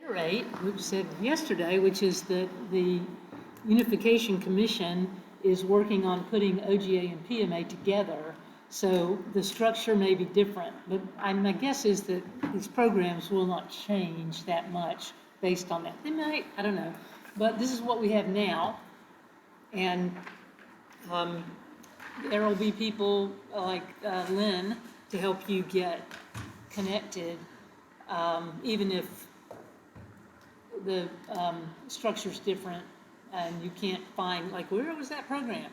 reiterate, which said yesterday, which is that the Unification Commission is working on putting OGA and PMA together. So the structure may be different, but my guess is that these programs will not change that much based on that. They might, I don't know. But this is what we have now. And there will be people like Lynn to help you get connected, even if the structure's different and you can't find, like, where was that program?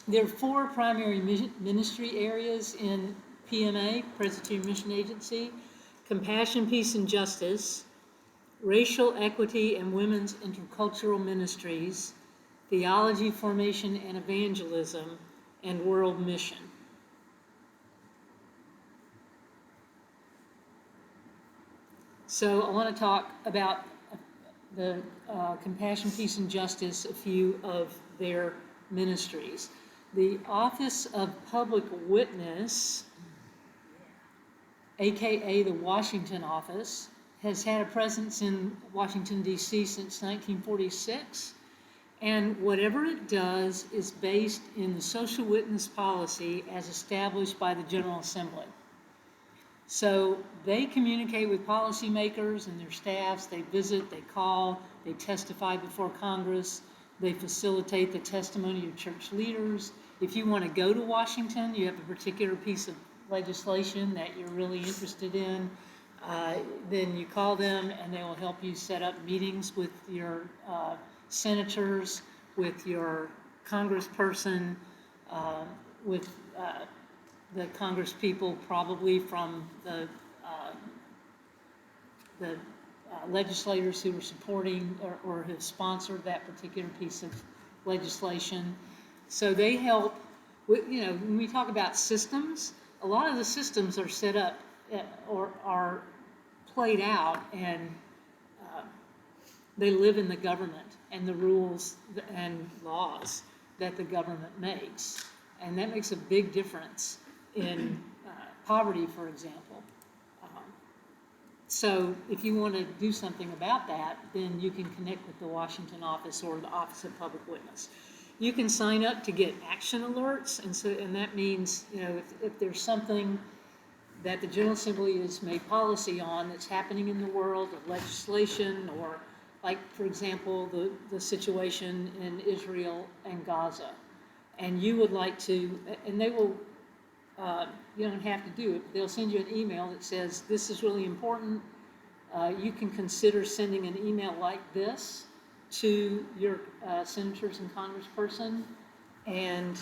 There are 4 primary ministry areas in PMA, Presbyterian Mission Agency: compassion, peace, and justice, racial equity and women's intercultural ministries, theology, formation, and evangelism, and world mission. So I want to talk about the Compassion, Peace, and Justice, a few of their ministries. The Office of Public Witness, aka the Washington office, has had a presence in Washington, D.C. since 1946. And whatever it does is based in the social witness policy as established by the General Assembly. So they communicate with policymakers and their staffs, they visit, they call, they testify before Congress, they facilitate the testimony of church leaders. If you want to go to Washington, you have a particular piece of legislation that you're really interested in, then you call them and they will help you set up meetings with your senators, with your congressperson, with the congress people, probably from the legislators who are supporting or have sponsored that particular piece of legislation. So they help with, when we talk about systems, a lot of the systems are set up or are played out, and they live in the government and the rules and laws that the government makes. And that makes a big difference in poverty, for example. So if you want to do something about that, then you can connect with the Washington office or the Office of Public Witness. You can sign up to get action alerts, and that means, if there's something that the General Assembly has made policy on that's happening in the world, of legislation, or like, for example, the situation in Israel and Gaza, and you would like to, and they will, you don't have to do it, they'll send you an email that says, this is really important, you can consider sending an email like this to your senators and congressperson, and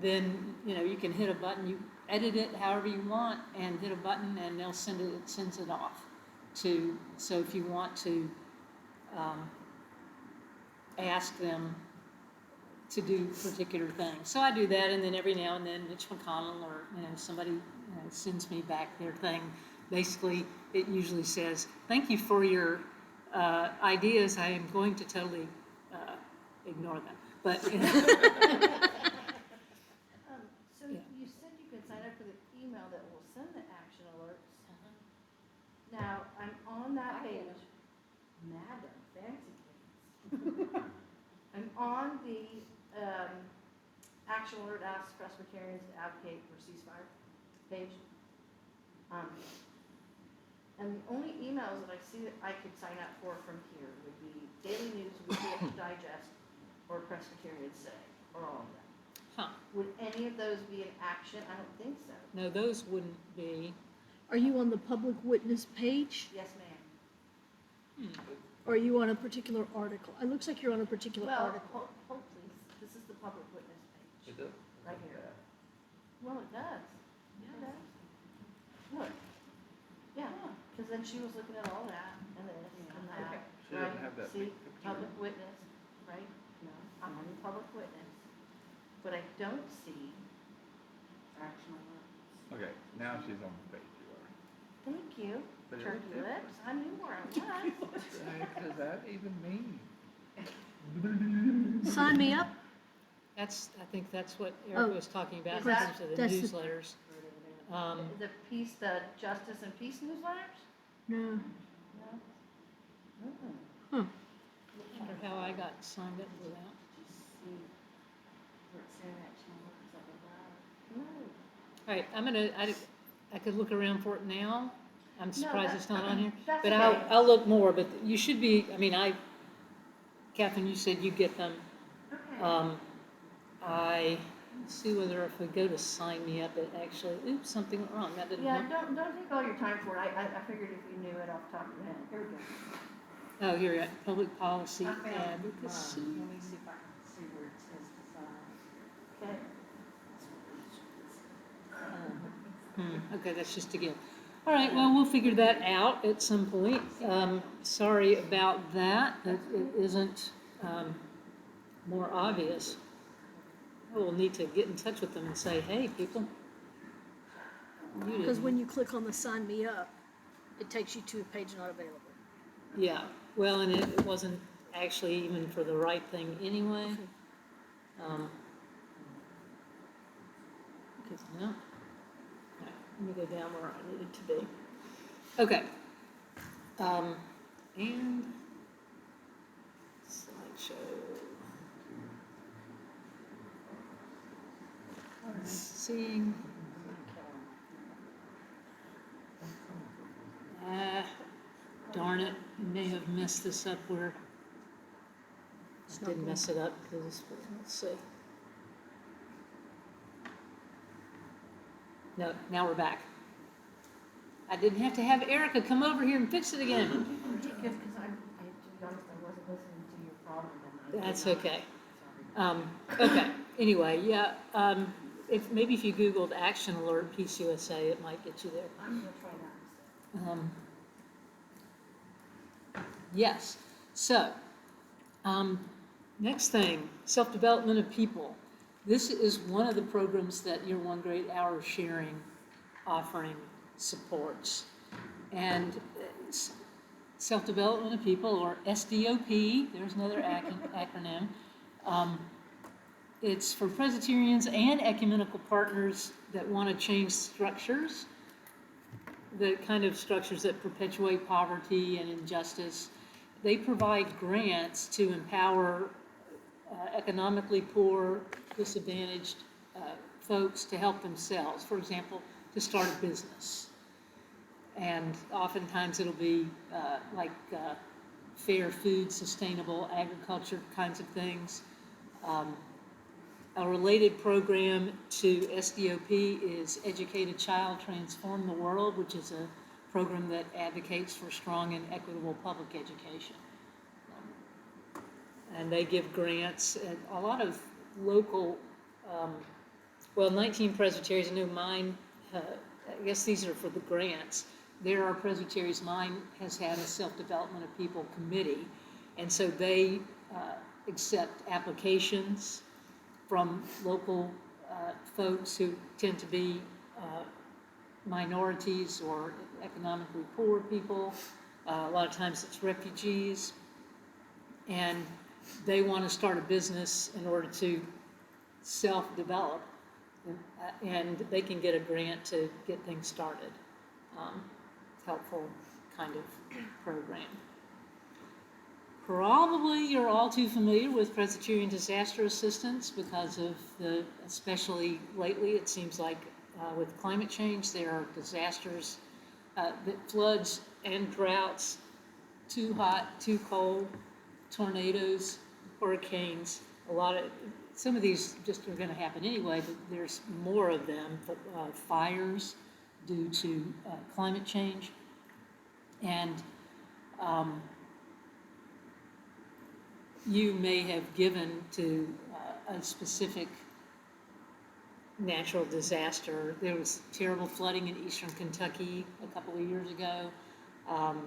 then, you can hit a button, you edit it however you want, and hit a button, and they'll sends it off to, so if you want to ask them to do particular things. So I do that, and then every now and then Mitch McConnell or somebody sends me back their thing. Basically, it usually says, "Thank you for your ideas. I am going to totally ignore them." But So you said you could sign up for the email that will send the action alerts. Now I'm on that page. Madam, fancy pants. I'm on the action alert asks Presbyterians to advocate for ceasefire page. And the only emails that I see that I could sign up for from here would be Daily News, Weekly Digest, or Presbyterian Say, or all of them. Huh. Would any of those be an action? I don't think so. No, those wouldn't be. Are you on the public witness page? Yes, ma'am. Or are you on a particular article? It looks like you're on a particular article. Hold please. This is the public witness page. It does? Right here. Well, it does. Yeah, it does. Look. Yeah, because then she was looking at all that and this and that. Okay. She doesn't have that See, big picture. public witness, right? No, I'm on the public witness. But I don't see action alerts. Okay, now she's on the page you are. Thank you. But it Turkey is different. lips. I knew where I was. What does that even mean? Sign me up. I think that's what Eric was talking about in terms of the That's the- newsletters. The justice and peace newsletters? No. No? Huh. Wonder how I got signed up for that. Just see where it said action alerts up above. No. All right, I could look around for it now. I'm surprised that- it's not on here. that's But okay. I'll look more, but you should be, I mean, Catherine, you said you get them. Okay. Let's see whether if we go to sign me up, it actually, oops, something went wrong, that didn't Yeah, work. don't take all your time for it. I figured if you knew it off the top of your head. Here we go. Oh, here, we go. Public policy I found advocacy. Let me see if I can see where it says design. Okay. Okay, that's just a gift. All right, well, we'll figure that out at some point. Sorry about that it isn't more obvious. We'll need to get in touch with them and say, hey, people. You Because didn't. when you click on the sign me up, it takes you to a page not available. Yeah, well, and it wasn't actually even for the right thing anyway. Um, no. All right, let me go down where I needed to be. Okay. And slideshow. Seeing. Darn it, I may have messed this up where, I didn't mess it up because, let's see. No, now we're back. I didn't have to have Erica come over here and fix it again. Because to be honest, I wasn't listening to your problem. And I That's did not- okay. Sorry. Okay, anyway, yeah, maybe if you Googled Action Alert PCUSA, it might get you there. I'm gonna try that instead. Yes, so, next thing, self-development of people. This is one of the programs that your One Great Hour Sharing offering supports. And self-development of people, or SDOP, there's another acronym. It's for Presbyterians and ecumenical partners that want to change structures, the kind of structures that perpetuate poverty and injustice. They provide grants to empower economically poor, disadvantaged folks to help themselves. For example, to start a business. And oftentimes it'll be fair food, sustainable agriculture kinds of things. A related program to SDOP is Educate a Child, Transform the World, which is a program that advocates for strong and equitable public education. And they give grants, and a lot of local, 19 presbyteries, I know mine, I guess these are for the grants. There are presbyteries, mine has had a self-development of people committee, and so they accept applications from local folks who tend to be minorities or economically poor people. A lot of times it's refugees, and they want to start a business in order to self-develop, and they can get a grant to get things started. Helpful kind of program. Probably you're all too familiar with Presbyterian disaster assistance because of especially lately, it seems like with climate change, there are disasters, that floods and droughts, too hot, too cold, tornadoes, hurricanes. Some of these just are going to happen anyway, but there's more of them. Fires due to climate change, and you may have given to a specific natural disaster. There was terrible flooding in eastern Kentucky a couple of years ago.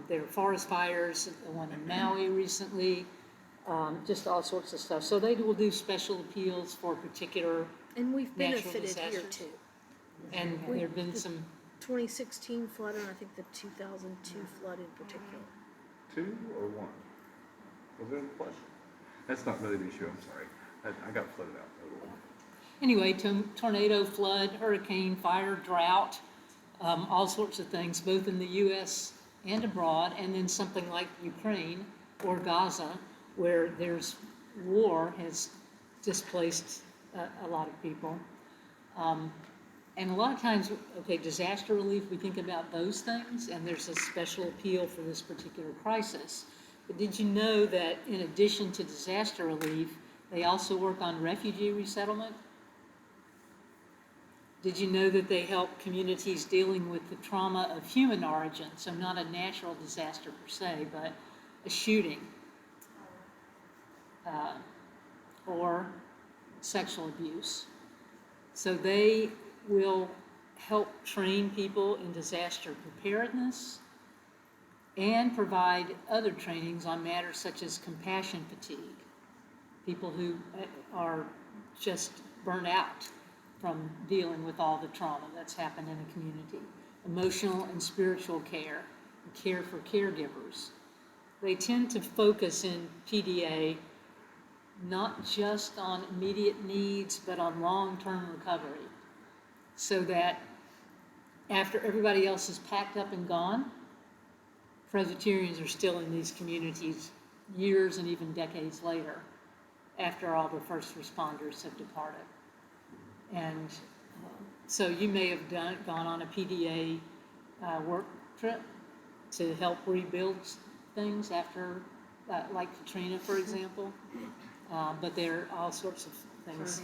There were forest fires, the one in Maui recently, just all sorts of stuff. So they will do special appeals for particular, And we've Natural benefited here disasters. too. and there have been some, 2016 flood and I think the 2002 flood in particular. 2 or 1? Was there a flood? That's not really the issue, I'm sorry. I got flooded out totally. anyway, tornado, flood, hurricane, fire, drought, all sorts of things, both in the U.S. and abroad, and then something like Ukraine or Gaza, where there's war has displaced a lot of people. And a lot of times, okay, disaster relief, we think about those things, and there's a special appeal for this particular crisis. But did you know that in addition to disaster relief, they also work on refugee resettlement? Did you know that they help communities dealing with the trauma of human origin, so not a natural disaster per se, but a shooting or sexual abuse? So they will help train people in disaster preparedness and provide other trainings on matters such as compassion fatigue, people who are just burnt out from dealing with all the trauma that's happened in the community, emotional and spiritual care, and care for caregivers. They tend to focus in PDA not just on immediate needs, but on long-term recovery, so that after everybody else is packed up and gone, Presbyterians are still in these communities years and even decades later, after all the first responders have departed. And so you may have gone on a PDA work trip to help rebuild things after, like Katrina, for example. But there are all sorts of things.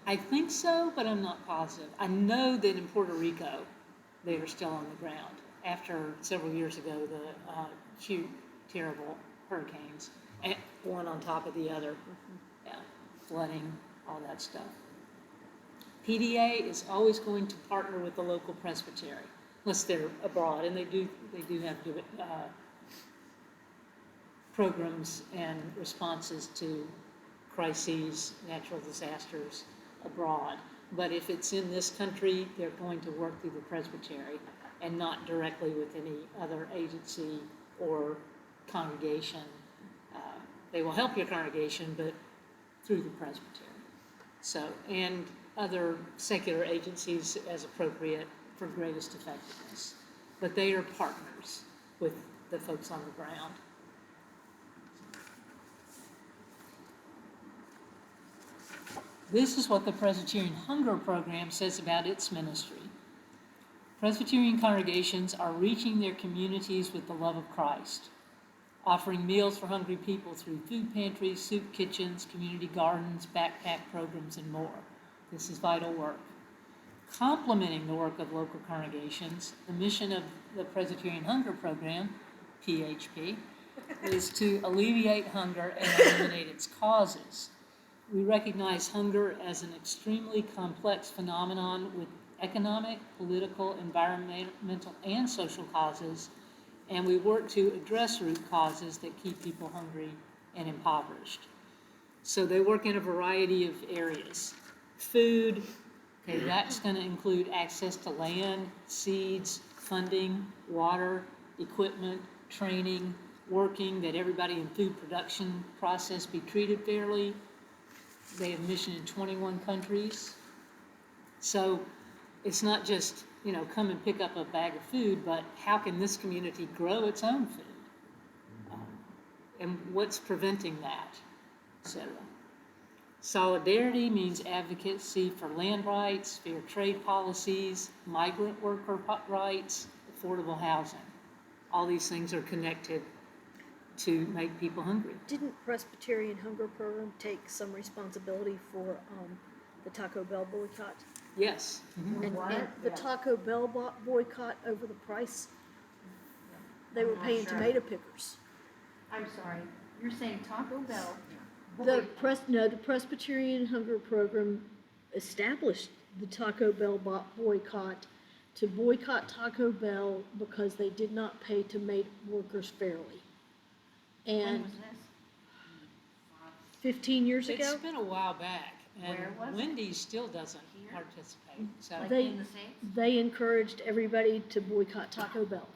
I think so, but I'm not positive. I know that in Puerto Rico, they are still on the ground after several years ago, the two terrible hurricanes, and one on top of the other, yeah, flooding, all that stuff. PDA is always going to partner with the local presbytery, unless they're abroad, and they do have programs and responses to crises, natural disasters abroad. But if it's in this country, they're going to work through the presbytery and not directly with any other agency or congregation. They will help your congregation, but through the presbytery. So, and other secular agencies as appropriate for greatest effectiveness. But they are partners with the folks on the ground. This is what the Presbyterian Hunger Program says about its ministry. Presbyterian congregations are reaching their communities with the love of Christ, offering meals for hungry people through food pantries, soup kitchens, community gardens, backpack programs, and more. This is vital work. Complementing the work of local congregations, the mission of the Presbyterian Hunger Program, PHP, is to alleviate hunger and eliminate its causes. We recognize hunger as an extremely complex phenomenon with economic, political, environmental, and social causes, and we work to address root causes that keep people hungry and impoverished. So they work in a variety of areas. Food, okay, that's going to include access to land, seeds, funding, water, equipment, training, working, that everybody in food production process be treated fairly. They have mission in 21 countries. So it's not just, come and pick up a bag of food, but how can this community grow its own food? And what's preventing that, etc. Solidarity means advocacy for land rights, fair trade policies, migrant worker rights, affordable housing. All these things are connected to make people hungry. Didn't Presbyterian Hunger Program take some responsibility for the Taco Bell boycott? Yes. Mm-hmm. And the Taco Bell boycott over the price, they were paying tomato pickers. I'm sorry, you're saying Taco Bell? The Presbyterian Hunger Program established the Taco Bell boycott to boycott Taco Bell because they did not pay tomato workers fairly. When And was this? 15 years It's ago, been a while back, and Where was it? Wendy's still doesn't Here? participate. So Like They- in the States? they encouraged everybody to boycott Taco Bell.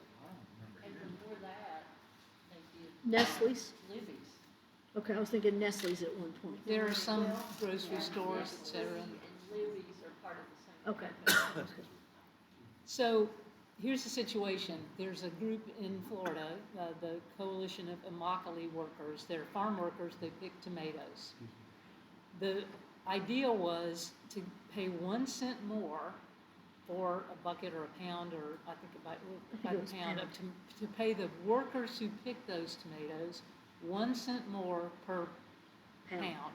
And before that, they did Nestle's. Libby's. Okay, I was thinking Nestle's at one point. there are some grocery Yeah, stores, Nestle etc. And Libby's are part of the same Okay. company. So here's the situation. There's a group in Florida, the Coalition of Immokalee Workers. They're farm workers. They pick tomatoes. The idea was to pay 1 cent more for a bucket or a pound, or I think about it was a pound, pound. to pay the workers who pick those tomatoes 1 cent more per pound.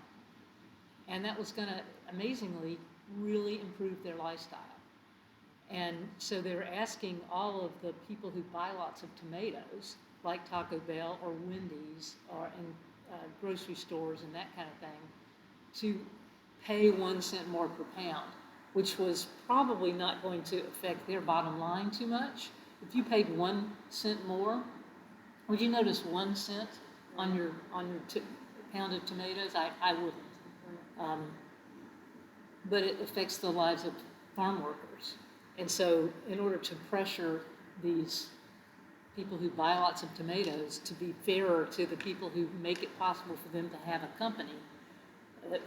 And that was going to amazingly really improve their lifestyle. And so they're asking all of the people who buy lots of tomatoes, like Taco Bell or Wendy's or in grocery stores and that kind of thing, to pay 1 cent more per pound, which was probably not going to affect their bottom line too much. If you paid 1 cent more, would you notice 1 cent on your pound of tomatoes? I wouldn't. But it affects the lives of farm workers. And so in order to pressure these people who buy lots of tomatoes to be fairer to the people who make it possible for them to have a company,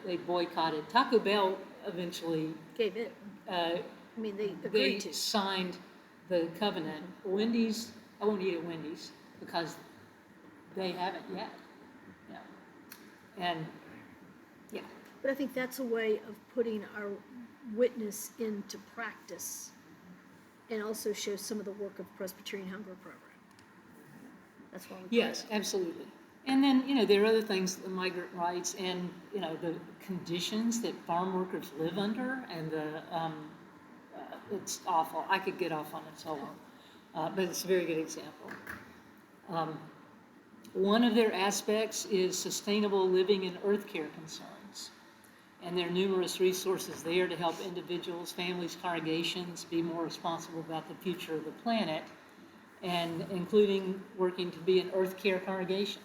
they boycotted. Taco Bell eventually, Gave it. they agreed to. signed the covenant. Wendy's, I won't eat at Wendy's because they haven't yet. Yeah. And, yeah. But I think that's a way of putting our witness into practice and also show some of the work of Presbyterian Hunger Program. That's why we. Yes, absolutely. And then, there are other things, the migrant rights and, the conditions that farm workers live under, and it's awful. I could get off on it so long, but it's a very good example. One of their aspects is sustainable living and earth care concerns. And there are numerous resources there to help individuals, families, congregations be more responsible about the future of the planet, and including working to be an earth care congregation.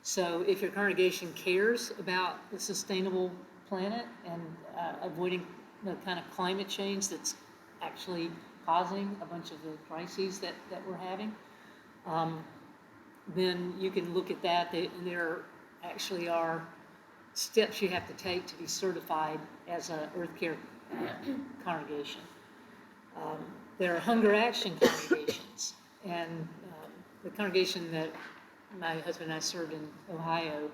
So if your congregation cares about the sustainable planet and avoiding the kind of climate change that's actually causing a bunch of the crises that we're having, then you can look at that. And there actually are steps you have to take to be certified as an earth care congregation. There are hunger action congregations, and the congregation that my husband and I served in Ohio,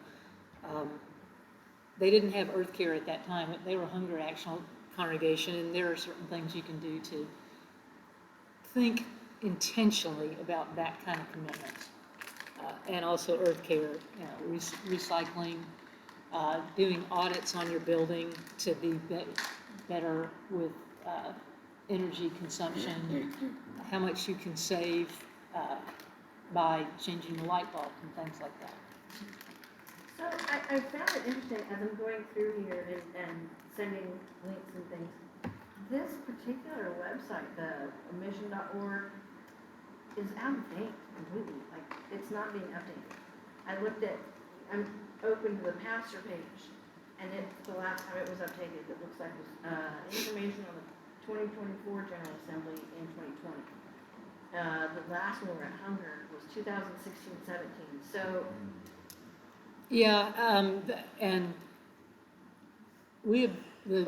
they didn't have earth care at that time. They were a hunger action congregation, and there are certain things you can do to think intentionally about that kind of commitment. And also earth care, recycling, doing audits on your building to be better with energy consumption, how much you can save by changing the light bulb and things like that. So I found it interesting as I'm going through here and sending links and things. This particular website, the mission.org, is out of date completely. Like, it's not being updated. I'm open to the pastor page, and the last time it was updated, it looks like it was information on the 2024 General Assembly in 2020. The last one we were at Hunger was 2016-17. So, Yeah, and we have the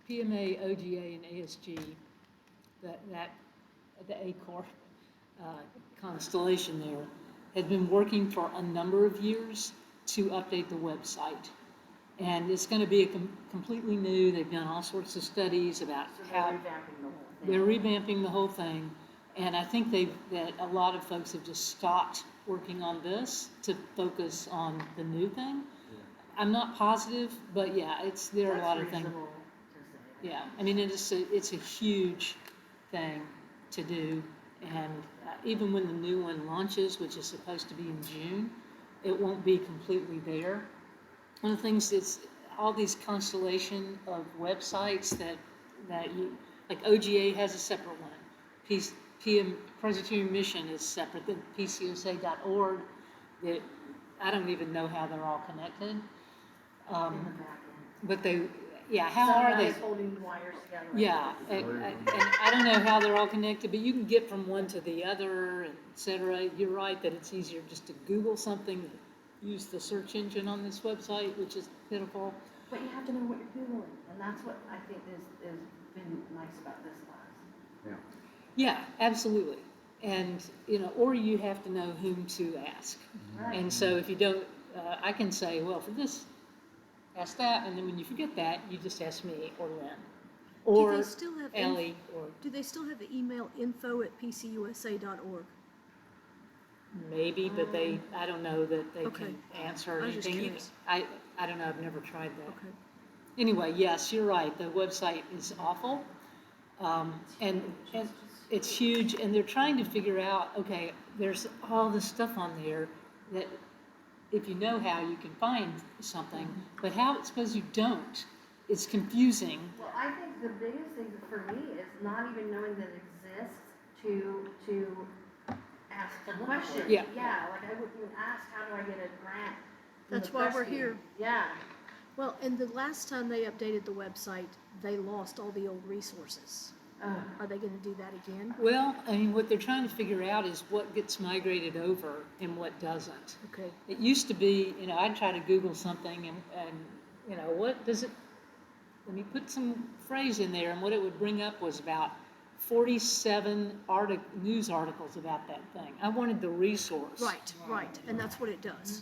PMA, OGA, and ASG, the ACORP constellation there, had been working for a number of years to update the website. And it's going to be completely new. They've done all sorts of studies about how they're revamping the whole thing. And I think that a lot of folks have just stopped working on this to focus on the new thing. I'm not positive, but yeah, there are a lot of things. Yeah, I mean, it's a huge thing to do, and even when the new one launches, which is supposed to be in June, it won't be completely there. One of the things is all these constellation of websites that you, like OGA has a separate one, Presbyterian Mission is separate, then PCOSA.org, that I don't even know how they're all connected. But how are they? Holding wires together. Yeah, and I don't know how they're all connected, but you can get from one to the other, et cetera. You're right that it's easier just to Google something, use the search engine on this website, which is pitiful. But you have to know what you're Googling, and that's what I think has been nice about this class. Yeah, absolutely. And, or you have to know whom to ask. Right. And so if you don't, I can say, well, for this, ask that, and then when you forget that, you just ask me or Lynn. Do Or they still have, Ellie, or do they still have the email info@pcusa.org? maybe, but I don't know that they Okay. can answer I was just anything. curious. I don't know, I've never tried that. Okay. Anyway, yes, you're right, the website is awful. And it's huge, and they're trying to figure out, okay, there's all this stuff on there that if you know how, you can find something, but how, suppose you don't, it's confusing. Well, I think the biggest thing for me is not even knowing that it exists to ask the question. Yeah. Yeah, like I wouldn't even ask, how do I get a grant? from That's the why we're Presbyterian? here. Yeah. Well, and the last time they updated the website, they lost all the old resources. Are they gonna do that again? Well, I mean, what they're trying to figure out is what gets migrated over and what doesn't. Okay. It used to be, I'd try to Google something and what does it, let me put some phrase in there, and what it would bring up was about 47 news articles about that thing. I wanted the resource. Right, and that's what it does.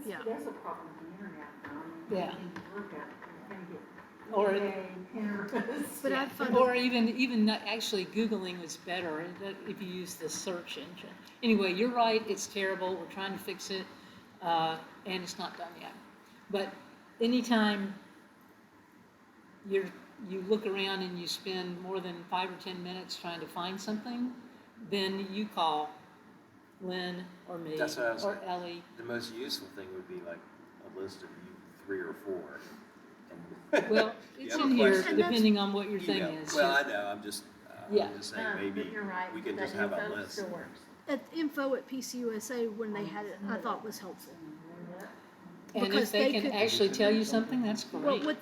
Yeah. There's a problem with the internet now. Yeah. You can look at, you can get Or- Pinterest. But I find Or even not actually Googling was better if you use the search engine. Anyway, you're right, it's terrible, we're trying to fix it, and it's not done yet. But anytime you look around and you spend more than 5 or 10 minutes trying to find something, then you call Lynn or me That's what I was or saying. Ellie. The most useful thing would be like a list of you 3 or 4. And Well, you it's have a in here, question, depending on what your thing email. is. Well, I know, I'm just Yeah. saying maybe But you're right, we can that just have a info list. still works. At info@pcusa, when they had it, I thought was helpful. And if because they they can could- actually tell you something, that's Well, great. what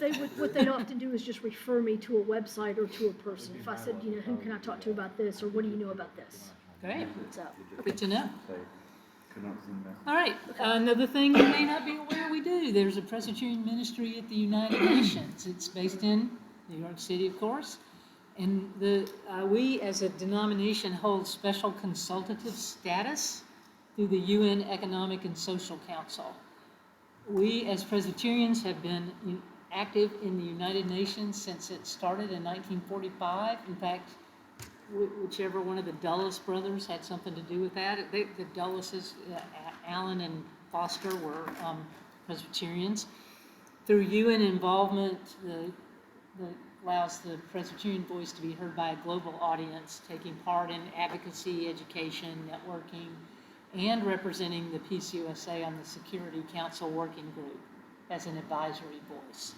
they'd often do is just refer me to a website or to a person. If I said, who can I talk to about this, or what do you know about this? Great, So, good to know. Say, could not send that. All right, another thing you may not be aware we do, there's a Presbyterian ministry at the United Nations. It's based in New York City, of course. And we as a denomination hold special consultative status through the UN Economic and Social Council. We as Presbyterians have been active in the United Nations since it started in 1945. In fact, whichever one of the Dulles brothers had something to do with that. The Dulleses, Allen and Foster, were Presbyterians. Through UN involvement, that allows the Presbyterian voice to be heard by a global audience, taking part in advocacy, education, networking, and representing the PCUSA on the Security Council Working Group as an advisory voice.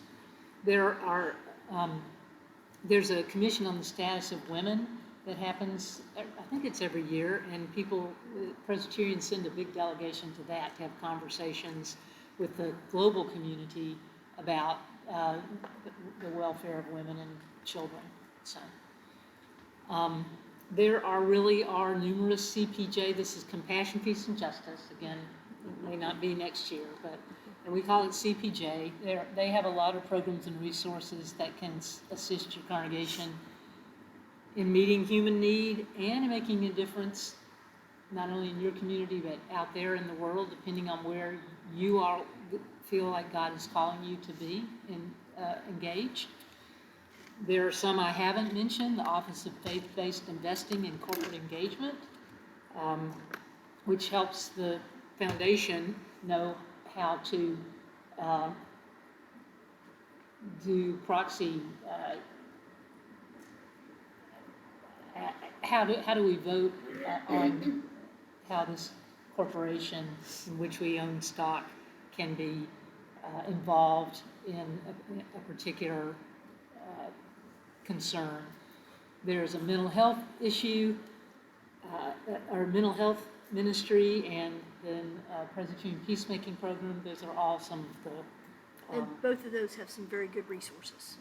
There's a commission on the status of women that happens, I think it's every year, and Presbyterians send a big delegation to that to have conversations with the global community about the welfare of women and children. So, there are numerous CPJ, this is Compassion, Peace, and Justice, again, it may not be next year, and we call it CPJ. They have a lot of programs and resources that can assist your congregation in meeting human need and in making a difference, not only in your community, but out there in the world, depending on where you feel like God is calling you to be and engage. There are some I haven't mentioned, the Office of Faith-Based Investing and Corporate Engagement, which helps the foundation know how to do proxy, how do we vote on how this corporation in which we own stock can be involved in a particular concern. There's a mental health issue, our mental health ministry, and then Presbyterian peacemaking program. Those are all some of the, and both of those have some very good resources.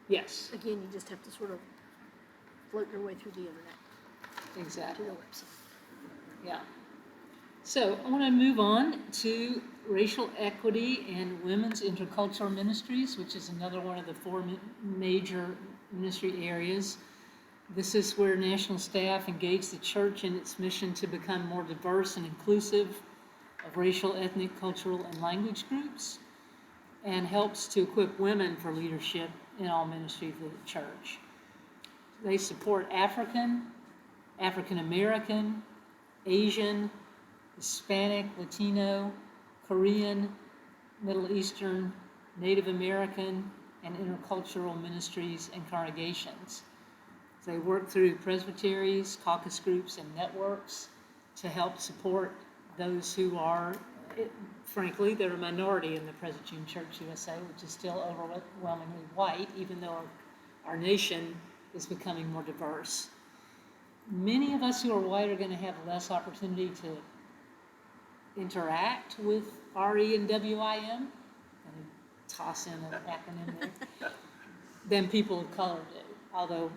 yes, Again, you just have to sort of float your way through the internet to exactly, the website. yeah. So I want to move on to racial equity and women's intercultural ministries, which is another one of the 4 major ministry areas. This is where national staff engage the church in its mission to become more diverse and inclusive of racial, ethnic, cultural, and language groups, and helps to equip women for leadership in all ministries of the church. They support African, African American, Asian, Hispanic, Latino, Korean, Middle Eastern, Native American, and intercultural ministries and congregations. They work through presbyteries, caucus groups, and networks to help support those who are, frankly, they're a minority in the Presbyterian Church USA, which is still overwhelmingly white, even though our nation is becoming more diverse. Many of us who are white are going to have less opportunity to interact with RE and WIM, and toss in an acronym there, than people of color do. Although,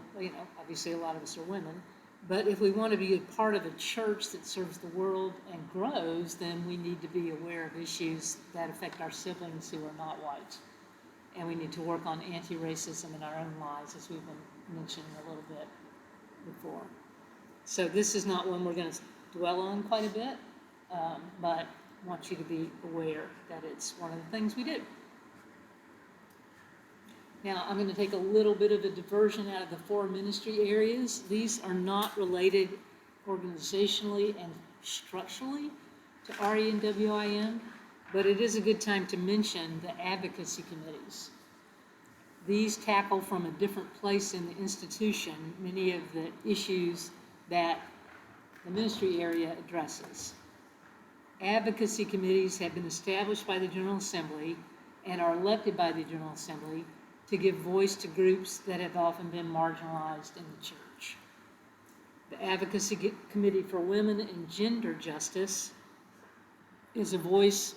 obviously a lot of us are women. But if we want to be a part of a church that serves the world and grows, then we need to be aware of issues that affect our siblings who are not white. And we need to work on anti-racism in our own lives, as we've been mentioning a little bit before. So this is not one we're going to dwell on quite a bit, but I want you to be aware that it's one of the things we do. Now, I'm going to take a little bit of a diversion out of the 4 ministry areas. These are not related organizationally and structurally to RE and WIM, but it is a good time to mention the advocacy committees. These tackle from a different place in the institution many of the issues that the ministry area addresses. Advocacy committees have been established by the General Assembly and are elected by the General Assembly to give voice to groups that have often been marginalized in the church. The Advocacy Committee for Women and Gender Justice is a voice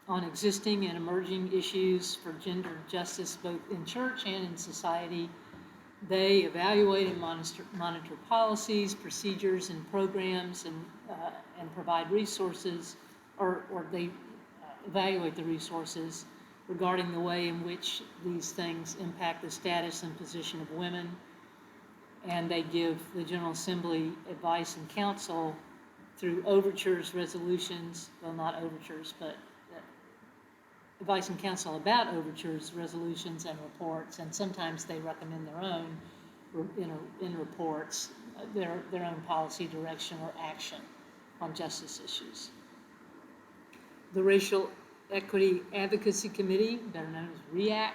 on existing and emerging issues for gender justice both in church and in society. They evaluate and monitor policies, procedures, and programs, and provide resources, or they evaluate the resources regarding the way in which these things impact the status and position of women. And they give the General Assembly advice and counsel through overtures, resolutions, well, not overtures, but advice and counsel about overtures, resolutions, and reports. And sometimes they recommend their own, in reports, their own policy direction or action on justice issues. The Racial Equity Advocacy Committee, better known as REAC,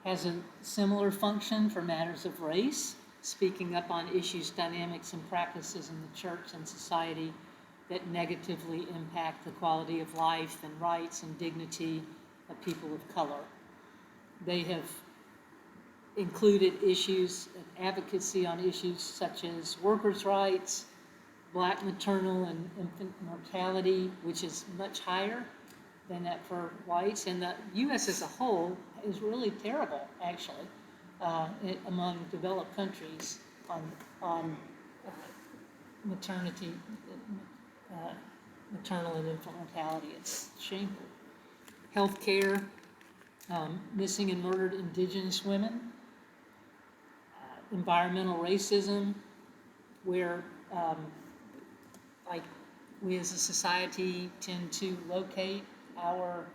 has a similar function for matters of race, speaking up on issues, dynamics, and practices in the church and society that negatively impact the quality of life and rights and dignity of people of color. They have included issues of advocacy on issues such as workers' rights, Black maternal and infant mortality, which is much higher than that for whites. And the U.S. as a whole is really terrible, actually, among developed countries on maternity, maternal and infant mortality. It's shameful. Healthcare, missing and murdered indigenous women, environmental racism, where like we as a society tend to locate our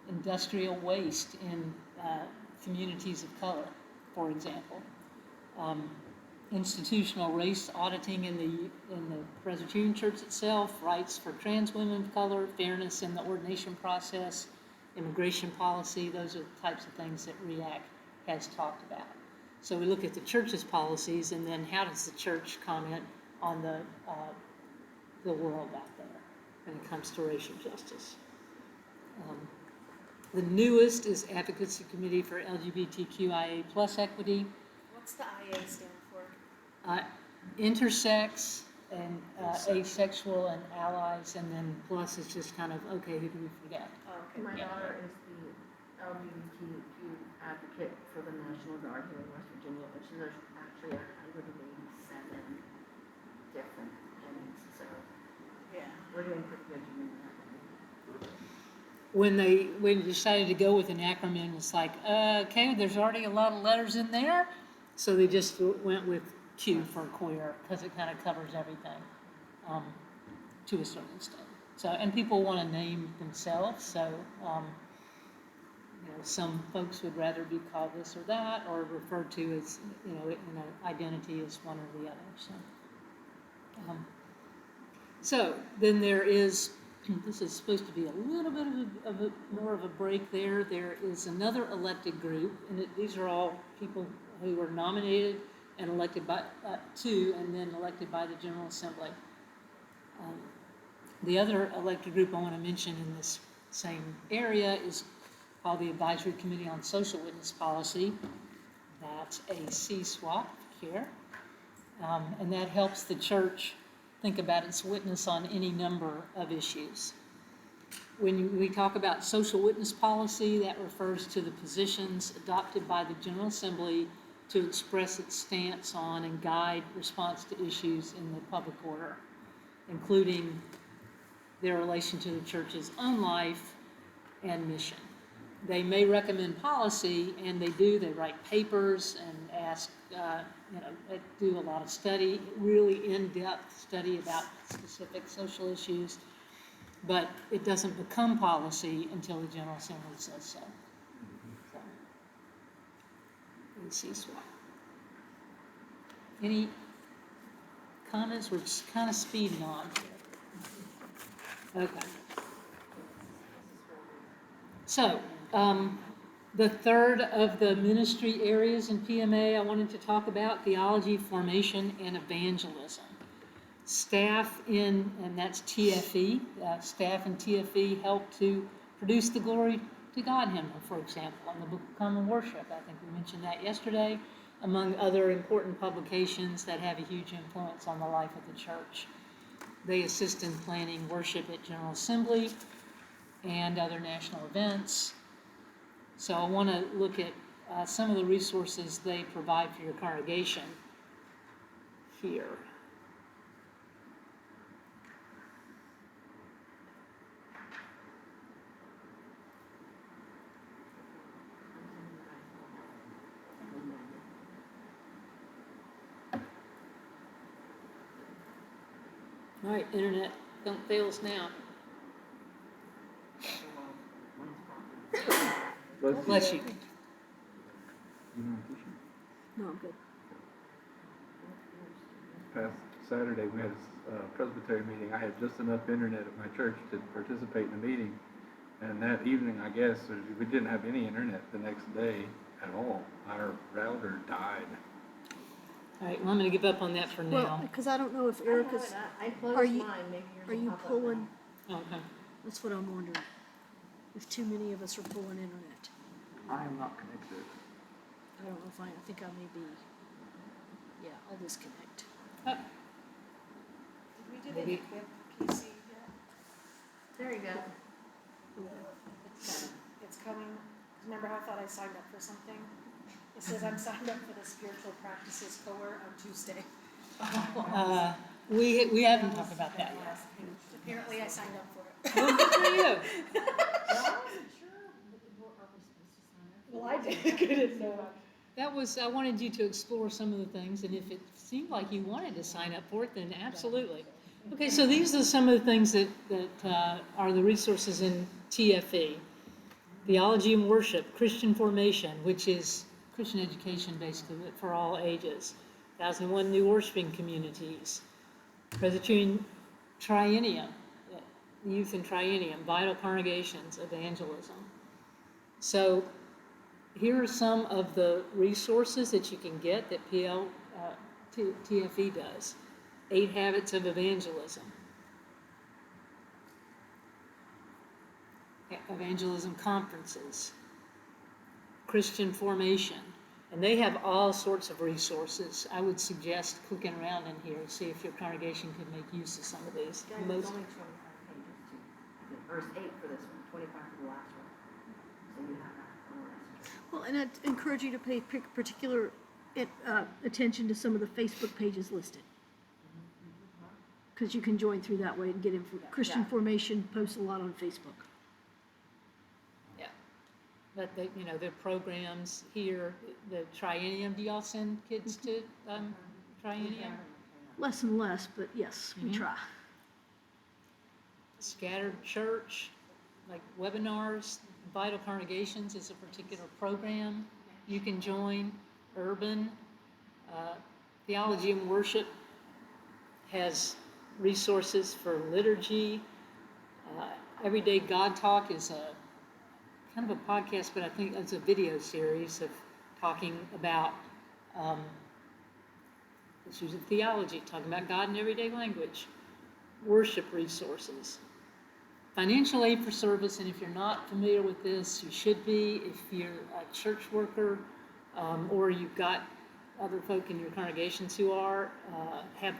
industrial waste in communities of color, for example. Institutional race auditing in the Presbyterian Church itself, rights for trans women of color, fairness in the ordination process, immigration policy, those are the types of things that REAC has talked about. So we look at the church's policies, and then how does the church comment on the world out there when it comes to racial justice. The newest is Advocacy Committee for LGBTQIA+ equity. What's the IA stand for? Intersex and asexual and allies, and then plus is just kind of, okay, who do we forget? Oh, okay. My daughter is the LGBTQ advocate for the National Guard here in West Virginia, which there's actually 187 different things, so Yeah. we're doing pretty good doing that. When you decided to go with an acronym, it's like, okay, there's already a lot of letters in there. So they just went with Q for queer, because it kind of covers everything, to a certain extent. So, and people want to name themselves, so, some folks would rather be called this or that, or referred to as, in an identity as one or the other, so. So then there is, this is supposed to be a little bit of more of a break there. There is another elected group, and these are all people who were nominated and elected by, and then elected by the General Assembly. The other elected group I want to mention in this same area is called the Advisory Committee on Social Witness Policy. That's a CSWAP here. And that helps the church think about its witness on any number of issues. When we talk about social witness policy, that refers to the positions adopted by the General Assembly to express its stance on and guide response to issues in the public order, including their relation to the church's own life and mission. They may recommend policy, and they do. They write papers and ask, do a lot of study, really in-depth study about specific social issues, but it doesn't become policy until the General Assembly says so. So, CSWAP. Any comments? We're just kind of speeding on here. Okay. So, the third of the ministry areas in PMA I wanted to talk about, theology, formation, and evangelism. Staff in, and that's TFE, staff in TFE help to produce the Glory to God hymn, for example, in the Book of Common Worship. I think we mentioned that yesterday, among other important publications that have a huge influence on the life of the church. They assist in planning worship at General Assembly and other national events. So I want to look at some of the resources they provide for your congregation here. All right, internet, don't fail us now. Bless you. No, I'm good. Past Saturday, we had a Presbyterian meeting. I had just enough internet at my church to participate in the meeting. And that evening, I guess, we didn't have any internet the next day at all. Our router died. All right, well, I'm going to give up on that for Well, now. because I don't know if I have Erica's, it. I are closed you- mine, maybe yours are will you pop up pulling, now. Okay. that's what I'm wondering. If too many of us are pulling internet. I am not connected. I don't know if I think I may be, yeah, I'll disconnect. Oh, Did we do the Maybe. equip PC yet? There you go. It's coming. Remember how I thought I signed up for something? It says I'm signed up for the spiritual practices cohort on Tuesday. we haven't talked about that yet. Apparently I signed up for it. Well, good for you. Well, I wasn't sure. Are we supposed to sign up? Well, I did. I didn't know. That was, I wanted you to explore some of the things, and if it seemed like you wanted to sign up for it, then absolutely. Okay, so these are some of the things that are the resources in TFE. Theology and Worship, Christian Formation, which is Christian education basically, but for all ages. 2001 New Worshiping Communities. Presbyterian Triennium, Youth and Triennium, Vital Congregations, Evangelism. So here are some of the resources that you can get that TFE does. 8 Habits of Evangelism. Evangelism conferences. Christian Formation. And they have all sorts of resources. I would suggest clicking around in here and see if your congregation could make use of some of these. Guys, it's Most, only 25 pages too. Or it's 8 for this one, 25 for the last one. So you have that on the rest. Well, and I'd encourage you to pay particular attention to some of the Facebook pages listed. Because you can join through that way and get info. Christian Yeah. Formation posts a lot on Facebook. yeah. but they, their programs here, the triennium, do y'all send kids to, triennium? Less and less, but yes, we Mhm. try. Scattered church, like webinars, Vital Congregations is a particular program you can join. Urban, Theology and Worship has resources for liturgy. Everyday God Talk is a kind of a podcast, but I think it's a video series of talking about issues of theology, talking about God in everyday language. Worship resources. Financial aid for service, and if you're not familiar with this, you should be. If you're a church worker, or you've got other folk in your congregations who are, have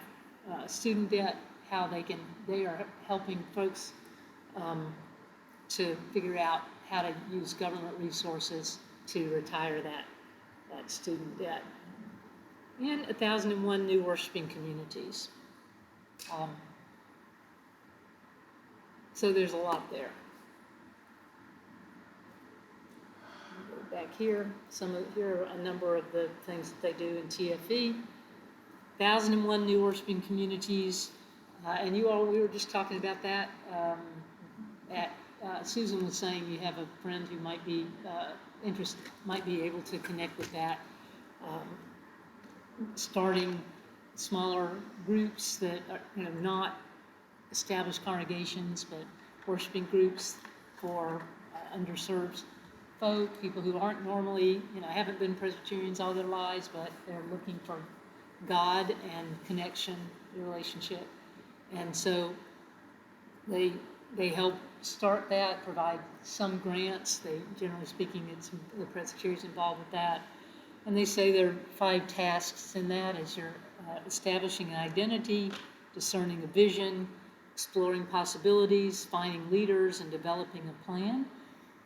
student debt, how they are helping folks to figure out how to use government resources to retire that student debt. And 1,001 new worshiping communities. So there's a lot there. Go back here, here are a number of the things that they do in TFE. 1,001 new worshiping communities, and we were just talking about that. Susan was saying you have a friend who might be interested, might be able to connect with that. Starting smaller groups that are not established congregations, but worshiping groups for underserved folk, people who aren't normally, haven't been Presbyterians all their lives, but they're looking for God and connection, relationship. And so they help start that, provide some grants. Generally speaking, it's the Presbyterians involved with that. And they say there are 5 tasks in that, as you're establishing an identity, discerning a vision, exploring possibilities, finding leaders, and developing a plan.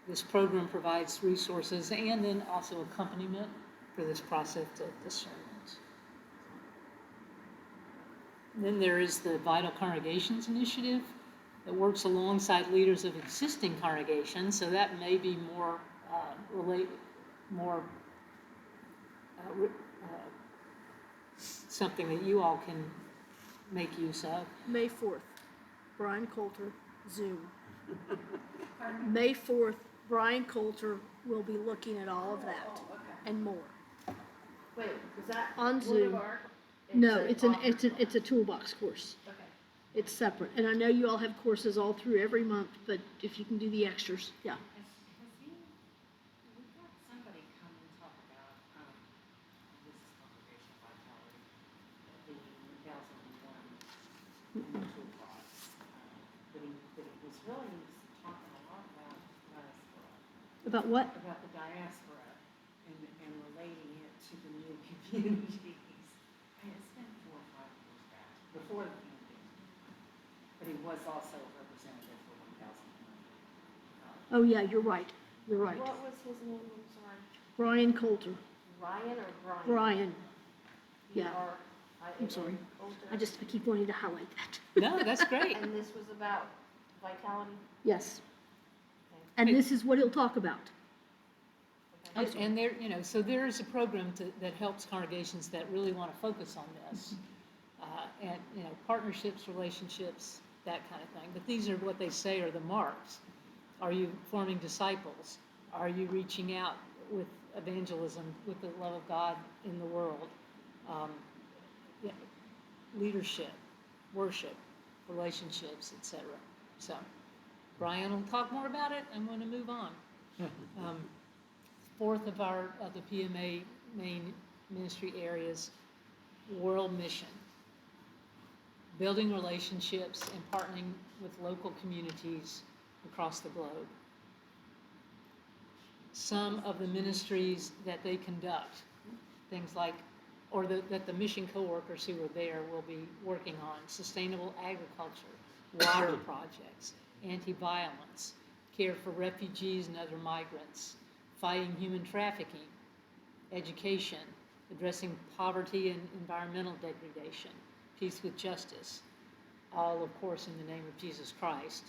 This program provides resources and then also accompaniment for this process of discernment. Then there is the Vital Congregations Initiative that works alongside leaders of existing congregations, so that may be more something that you all can make use of. May 4th, Brian Coulter, Zoom. May 4th, Brian Coulter will be looking at all of that and more. Wait, is that On Word Zoom. of Art? No, an it's office a toolbox course. Okay. It's separate. And I know you all have courses all through every month, but if you can do the extras, yeah. We've got somebody come and talk about, this is congregational vitality, the 1001 and the toolbox. But he was really talking a lot about diaspora, About what? about the diaspora and relating it to the new communities. And it's been 4 or 5 years back, before the pandemic. But he was also a representative for 1,001. Oh, yeah, you're right. You're right. What was his name, I'm sorry? Brian Coulter. Ryan or Brian? Brian. Yeah. B-R-I-A-N, I'm sorry. Coulter. I keep wanting to highlight that. No, that's great. And this was about vitality? Yes. And this is what he'll talk about. And there, so there is a program that helps congregations that really want to focus on this. And, partnerships, relationships, that kind of thing. But these are what they say are the marks. Are you forming disciples? Are you reaching out with evangelism, with the love of God in the world? Leadership, worship, relationships, etc. So, Brian will talk more about it. I'm going to move on. 4th of the PMA main ministry areas, world mission. Building relationships and partnering with local communities across the globe. Some of the ministries that they conduct, things like, or that the mission co-workers who are there will be working on: sustainable agriculture, water projects, anti-violence, care for refugees and other migrants, fighting human trafficking, education, addressing poverty and environmental degradation, peace with justice, all, of course, in the name of Jesus Christ,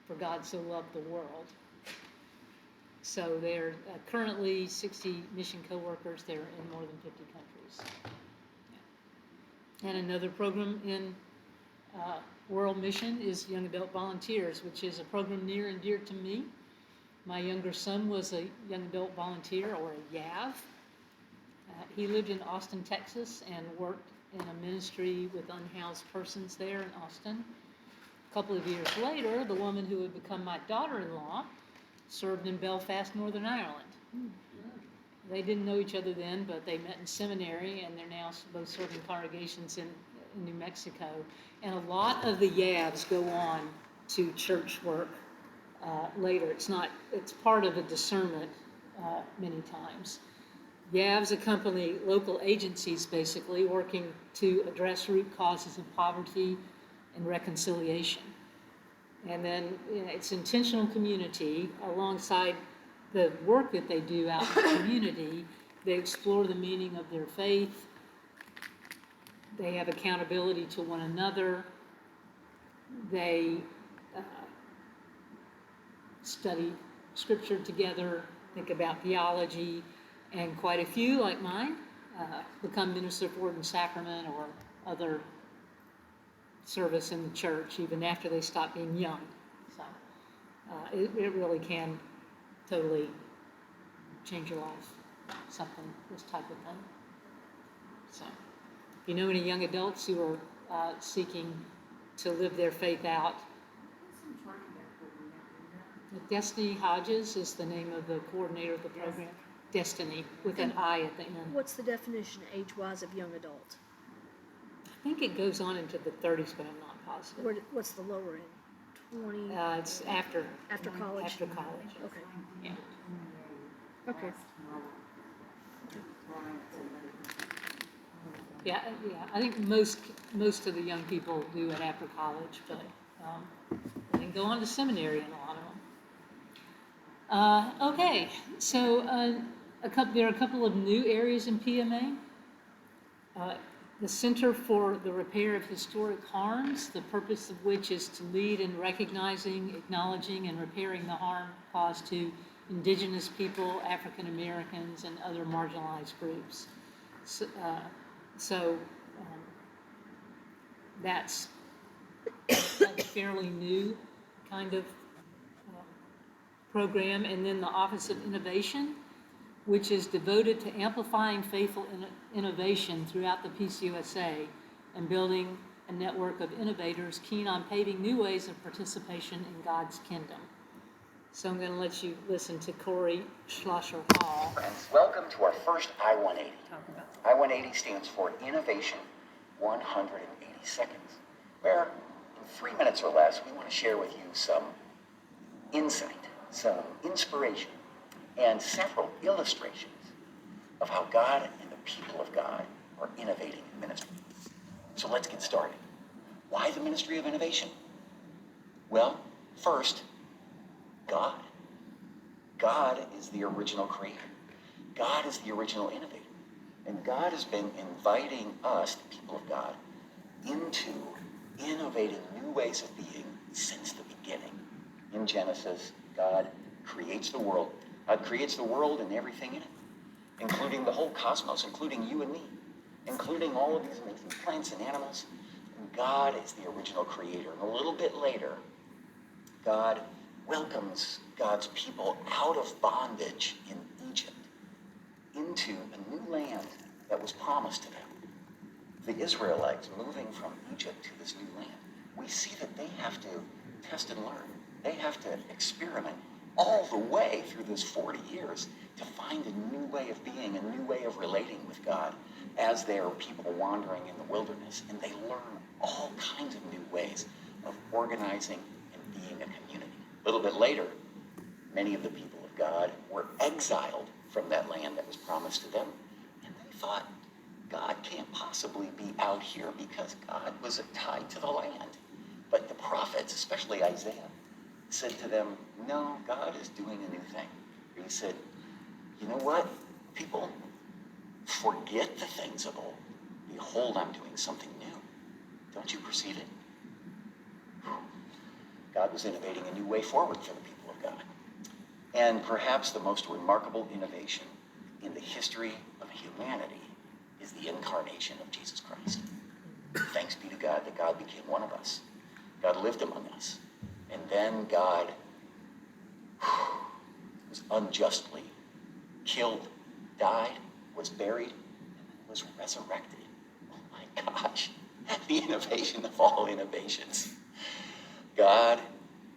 for God so loved the world. So they're currently 60 mission co-workers. They're in more than 50 countries. Yeah. And another program in World Mission is Young Adult Volunteers, which is a program near and dear to me. My younger son was a Young Adult Volunteer, or a YAV. He lived in Austin, Texas, and worked in a ministry with unhoused persons there in Austin. A couple of years later, the woman who would become my daughter-in-law served in Belfast, Northern Ireland. They didn't know each other then, but they met in seminary, and they're now both serving congregations in New Mexico. And a lot of the YAVs go on to church work later. It's part of a discernment many times. YAVs accompany local agencies, basically, working to address root causes of poverty and reconciliation. And then it's intentional community. Alongside the work that they do out in the community, they explore the meaning of their faith. They have accountability to one another. They study scripture together, think about theology, and quite a few, like mine, become minister of word and sacrament or other service in the church, even after they stop being young. So it really can totally change your life, this type of thing. So if you know any young adults who are seeking to live their faith out, Destiny Hodges is the name of the coordinator of the program. Destiny, with an I at the end. What's the definition age-wise of young adult? I think it goes on into the 30s, but I'm not positive. What's the lower end? 20? It's after college? After college. Okay. Yeah. Okay. Yeah. I think most of the young people do it after college, but they go on to seminary in a lot of them. Okay, so there are a couple of new areas in PMA. The Center for the Repair of Historic Harms, the purpose of which is to lead in recognizing, acknowledging, and repairing the harm caused to Indigenous people, African Americans, and other marginalized groups. So that's a fairly new kind of program. And then the Office of Innovation, which is devoted to amplifying faithful innovation throughout the PCUSA and building a network of innovators keen on paving new ways of participation in God's kingdom. So I'm going to let you listen to Corey Schlosser Hall. Friends, welcome to our first I-180. I-180 stands for Innovation 180 Seconds, where in 3 minutes or less, we want to share with you some insight, some inspiration, and several illustrations of how God and the people of God are innovating in ministry. So let's get started. Why the ministry of innovation? Well, first, God. God is the original creator. God is the original innovator. And God has been inviting us, the people of God, into innovating new ways of being since the beginning. In Genesis, God creates the world. God creates the world and everything in it, including the whole cosmos, including you and me, including all of these amazing plants and animals. And God is the original creator. And a little bit later, God welcomes God's people out of bondage in Egypt into a new land that was promised to them. The Israelites moving from Egypt to this new land, we see that they have to test and learn. They have to experiment all the way through this 40 years to find a new way of being, a new way of relating with God as they are people wandering in the wilderness. And they learn all kinds of new ways of organizing and being a community. A little bit later, many of the people of God were exiled from that land that was promised to them. And they thought, God can't possibly be out here because God was tied to the land. But the prophets, especially Isaiah, said to them, no, God is doing a new thing. He said, you know what, people, forget the things of old. Behold, I'm doing something new. Don't you perceive it? God was innovating a new way forward for the people of God. And perhaps the most remarkable innovation in the history of humanity is the incarnation of Jesus Christ. Thanks be to God that God became one of us. God lived among us. And then God was unjustly killed, died, was buried, and was resurrected. Oh my gosh, the innovation of all innovations. God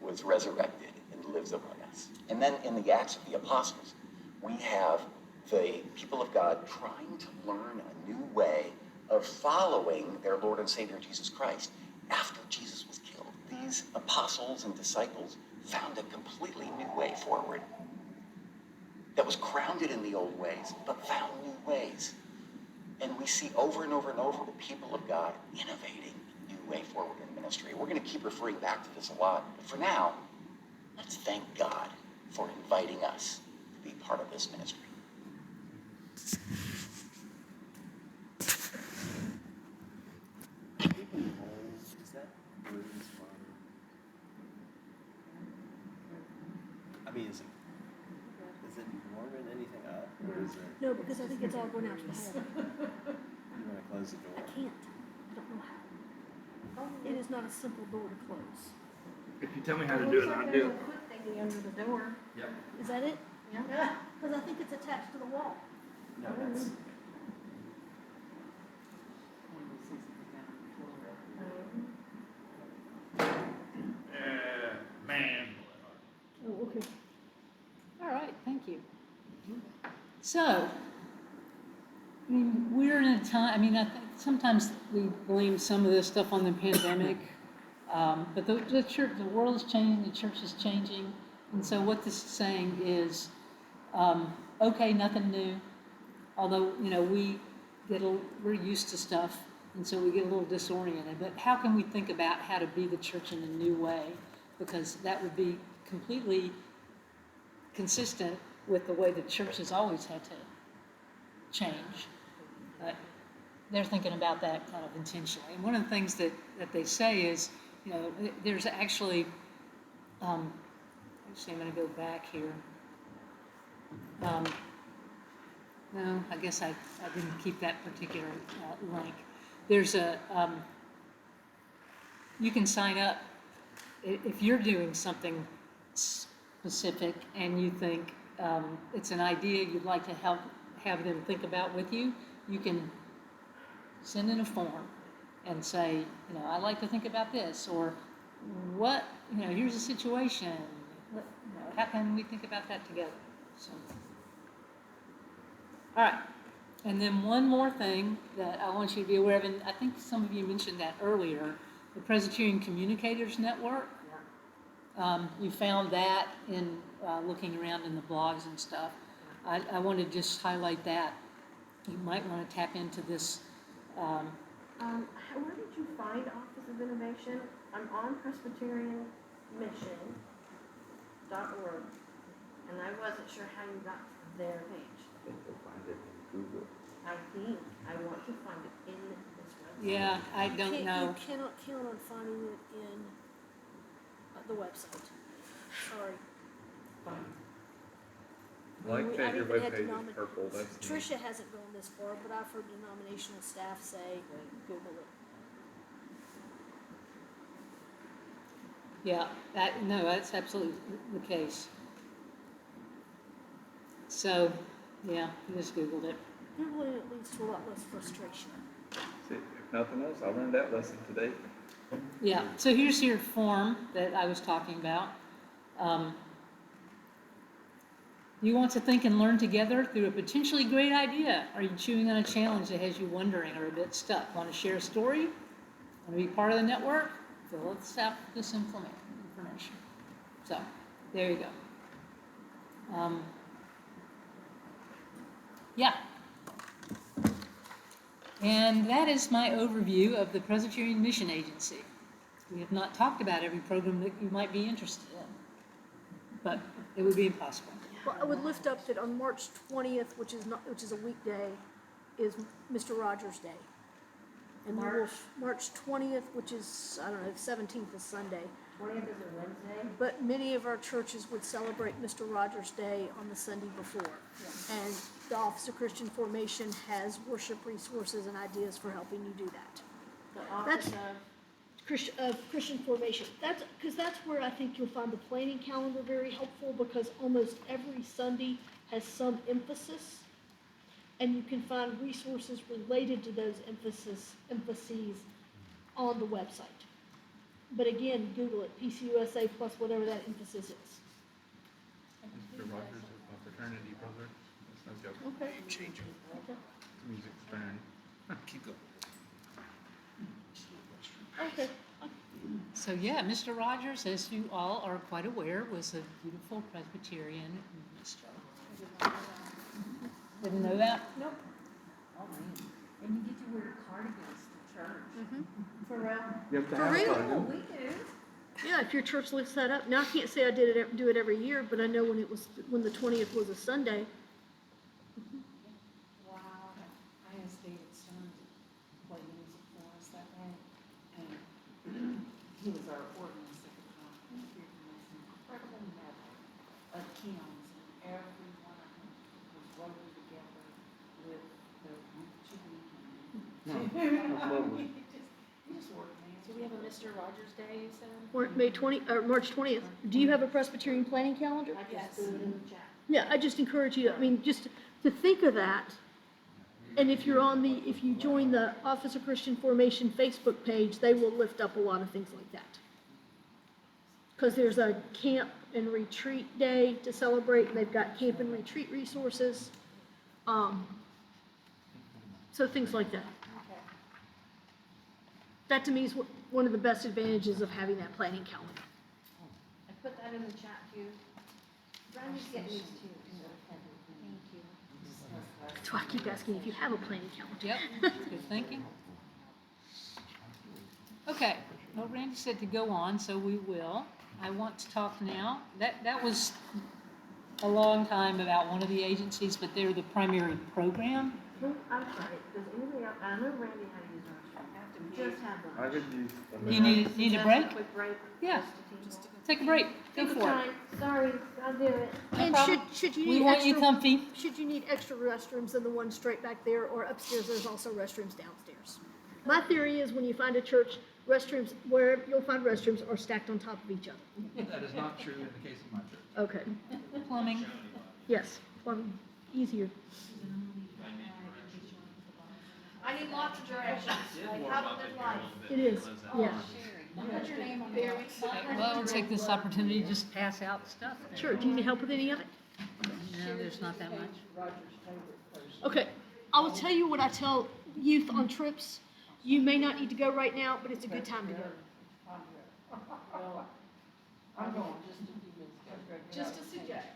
was resurrected and lives among us. And then in the Acts of the Apostles, we have the people of God trying to learn a new way of following their Lord and Savior Jesus Christ after Jesus was killed. These apostles and disciples found a completely new way forward that was grounded in the old ways, but found new ways. And we see over and over and over the people of God innovating a new way forward in ministry. We're going to keep referring back to this a lot, but for now, let's thank God for inviting us to be part of this ministry. Is that Bruce's father? I mean, is it warming anything up, or is it, No, because I think it's all going out to the hall. you wanna close the door? I can't. I don't know how. It is not a simple door to close. If you tell me how to Looks do it, like I'll there's do a it. foot thingy under the door. Yep. Is that it? Yeah. Because I think it's attached to the wall. No, that's, One of those things that go down the floor. Man. Oh, okay. All right, thank you. So, I mean, we're in a time, I mean, I think sometimes we blame some of this stuff on the pandemic, but the church, the world is changing, the church is changing, and so what this is saying is, okay, nothing new, although, you know, we're used to stuff, and so we get a little disoriented, but how can we think about how to be the church in a new way? Because that would be completely consistent with the way the church has always had to change. But they're thinking about that kind of intentionally. And one of the things that they say is, you know, there's actually, actually I'm going to go back here. No, I guess I didn't keep that particular link. There's a, you can sign up if you're doing something specific and you think it's an idea you'd like to have them think about with you, you can send in a form and say, you know, I'd like to think about this, or what, you know, here's a situation, you know, how can we think about that together? So, all right, and then one more thing that I want you to be aware of, and I think some of you mentioned that earlier, the Presbyterian Communicators Network. You found that in looking around in the blogs and stuff. I want to just highlight that. You might want to tap into this. Where did you find Office of Innovation? I'm on PresbyterianMission.org, and I wasn't sure how you got to their page. I think you'll find it in Google. I want to find it in this website. Yeah, I don't know. You cannot count on finding it in the website. Sorry. Like, I check your even had webpage to is purple, that's. Tricia hasn't gone this far, but I've heard denominational staff say, Google it. Yeah, no, that's absolutely the case. So, yeah, I just Googled it. Googling it leads to a lot less frustration. See, if nothing else, I learned that lesson today. Yeah, so here's your form that I was talking about. You want to think and learn together through a potentially great idea? Are you chewing on a challenge that has you wondering or a bit stuck? Want to share a story? Want to be part of the network? Fill us out with this information. So, there you go. Yeah. And that is my overview of the Presbyterian Mission Agency. We have not talked about every program that you might be interested in, but it would be impossible. Well, I would lift up that on March 20th, which is a weekday, is Mr. Rogers' Day. And we will, March 20th, which is, I don't know, 17th is Sunday. 20th is a Wednesday? But many of our churches would celebrate Mr. Rogers' Day on the Sunday before. And the Office of Christian Formation has worship resources and ideas for helping you do that. The office of, Christian Formation. That's where I think you'll find the planning calendar very helpful, because almost every Sunday has some emphasis. And you can find resources related to those emphases on the website. But again, Google it, PCUSA plus whatever that emphasis is. Mr. Rogers is my fraternity brother. That's no joke. Okay. It's music's fraternity. Keep going. Okay. So yeah, Mr. Rogers, as you all are quite aware, was a beautiful Presbyterian minister. Didn't know that? Nope. Oh, man. And you get to wear cardigans to church. For real? You have to For have real? a cardigan. We do. Yeah, if your church lifts that up. Now, I can't say I do it every year, but I know when the 20th was a Sunday. Wow. I asked David Stern to play music for us that day, and he was our organist at the time. He gave us an incredible medley of hymns, and every one of them was woven together with the Jubilee. That's lovely. He just worked, man. Do we have a Mr. Rogers Day, you said? Or March 20th. Do you have a Presbyterian planning calendar? I just threw it in the chat. Yeah, I just encourage you, I mean, just to think of that. And if you join the Office of Christian Formation Facebook page, they will lift up a lot of things like that. Because there's a camp and retreat day to celebrate, and they've got camp and retreat resources. So things like that. Okay. That to me is one of the best advantages of having that planning calendar. I put that in the chat too. Brandy's getting these too. Thank you. That's why I keep asking if you have a planning calendar. Yep, good thinking. Okay, well, Randy said to go on, so we will. I want to talk now. That was a long time about one of the agencies, but they're the primary program. I'm sorry, does anybody else, I know Randy had to use the restroom. Just have I them. could use. You need a break? Quick break? Yeah. Just to team Take a break, go Take your for it. time, sorry, I'll do it. And problem. should you We need want you extra, comfy. should you need extra restrooms than the one straight back there or upstairs, there's also restrooms downstairs. My theory is when you find a church, restrooms, where you'll find restrooms are stacked on top of each other. That is not true in the case of my church. Okay, Plumbing. yes, plumbing, easier. I need lots of directions. I haven't lived life. It is, yeah. Put your name on there. Well, I would take this opportunity to just pass out stuff. Sure, do you need help with any of it? No, there's not that much. Okay, I will tell you what I tell youth on trips. You may not need to go right now, but it's a good time to go. I'm going just a few minutes. Just a suggestion.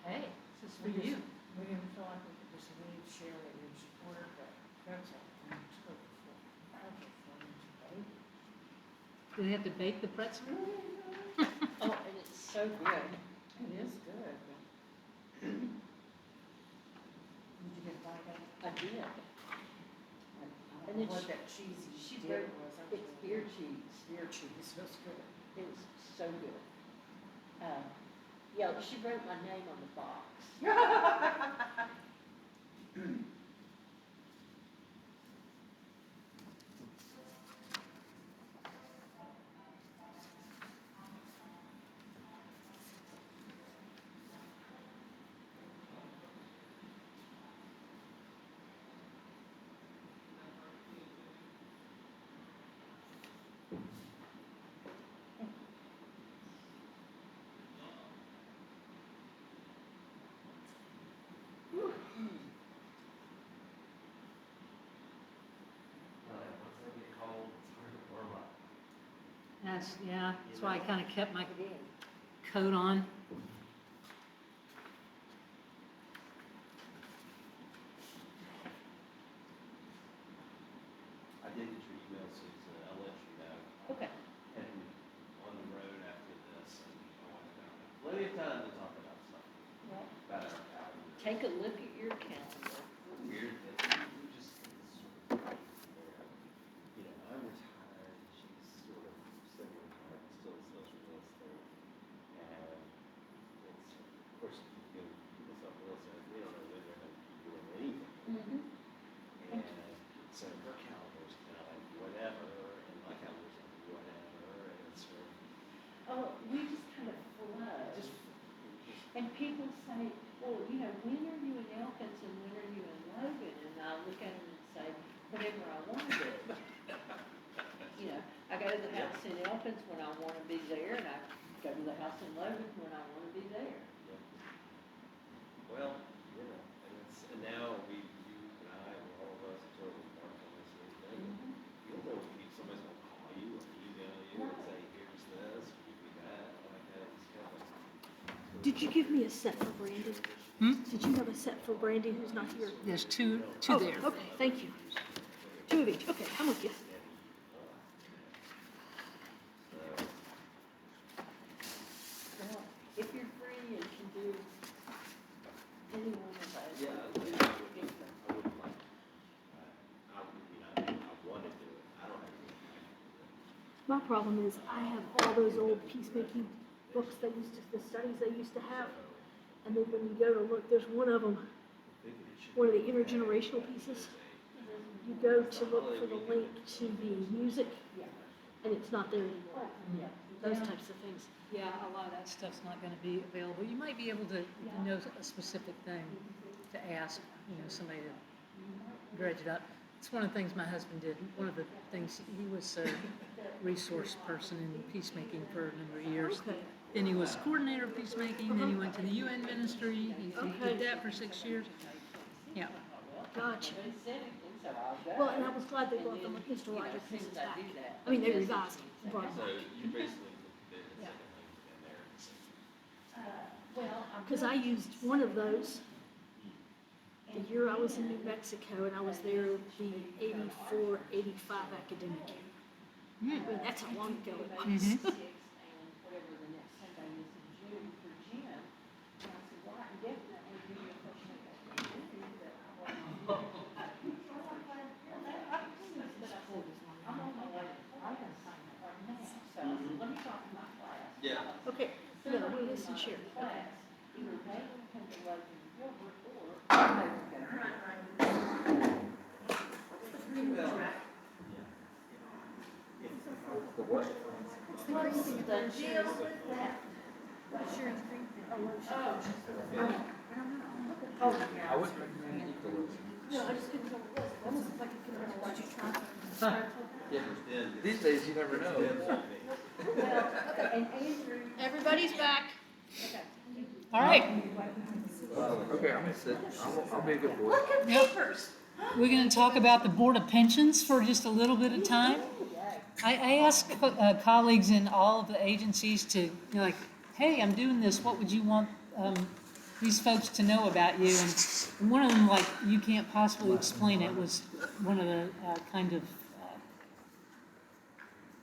Hey, this is for you. We didn't feel like we could just leave Sherry and order the pretzel and cook for baby. Do they have to bake the pretzel? Oh, and it's so good. It is good. Did you get that? I did. And then What that cheesy she dip wrote, was. it's beer cheese. Beer cheese was good. It was so good. Yeah, she wrote my name on the box. That's why I kind of kept my coat on. I did get your email, Susan, I'll let you know. Okay. Heading on the road after this, and I want to time to talk about stuff, Well, about our calendar. take a look at your calendar. Weird, we just, you know, I'm retired, she's sort of semi-retired, still social real estate. And it's, of course, you know, people talk real estate, we don't know when they're gonna be doing anything. And so her calendar's kind of like whatever, and my calendar's like whatever, and it's sort of, Oh, we just kind of flow. And people say, well, you know, when are you in Elkins and when are you in Logan? And I look at them and say, whatever I want to do. You know, I go to the house in Elkins when I want to be there, and I go to the house in Logan when I want to be there. well, you know, and it's, and now we, you and I, and all of us, sort of embarked on this whole thing. You'll know if somebody's gonna call you or email you and say, here's this, give me that, like that, it's kind of like. Did you give me a set for Brandy? Did you have a set for Brandy who's not here? There's two Oh, there. okay, thank you. 2 of each, okay, I'm with you. Well, if you're free and can do any one of those. Yeah, I wouldn't mind, you know, I wanna do it, I don't have to. My problem is I have all those old peacemaking books the studies they used to have. And then when you go to look, there's one of them, one of the intergenerational pieces. You go to look for the link to the music, and it's not there anymore. Those types of things. Yeah, a lot of that stuff's not gonna be available. You might be able to know a specific thing to ask, you know, somebody to dredge it up. It's one of the things my husband did. One of the things, he was a resource person in peacemaking for a number of years. Okay. Then he was coordinator of peacemaking, then he went to the UN ministry, he Okay. did that for 6 years. Yeah. Gotcha. Well, and I was glad they brought them, Mr. Roger pieces back. I mean, they revised them, and brought them So back. you basically put the second link in there and say, Because I used one of those the year I was in New Mexico, and I was there the 84, 85 academic year. I mean, that's how long ago it was. Mhm. Whatever the next Sunday is in June for Jim. And I said, well, I can definitely give you a first name that I want to I'm on my way. I'm going to sign up right now. So I said, let me talk to my class. yeah. Okay, no, we'll listen, share. Okay. Either they will come to Logan Gilbert or they will go. The what? What's the deal with that? I wouldn't recommend it to No, I just couldn't tell what it was. Almost like you couldn't tell what you tried. Yeah, these days you never know. Okay, and Andrew. Everybody's back. All right. Okay, I'm gonna sit, I'll be a good boy. Yep. We're going to talk about the Board of Pensions for just a little bit of time. I asked colleagues in all of the agencies to, you know, like, hey, I'm doing this, what would you want these folks to know about you? And one of them, like, you can't possibly explain it, was one of the kind of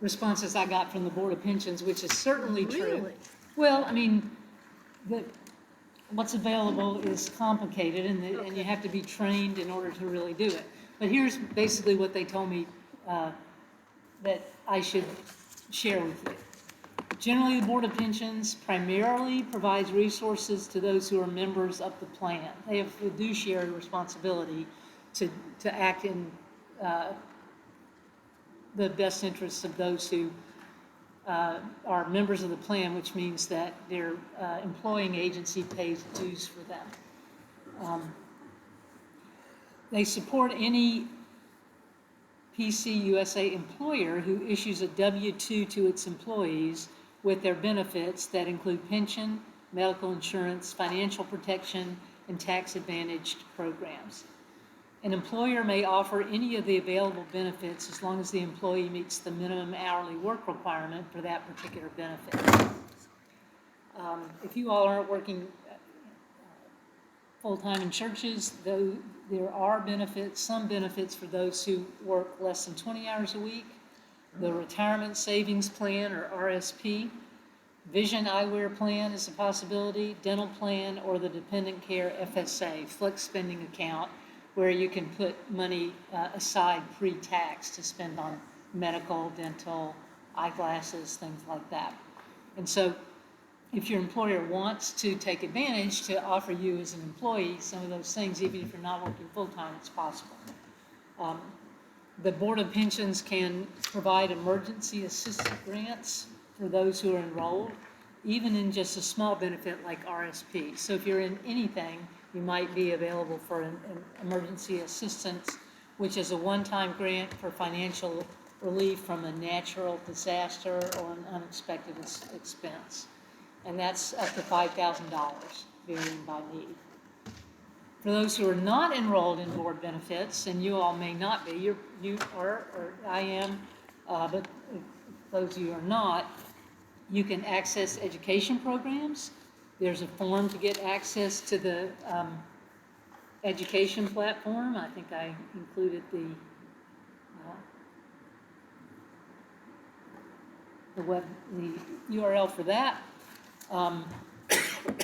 responses I got from the Board of Pensions, which is certainly true. Really? Well, I mean, what's available is complicated, and you have to be trained in order to really do it. But here's basically what they told me that I should share with you. Generally, the Board of Pensions primarily provides resources to those who are members of the plan. They have fiduciary responsibility to act in the best interests of those who are members of the plan, which means that their employing agency pays dues for them. They support any PC USA employer who issues a W-2 to its employees with their benefits that include pension, medical insurance, financial protection, and tax-advantaged programs. An employer may offer any of the available benefits as long as the employee meets the minimum hourly work requirement for that particular benefit. If you all aren't working full-time in churches, though there are benefits, some benefits for those who work less than 20 hours a week. The Retirement Savings Plan, or RSP, Vision eyewear plan is a possibility, dental plan, or the dependent care FSA, flex spending account, where you can put money aside pre-tax to spend on medical, dental, eyeglasses, things like that. And so if your employer wants to take advantage to offer you as an employee some of those things, even if you're not working full-time, it's possible. The Board of Pensions can provide emergency assistance grants for those who are enrolled, even in just a small benefit like RSP. So if you're in anything, you might be available for an emergency assistance, which is a one-time grant for financial relief from a natural disaster or an unexpected expense. And that's up to $5,000, varying by need. For those who are not enrolled in board benefits, and you all may not be, you are, or I am, but those of you who are not, you can access education programs. There's a form to get access to the education platform. I think I included the URL for that.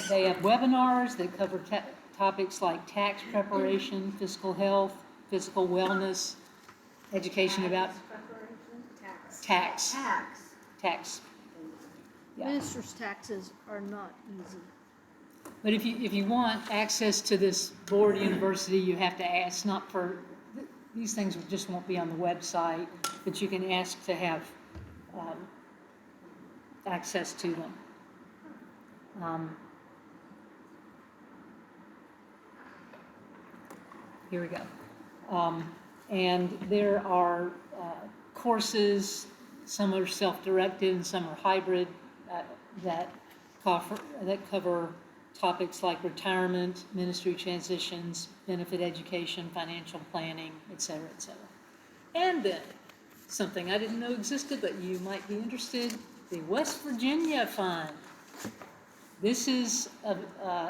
They have webinars that cover topics like tax preparation, fiscal health, physical wellness, education about tax. Yeah. Ministers' taxes are not easy. But if you want access to this board university, you have to ask, not for, these things just won't be on the website, but you can ask to have access to them. Here we go. And there are courses, some are self-directed and some are hybrid, that cover topics like retirement, ministry transitions, benefit education, financial planning, et cetera, et cetera. And then, something I didn't know existed, but you might be interested, the West Virginia Fund. This is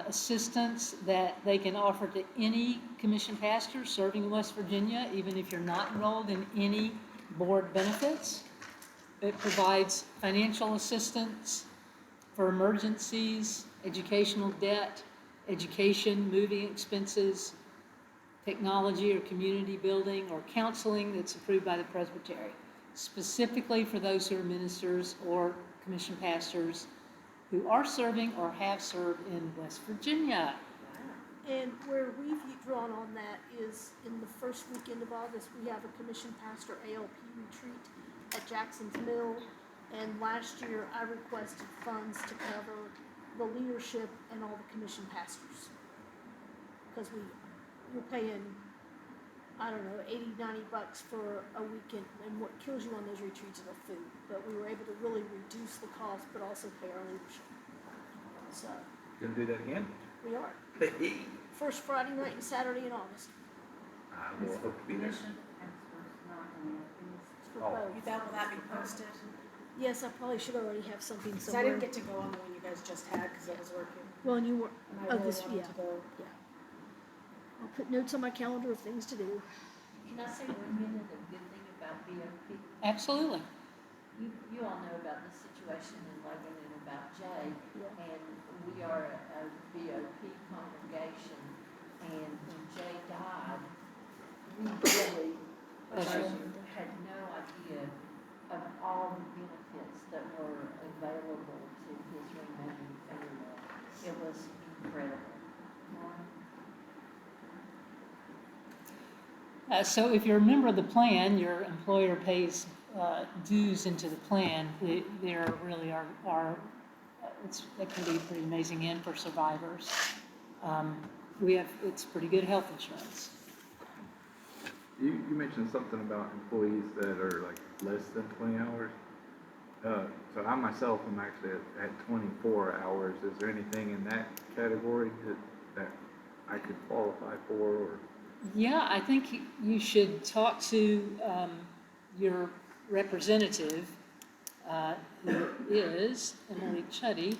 assistance that they can offer to any commission pastor serving in West Virginia, even if you're not enrolled in any board benefits. It provides financial assistance for emergencies, educational debt, education, moving expenses, technology or community building, or counseling that's approved by the Presbyterian, specifically for those who are ministers or commission pastors who are serving or have served in West Virginia. And where we've drawn on that is in the first weekend of August, we have a commission pastor ALP retreat at Jackson's Mill. And last year, I requested funds to cover the leadership and all the commission pastors. Because you're paying, I don't know, $80-90 for a weekend, and what kills you on those retreats is the food. But we were able to really reduce the cost, but also pay our leadership. So. Gonna do that again? We are. First Friday night and Saturday in August. I will hope to be there. It's for Oh. both. Will that be posted? Yes, I probably should already have something Because I somewhere. didn't get to go on the one you guys just had because I was working. Well, and you were, And I oh, really this, wanted yeah, to go. yeah. I'll put notes on my calendar of things to do. Can I say 1 minute of good thing about BOP? Absolutely. You all know about the situation in Logan and about Jay, Yeah. and we are a BOP congregation, and when Jay died, we really had no idea of all the benefits that were available to his remaining family. It was incredible. So if you're a member of the plan, your employer pays dues into the plan. There really are that can be pretty amazing, and for survivors. It's pretty good health insurance. You mentioned something about employees that are like less than 20 hours. So I myself am actually at 24 hours. Is there anything in that category that I could qualify for? Or? Yeah, I think you should talk to your representative, who is Emily Chuddy,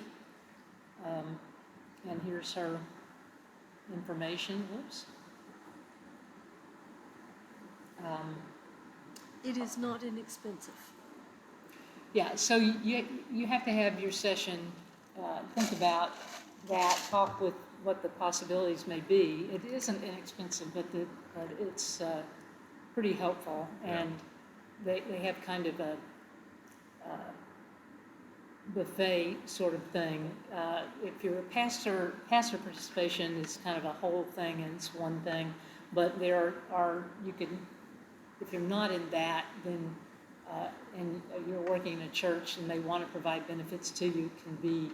and here's her information. Whoops. It is not inexpensive. Yeah, so you have to have your session, think about that, talk with what the possibilities may be. It isn't inexpensive, but it's pretty helpful, and they have kind of a buffet sort of thing. If you're a pastor participation is kind of a whole thing, and it's one thing, but there are, you can, if you're not in that, then and you're working in a church and they want to provide benefits to you, it can be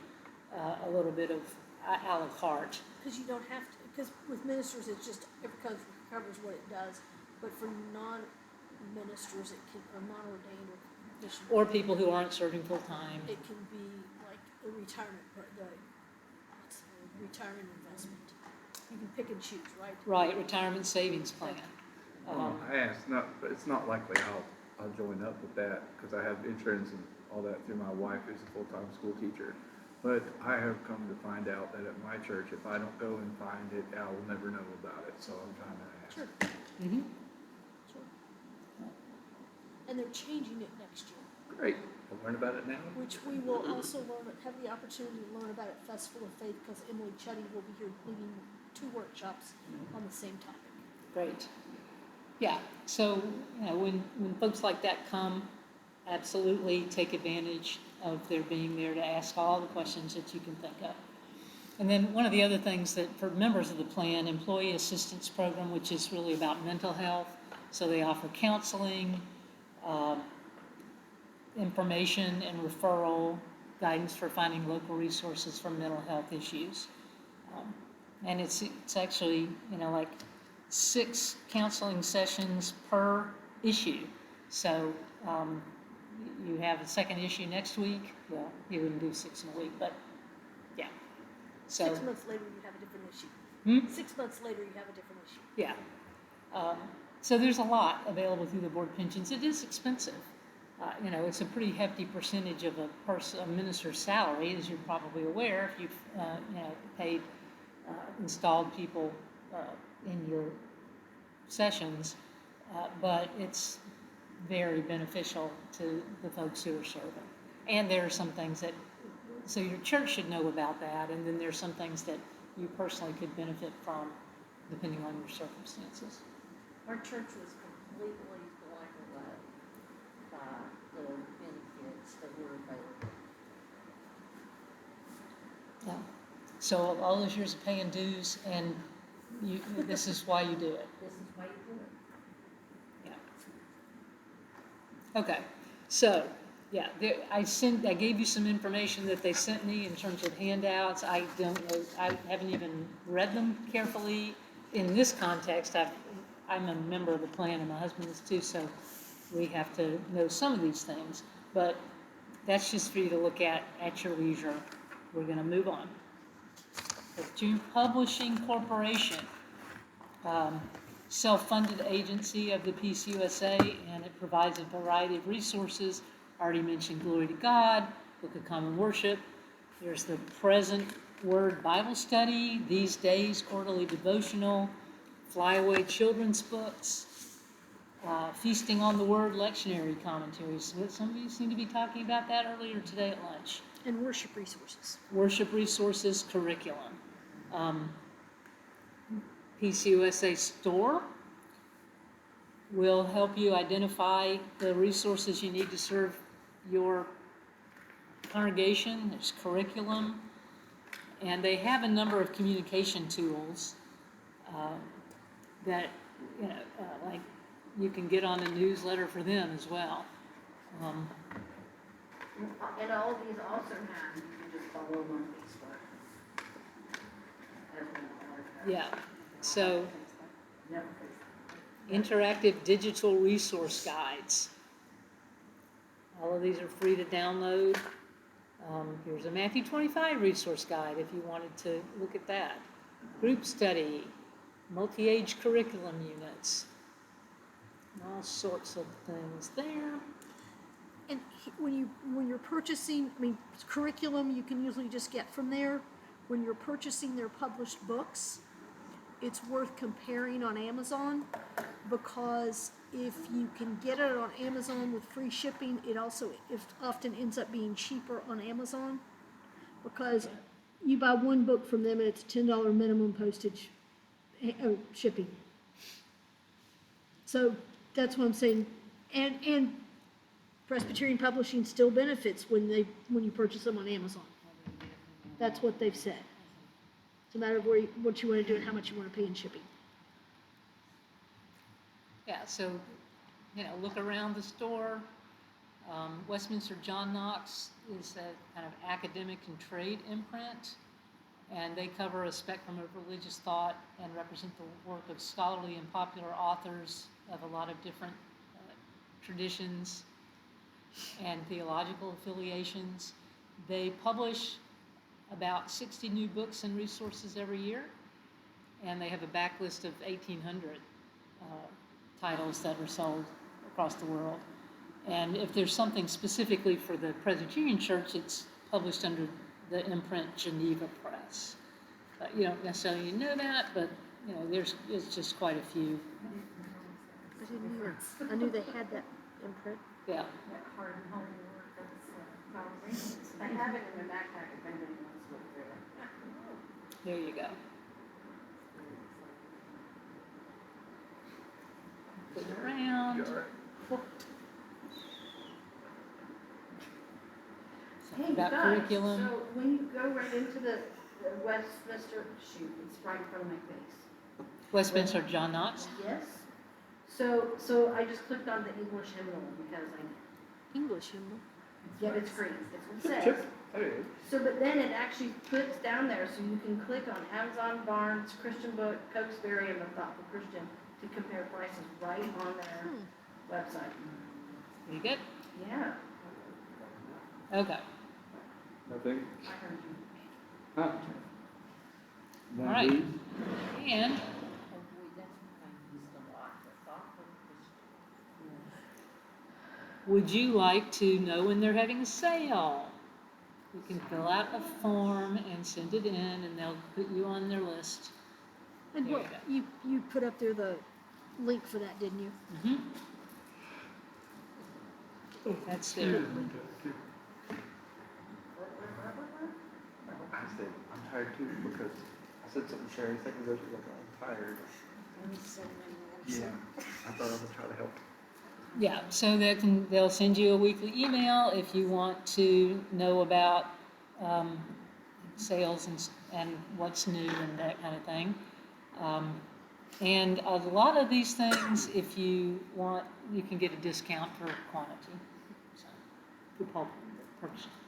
a little bit of a la carte. Because you don't have to, because with ministers, it's just, it covers what it does, but for non-ministers, it can, or non-ordained or bishop. Or people who aren't serving full-time. It can be like a retirement, retirement investment. You can pick and choose, right? Right, retirement savings plan. I asked, but it's not likely I'll join up with that, because I have insurance and all that through my wife, who's a full-time school teacher. But I have come to find out that at my church, if I don't go and find it, I will never know about it, so I'm trying to ask. Sure, Mm-hmm. sure. And they're changing it next year, Great, I'll learn about it now. which we will also have the opportunity to learn about at Festival of Faith, because Emily Chuddy will be here leading 2 workshops on the same topic. Great. Yeah, so, when folks like that come, absolutely take advantage of their being there to ask all the questions that you can think of. And then one of the other things that for members of the plan, employee assistance program, which is really about mental health. So they offer counseling, information and referral, guidance for finding local resources for mental health issues. And it's actually, like 6 counseling sessions per issue. So you have a second issue next week. Well, you wouldn't do 6 in a week, but yeah. So 6 months later, you have a different issue. 6 months later, you have a different issue. yeah. So there's a lot available through the board pensions. It is expensive. It's a pretty hefty percentage of a minister's salary, as you're probably aware, if you've paid installed people in your sessions, but it's very beneficial to the folks who are serving. And there are some things that, so your church should know about that, and then there's some things that you personally could benefit from depending on your circumstances. Our church was completely blindled by the benefits that were available. Yeah. So all those years of paying dues, and this is why you do it. This is why you do it. Yeah. Okay. So, yeah, I gave you some information that they sent me in terms of handouts. I don't know, I haven't even read them carefully. In this context, I'm a member of the plan, and my husband is too, so we have to know some of these things. But that's just for you to look at your leisure. We're going to move on. The June Publishing Corporation, self-funded agency of the PCUSA, and it provides a variety of resources. I already mentioned Glory to God, Book of Common Worship. There's the Present Word Bible Study, These Days Quarterly Devotional, Flyaway Children's Books, Feasting on the Word Lectionary Commentaries. Some of you seem to be talking about that earlier today at lunch. And worship resources. Worship resources, curriculum. PCUSA Store will help you identify the resources you need to serve your congregation. There's curriculum. And they have a number of communication tools that, like you can get on a newsletter for them as well. And all of these also have, you can just follow them on Facebook. As well. Yeah, so Never interactive digital resource guides. All of these are free to download. Here's a Matthew 25 resource guide if you wanted to look at that. Group study, multi-age curriculum units, all sorts of things there. And when you're purchasing, curriculum you can usually just get from there. When you're purchasing their published books, it's worth comparing on Amazon, because if you can get it on Amazon with free shipping, it also often ends up being cheaper on Amazon, because you buy one book from them and it's a $10 minimum postage shipping. So that's what I'm saying. And Presbyterian Publishing still benefits when you purchase them on Amazon. That's what they've said. It's a matter of what you want to do and how much you want to pay in shipping. Yeah, so, look around the store. Westminster John Knox is a kind of academic and trade imprint, and they cover a spectrum of religious thought and represent the work of scholarly and popular authors of a lot of different traditions and theological affiliations. They publish about 60 new books and resources every year, and they have a backlist of 1,800 titles that are sold across the world. And if there's something specifically for the Presbyterian Church, it's published under the imprint Geneva Press. You don't necessarily know that, but there's just quite a few. I knew they had that imprint. Yeah. That hard homework, that's, I have it in my backpack if anybody wants to look through it. There you go. Put it around. Hey, About guys, curriculum. so when you go right into the Westminster, shoot, it's right in front of my face. Westminster John Knox. Yes. So I just clicked on the English hymnal because English hymnal. it's free. It's what it says. So, but then it actually puts down there so you can click on Amazon, Barnes, Christian Book, Cokesbury, and the Thoughtful Christian to compare prices right on their website. You good? Yeah. Okay. Nothing? I heard you. Huh? All right. And would you like to know when they're having a sale? You can fill out a form and send it in, and they'll put you on their list. And There what, you put up there the link for that, didn't you? That's there. I said, I'm tired too, because I said something to Sherry a second ago, she's like, I'm tired. Yeah, I thought I would try to help. Yeah, so they'll send you a weekly email if you want to know about sales and what's new and that kind of thing. And a lot of these things, if you want, you can get a discount for quantity. So, for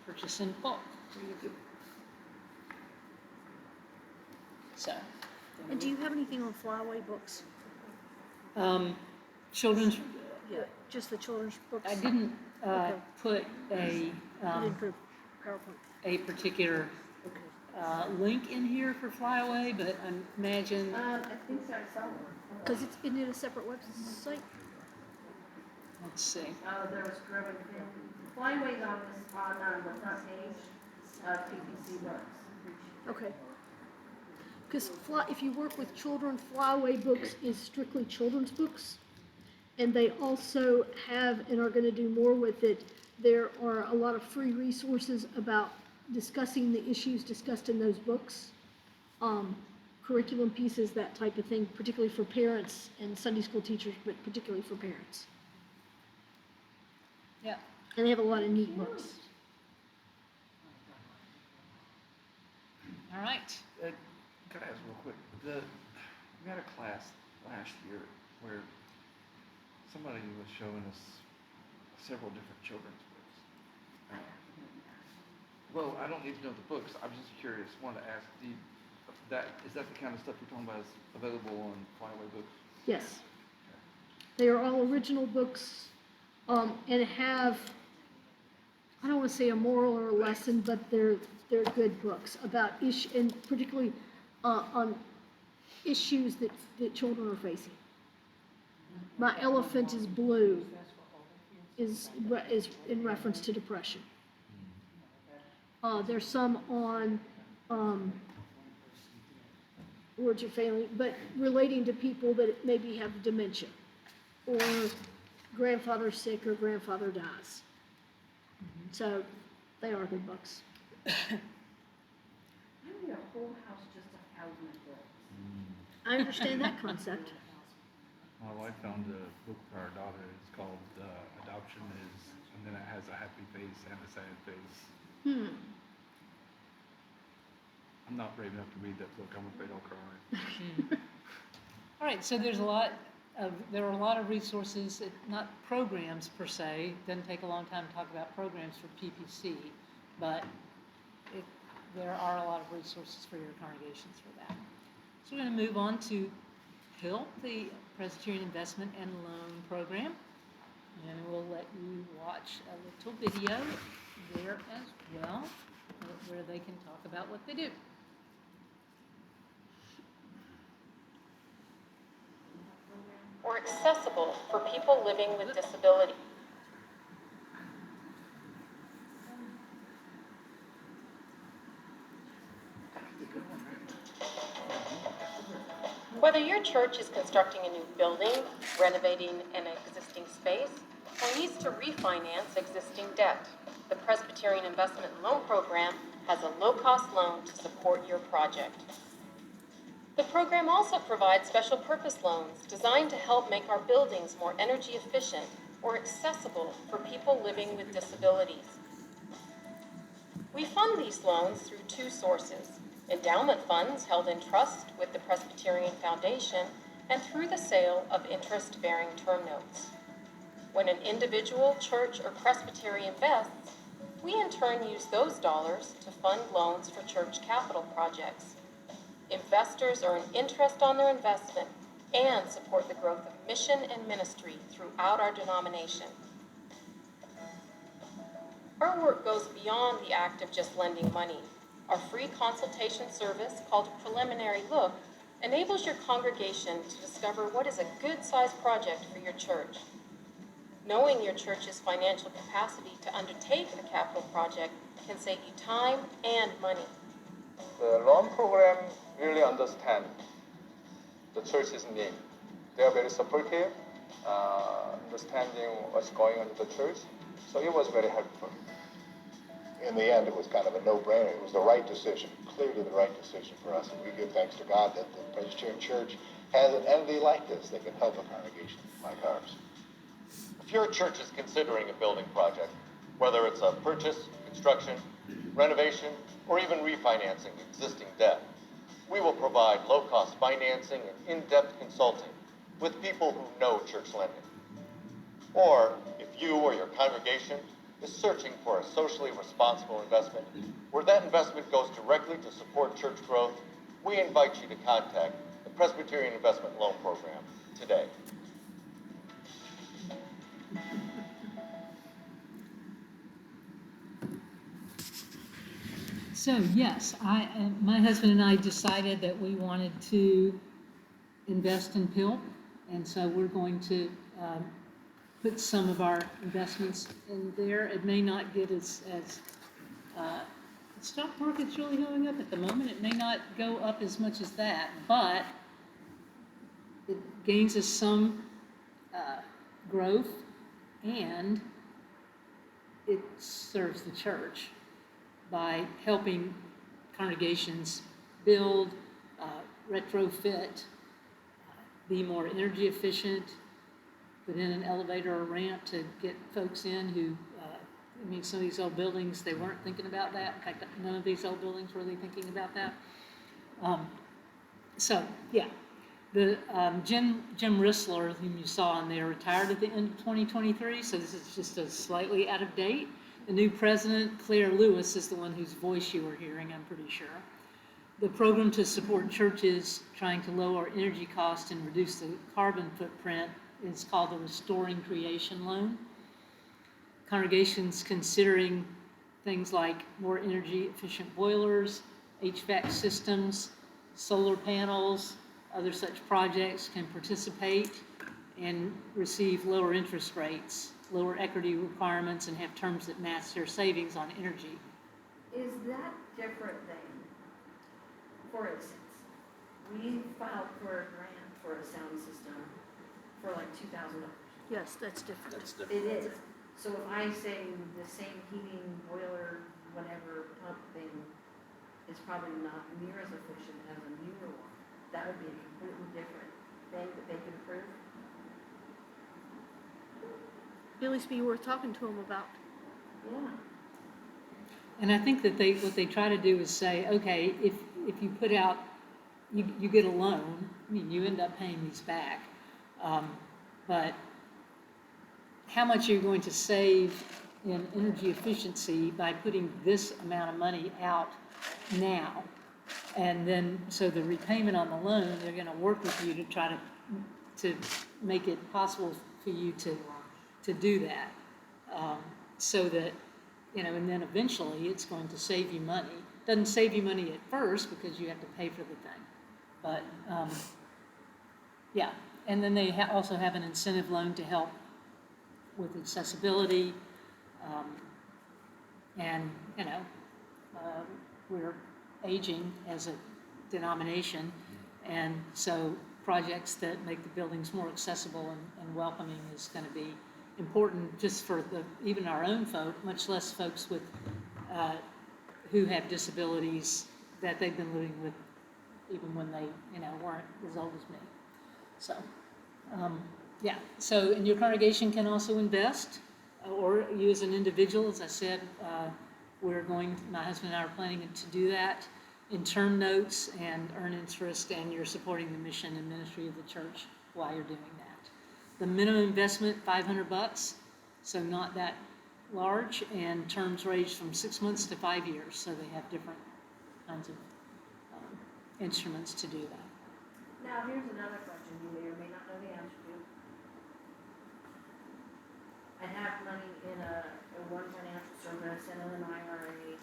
purchase in bulk. So. And do you have anything on flyaway books? Children's, Yeah, just the children's books? I didn't Okay. put a, You didn't put PowerPoint? a particular Okay. link in here for Flyaway, but I imagine, I think so, I saw one. Because isn't it a separate website? let's see. Oh, there was Growing Family. Flyway's on the front page of PPC books. Okay. Because if you work with children, Flyaway Books is strictly children's books. And they also have, and are going to do more with it, there are a lot of free resources about discussing the issues discussed in those books. Curriculum pieces, that type of thing, particularly for parents and Sunday school teachers, but particularly for parents. Yeah. And they have a lot of neat books. All right. Can I ask real quick? We had a class last year where somebody was showing us several different children's books. Well, I don't need to know the books. I'm just curious. Wanted to ask, is that the kind of stuff you're talking about is available on Flyaway Books? Yes. They are all original books, and have, I don't want to say a moral or a lesson, but they're good books about and particularly on issues that children are facing. My Elephant is Blue is in reference to depression. There's some on or to family, but relating to people that maybe have dementia, or grandfather's sick or grandfather dies. So they are good books. I need a whole house just of housing books. I understand that concept. My wife found a book for our daughter. It's called Adoption Is, and then it has a happy face and a sad face. I'm not brave enough to read that book. I'm afraid I'll cry. All right, so there are a lot of resources, not programs per se. Doesn't take a long time to talk about programs for PPC, but there are a lot of resources for your congregations for that. So we're going to move on to HILP, the Presbyterian Investment and Loan Program, and we'll let you watch a little video there as well, where they can talk about what they do. Or accessible for people living with disability. Whether your church is constructing a new building, renovating an existing space, or needs to refinance existing debt, the Presbyterian Investment and Loan Program has a low-cost loan to support your project. The program also provides special purpose loans designed to help make our buildings more energy efficient or accessible for people living with disabilities. We fund these loans through two sources: endowment funds held in trust with the Presbyterian Foundation and through the sale of interest-bearing term notes. When an individual, church, or presbytery invests, we in turn use those dollars to fund loans for church capital projects. Investors earn interest on their investment and support the growth of mission and ministry throughout our denomination. Our work goes beyond the act of just lending money. Our free consultation service, called Preliminary Look, enables your congregation to discover what is a good-sized project for your church. Knowing your church's financial capacity to undertake a capital project can save you time and money. The loan program really understands the church's need. They are very supportive, understanding what's going on in the church, so it was very helpful. In the end, it was kind of a no-brainer. It was the right decision, clearly the right decision for us, and we give thanks to God that the Presbyterian Church has an entity like this that can help a congregation like ours. If your church is considering a building project, whether it's a purchase, construction, renovation, or even refinancing existing debt, we will provide low-cost financing and in-depth consulting with people who know church lending. Or if you or your congregation is searching for a socially responsible investment where that investment goes directly to support church growth, we invite you to contact the Presbyterian Investment Loan Program today. So yes, my husband and I decided that we wanted to invest in PILP, and so we're going to put some of our investments in there. It may not get as the stock market's really going up at the moment. It may not go up as much as that, but it gains us some growth, and it serves the church by helping congregations build, retrofit, be more energy efficient, put in an elevator or ramp to get folks in who, some of these old buildings, they weren't thinking about that. In fact, none of these old buildings were really thinking about that. The Jim Rissler, whom you saw in there, retired at the end of 2023, so this is just a slightly out of date. The new president, Claire Lewis, is the one whose voice you were hearing, I'm pretty sure. The program to support churches trying to lower energy costs and reduce the carbon footprint is called the Restoring Creation Loan. Congregations considering things like more energy efficient boilers, HVAC systems, solar panels, other such projects can participate and receive lower interest rates, lower equity requirements, and have terms that match their savings on energy. Is that different than, for instance, we filed for a grant for a sound system for like $2,000. Yes, that's different. That's different. It is. So if I say the same heating, boiler, whatever pump thing is probably not near as efficient as a newer one, that would be a completely different thing that they could approve. At least be worth talking to them about. Yeah. And I think that what they try to do is say, okay, if you put out, you get a loan, I mean, you end up paying these back, but how much are you going to save in energy efficiency by putting this amount of money out now? And then, so the repayment on the loan, they're gonna work with you to try to make it possible for you to do that. So that, and then eventually it's going to save you money. Doesn't save you money at first because you have to pay for the thing. But, yeah. And then they also have an incentive loan to help with accessibility. And, we're aging as a denomination. And so projects that make the buildings more accessible and welcoming is going to be important just for even our own folk, much less folks with who have disabilities that they've been living with even when they weren't as old as me. So yeah, so and your congregation can also invest, or you as an individual. As I said, my husband and I are planning to do that in term notes and earn interest, and you're supporting the mission and ministry of the church while you're doing that. The minimum investment, $500, so not that large, and terms range from 6 months to 5 years, so they have different kinds of instruments to do that. Now, here's another question you may or may not know the answer to. I have money in one financial service and in an IRA,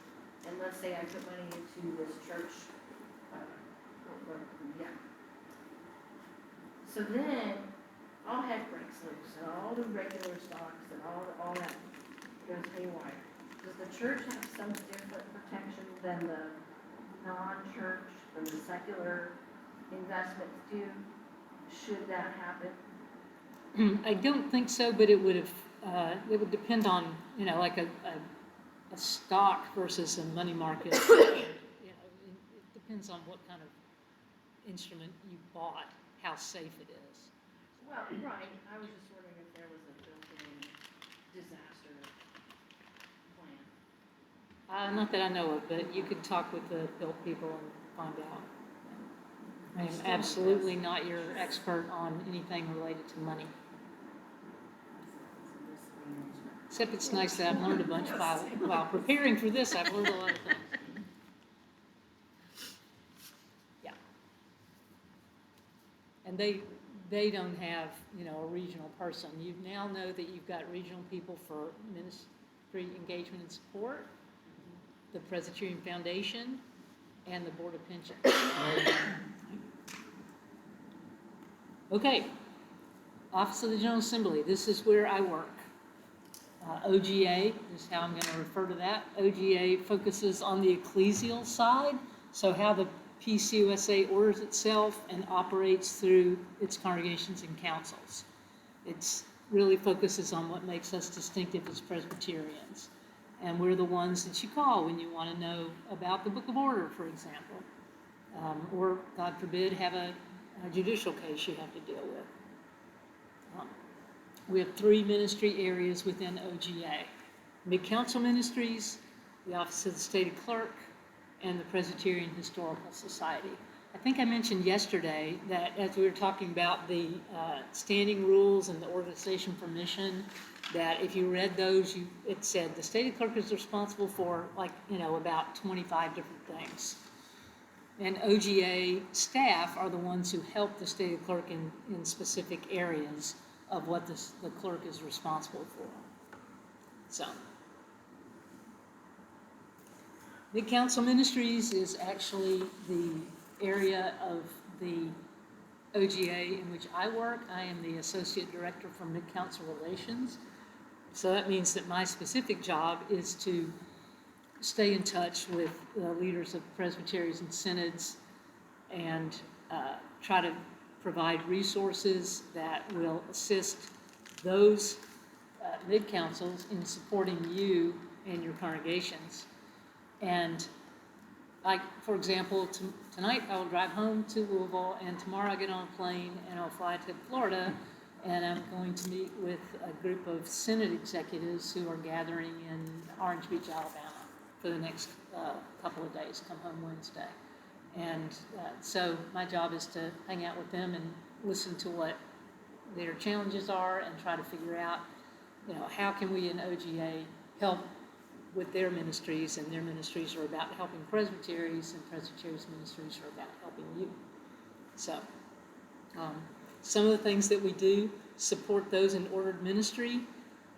and let's say I put money into this church, So then, all heck breaks loose, and all the regular stocks and all that goes haywire. Does the church have some different protection than the non-church, than the secular investments do? Should that happen? I don't think so, but it would depend on, like a stock versus a money market. It depends on what kind of instrument you bought, how safe it is. Well, right, I was just wondering if there was a built-in disaster plan. Not that I know of, but you could talk with the Built people and find out. I am absolutely not your expert on anything related to money. Except it's nice that I've learned a bunch while preparing for this. I've learned a lot of things. Yeah. And they don't have, a regional person. You now know that you've got regional people for ministry engagement and support, the Presbyterian Foundation, and the Board of Pensions. Okay, Office of the General Assembly, this is where I work. OGA is how I'm going to refer to that. OGA focuses on the ecclesial side, so how the PCUSA orders itself and operates through its congregations and councils. It really focuses on what makes us distinctive as Presbyterians. And we're the ones that you call when you want to know about the Book of Order, for example. Or, God forbid, have a judicial case you have to deal with. We have 3 ministry areas within OGA. Mid-Council Ministries, the Office of the Stated Clerk, and the Presbyterian Historical Society. I think I mentioned yesterday that as we were talking about the standing rules and the organization for mission, that if you read those, it said the Stated Clerk is responsible for about 25 different things. And OGA staff are the ones who help the Stated Clerk in specific areas of what the clerk is responsible for. So, Mid-Council Ministries is actually the area of the OGA in which I work. I am the Associate Director for Mid-Council Relations. So that means that my specific job is to stay in touch with the leaders of presbyteries and synods and try to provide resources that will assist those mid-councils in supporting you and your congregations. And like, for example, tonight I will drive home to Louisville, and tomorrow I get on a plane and I'll fly to Florida, and I'm going to meet with a group of Senate executives who are gathering in Orange Beach, Alabama for the next couple of days, come home Wednesday. And so my job is to hang out with them and listen to what their challenges are and try to figure out, you know, how can we in OGA help with their ministries, and their ministries are about helping presbyteries, and presbyteries' ministries are about helping you. So some of the things that we do support those in ordered ministry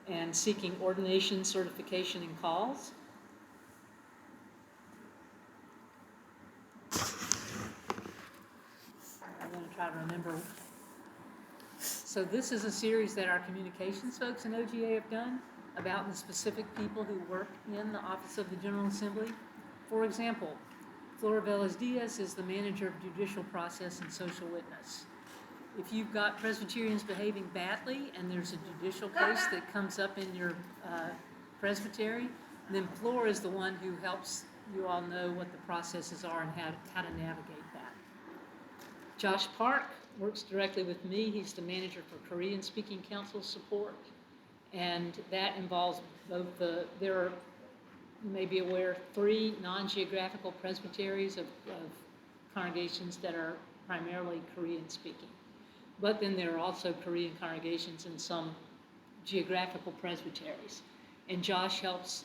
and seeking ordination, certification, and calls. I'm going to try to remember. So this is a series that our communications folks in OGA have done about the specific people who work in the Office of the General Assembly. For example, Flora Velez-Diaz is the manager of judicial process and social witness. If you've got Presbyterians behaving badly and there's a judicial case that comes up in your presbytery, then Flora is the one who helps you all know what the processes are and how to navigate that. Josh Park works directly with me. He's the manager for Korean Speaking Council support. And that involves both there are, you may be aware, 3 non-geographical presbyteries of congregations that are primarily Korean speaking. But then there are also Korean congregations in some geographical presbyteries. And Josh helps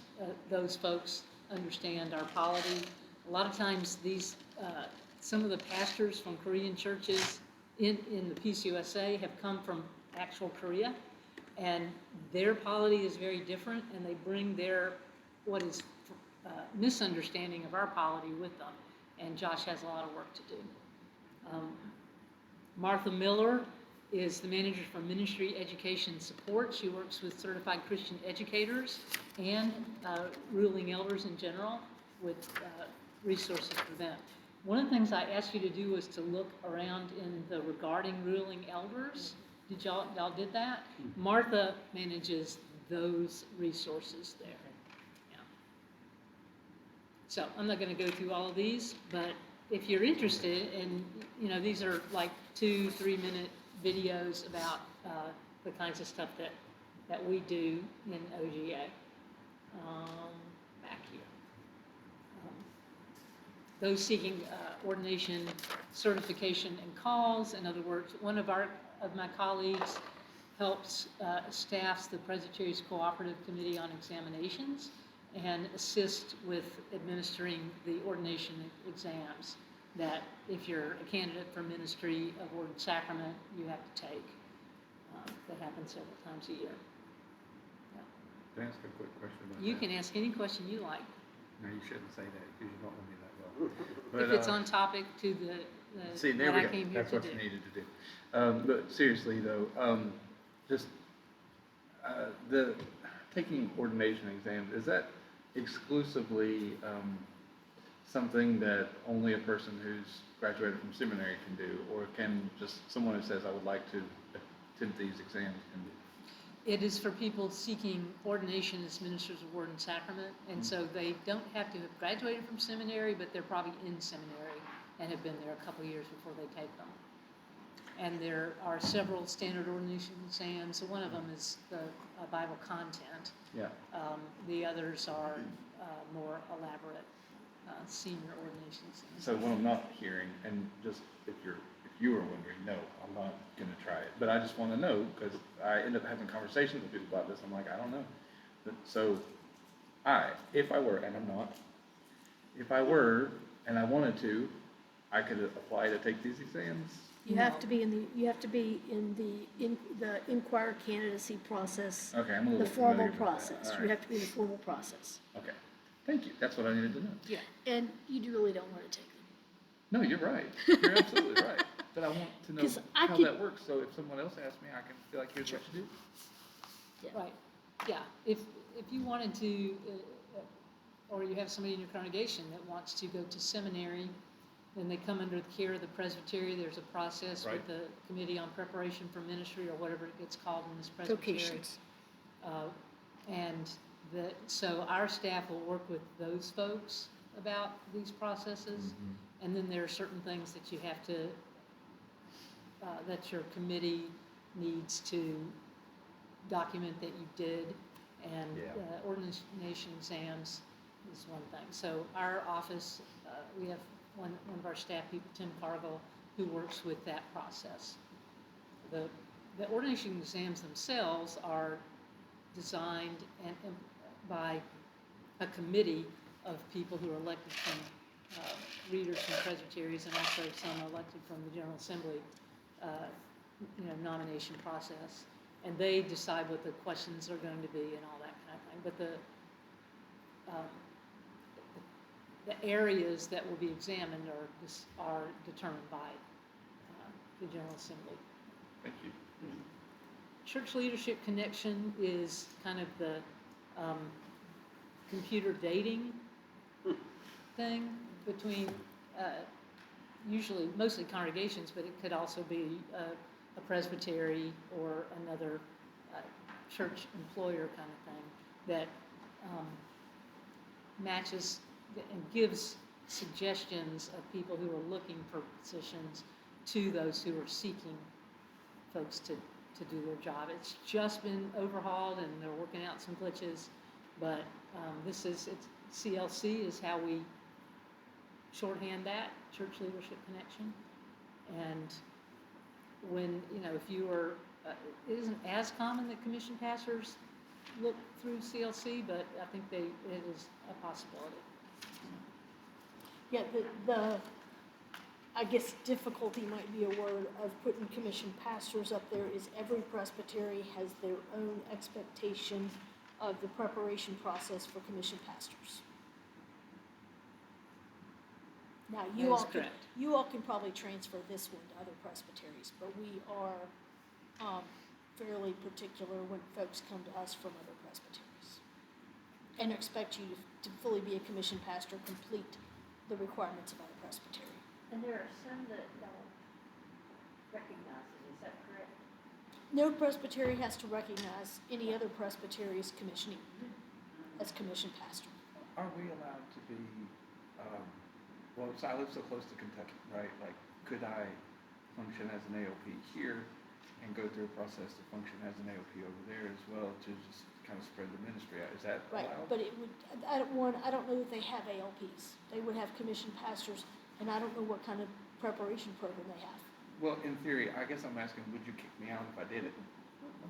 those folks understand our polity. A lot of times these, some of the pastors from Korean churches in the PCUSA have come from actual Korea. And their polity is very different, and they bring their, what is misunderstanding of our polity with them. And Josh has a lot of work to do. Martha Miller is the manager for Ministry Education Support. She works with certified Christian educators and ruling elders in general with resources for them. One of the things I asked you to do was to look around in the regarding ruling elders. Did y'all did that? Martha manages those resources there. Yeah. So I'm not going to go through all of these, but if you're interested, and you know, these are like 2-3 minute videos about the kinds of stuff that we do in OGA. Back here. Those seeking ordination, certification, and calls. In other words, one of my colleagues helps staffs the Presbyterian's Cooperative Committee on Examinations and assist with administering the ordination exams that if you're a candidate for ministry of Word and Sacrament, you have to take. That happens several times a year. Yeah. Can I ask a quick question about You that? can ask any question you like. No, you shouldn't say that because you don't know me that well. But, If it's on topic to the see, there what we I go. came here That's to what do. you needed to do. But seriously though, just the taking ordination exams, is that exclusively something that only a person who's graduated from seminary can do, or can just someone who says I would like to attend these exams can do? It is for people seeking ordination as ministers of Word and Sacrament, and so they don't have to have graduated from seminary, but they're probably in seminary and have been there a couple of years before they take them. And there are several standard ordination exams. One of them is the Bible content. Yeah. The others are more elaborate senior ordination exams. So what I'm not hearing, and just if you were wondering, no, I'm not going to try it. But I just want to know, because I end up having conversations with people about this. I'm like, I don't know. But so if I were, and I'm not, if I were and I wanted to, I could apply to take these exams. You have to be in the inquiry candidacy process. Okay, I'm a little The formal familiar with that. process. All You right. have to be in the formal process. Okay, thank you. That's what I needed to know. Yeah. And you really don't want to take them. No, you're right. You're absolutely right. But I want to know 'Cause I how could- that works, so if someone else asks me, I can feel like, here's what you do. Yeah. Right, yeah. If you wanted to, or you have somebody in your congregation that wants to go to seminary, then they come under the care of the presbytery. There's a process with the Committee on Preparation for Ministry, or whatever it gets called in this presbytery. Vocations. And so our staff will work with those folks about these processes. And then there are certain things that you have to, that your committee needs to document that you did. And ordination exams is one thing. So our office, we have one of our staff people, Tim Cargill, who works with that process. The ordination exams themselves are designed and by a committee of people who are elected from readers from presbyteries, and also some elected from the General Assembly, nomination process. And they decide what the questions are going to be and all that kind of thing. But the areas that will be examined are determined by the General Assembly. Thank you. Church Leadership Connection is kind of the computer dating thing between usually mostly congregations, but it could also be a presbytery or another church employer kind of thing that matches and gives suggestions of people who are looking for positions to those who are seeking folks to do their job. It's just been overhauled and they're working out some glitches, but CLC is how we shorthand that, Church Leadership Connection. And when, if you are, it isn't as common that commission pastors look through CLC, but I think it is a possibility. Yeah, I guess difficulty might be a word of putting commissioned pastors up there is every presbytery has their own expectation of the preparation process for commissioned pastors. Now, you all can probably transfer this one to other presbyteries, but we are fairly particular when folks come to us from other presbyteries and expect you to fully be a commissioned pastor, complete the requirements of other presbytery. And there are some that don't recognize it, is that correct? No presbytery has to recognize any other presbytery's commissioning as commissioned pastor. Are we allowed to be, well, so I live so close to Kentucky, right? Like, could I function as an AOP here and go through a process to function as an AOP over there as well to just kind of spread the ministry out? Is that Right, allowed? but it would, I don't know that they have ALPs. They would have commissioned pastors, and I don't know what kind of preparation program they have. Well, in theory, I guess I'm asking, would you kick me out if I did it?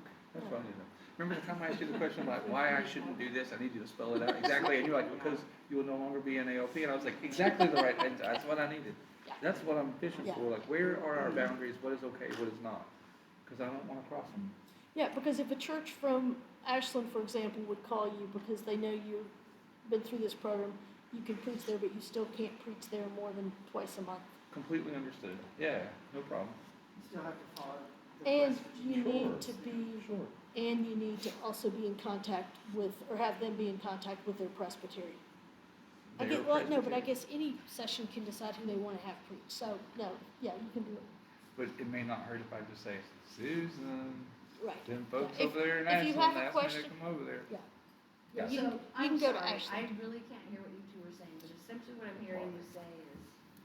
Okay, that's what I need to know. Remember the time I asked you the question about why I shouldn't do this? I need you to spell it out exactly. And you're like, because you will no longer be an AOP. And I was like, exactly the right answer. That's what I needed. That's what I'm fishing for. Like, where are our boundaries? What is okay? What is not? Because I don't want to cross them. Yeah, because if a church from Ashland, for example, would call you because they know you've been through this program, you can preach there, but you still can't preach there more than twice a month. Completely understood. Yeah, no problem. You still have to follow the And Presbyterian. you need to be, and you need to also be in contact with, or have them be in contact with their presbytery. No, but I guess any session can decide who they want to have preach. So, no, yeah, you can do it. But it may not hurt if I just say, Susan, Right. them folks Yeah. over there in if you Ashland have a asked me question- to come over there. Yeah. Yeah. You So, can I'm go to sorry, Ashland. I really can't hear what you two were saying, but essentially what I'm hearing you say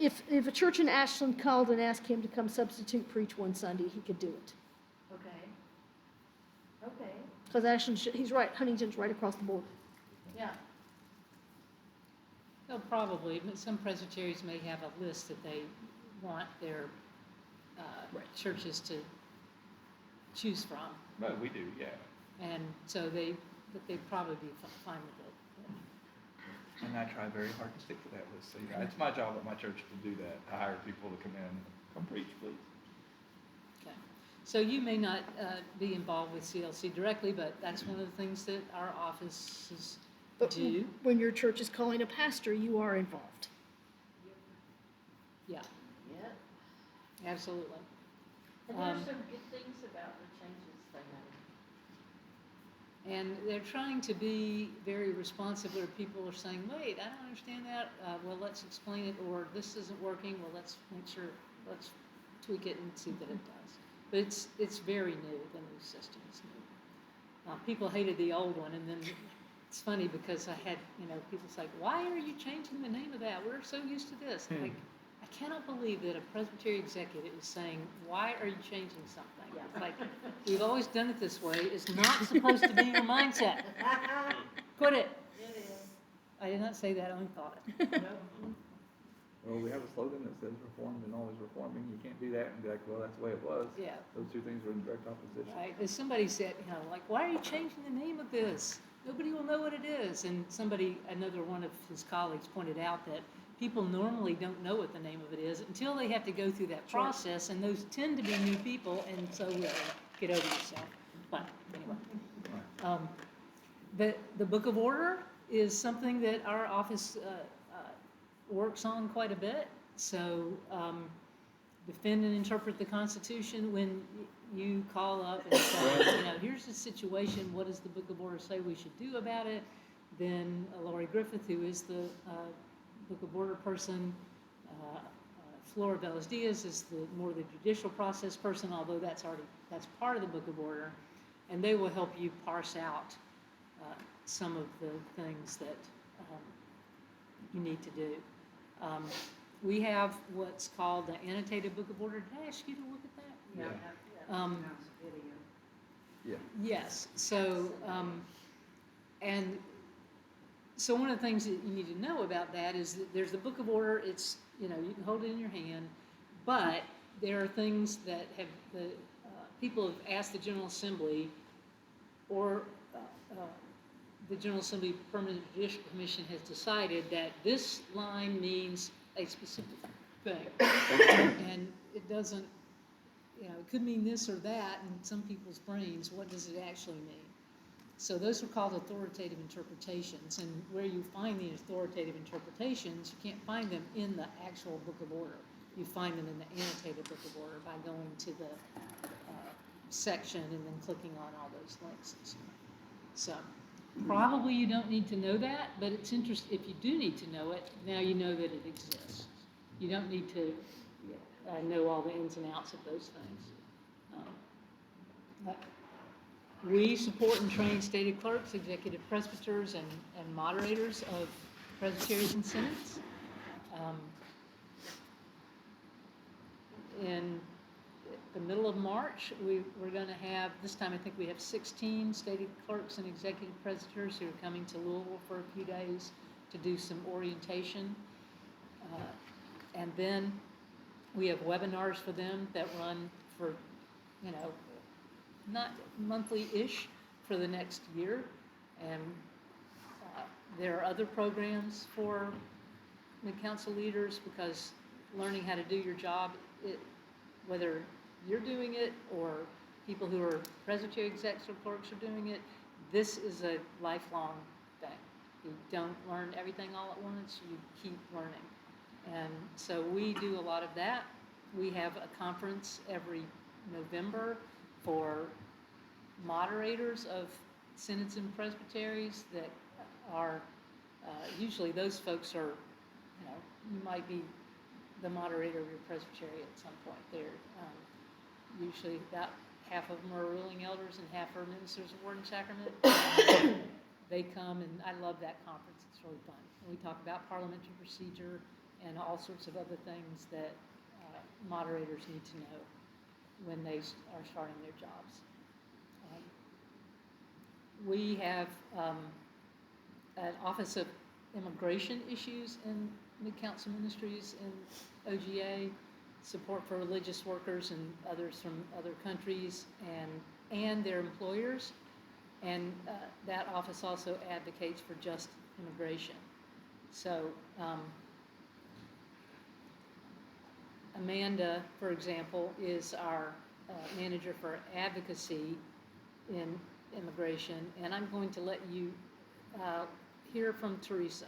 is, If a church in Ashland called and asked him to come substitute preach one Sunday, he could do it. okay, Because Ashland, he's right, Huntington's right across the border. yeah. Oh, probably, but some presbyteries may have a list that they want their churches to choose from. But we do, yeah. And so they'd probably be fine with it. And I try very hard to stick to that list. So, yeah, it's my job at my church to do that, to hire people to come in, come preach, please. Okay. So you may not be involved with CLC directly, but that's one of the things that our offices But do. when your church is calling a pastor, you are involved. Yeah, Yep. absolutely. And there's some good things about the changes they And they're trying to be very responsive where people are saying, wait, I don't understand that. Well, let's explain it, or this isn't working. Well, let's make sure, let's tweak it and see that it does. But it's very new, the new system is new. People hated the old one, and then it's funny because I had, people say, why are you changing the name of that? We're so used to this. Like, I cannot believe that a Presbyterian executive is saying, why are you changing something? It's like, we've always done it this way. It's not supposed to be your mindset. Quit it. It is. I did not say that, I only thought it. Well, we have a slogan that says reformed and always reforming. You can't do that and be like, well, that's the way it was. Yeah. Those two things were in direct opposition. Right, as somebody said, like, why are you changing the name of this? Nobody will know what it is. And another one of his colleagues pointed out that people normally don't know what the name of it is until they have to go through that process, and those tend to be new people, and so get over yourself. But anyway, the Book of Order is something that our office works on quite a bit. So defend and interpret the Constitution. When you call up and say, here's the situation, what does the Book of Order say we should do about it? Then Lori Griffith, who is the Book of Order person, Flora Velez-Diaz is more the judicial process person, although that's part of the Book of Order, and they will help you parse out some of the things that you need to do. We have what's called the Annotated Book of Order. Did I ask you to look at that? Yeah. Yeah. Yes. So, so one of the things that you need to know about that is that there's the Book of Order. It's, you can hold it in your hand, but there are things that people have asked the General Assembly or the General Assembly Permanent Judicial Commission has decided that this line means a specific thing. And it doesn't, it could mean this or that in some people's brains. What does it actually mean? So those are called authoritative interpretations, and where you find the authoritative interpretations, you can't find them in the actual Book of Order. You find them in the Annotated Book of Order by going to the section and then clicking on all those links. So probably you don't need to know that, but it's interesting. If you do need to know it, now you know that it exists. You don't need to know all the ins and outs of those things. We support and train stated clerks, executive presbyters, and moderators of presbyteries and synods. In the middle of March, we're going to have, this time I think we have 16 stated clerks and executive presbyters who are coming to Louisville for a few days to do some orientation. And then we have webinars for them that run for, not monthly-ish for the next year. And there are other programs for mid-council leaders, because learning how to do your job, whether you're doing it or people who are presbytery executive clerks are doing it, this is a lifelong thing. You don't learn everything all at once, you keep learning. And so we do a lot of that. We have a conference every November for moderators of synods and presbyteries that are, usually those folks are, you might be the moderator of your presbytery at some point. They're usually about half of them are ruling elders and half are ministers of word and sacrament. They come, and I love that conference. It's really fun. And we talk about parliamentary procedure and all sorts of other things that moderators need to know when they are starting their jobs. We have an Office of Immigration Issues in Mid-Council Ministries and OGA, support for religious workers and others from other countries and their employers. And that office also advocates for just immigration. So Amanda, for example, is our manager for advocacy in immigration, and I'm going to let you hear from Teresa.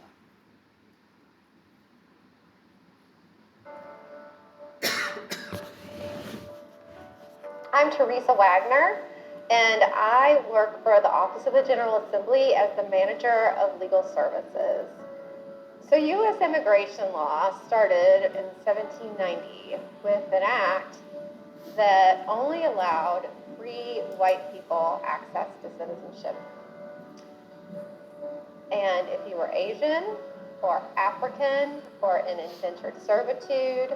I'm Teresa Wagner. And I work for the Office of the General Assembly as the Manager of Legal Services. So U.S. immigration law started in 1790 with an act that only allowed free white people access to citizenship. And if you were Asian or African or in indentured servitude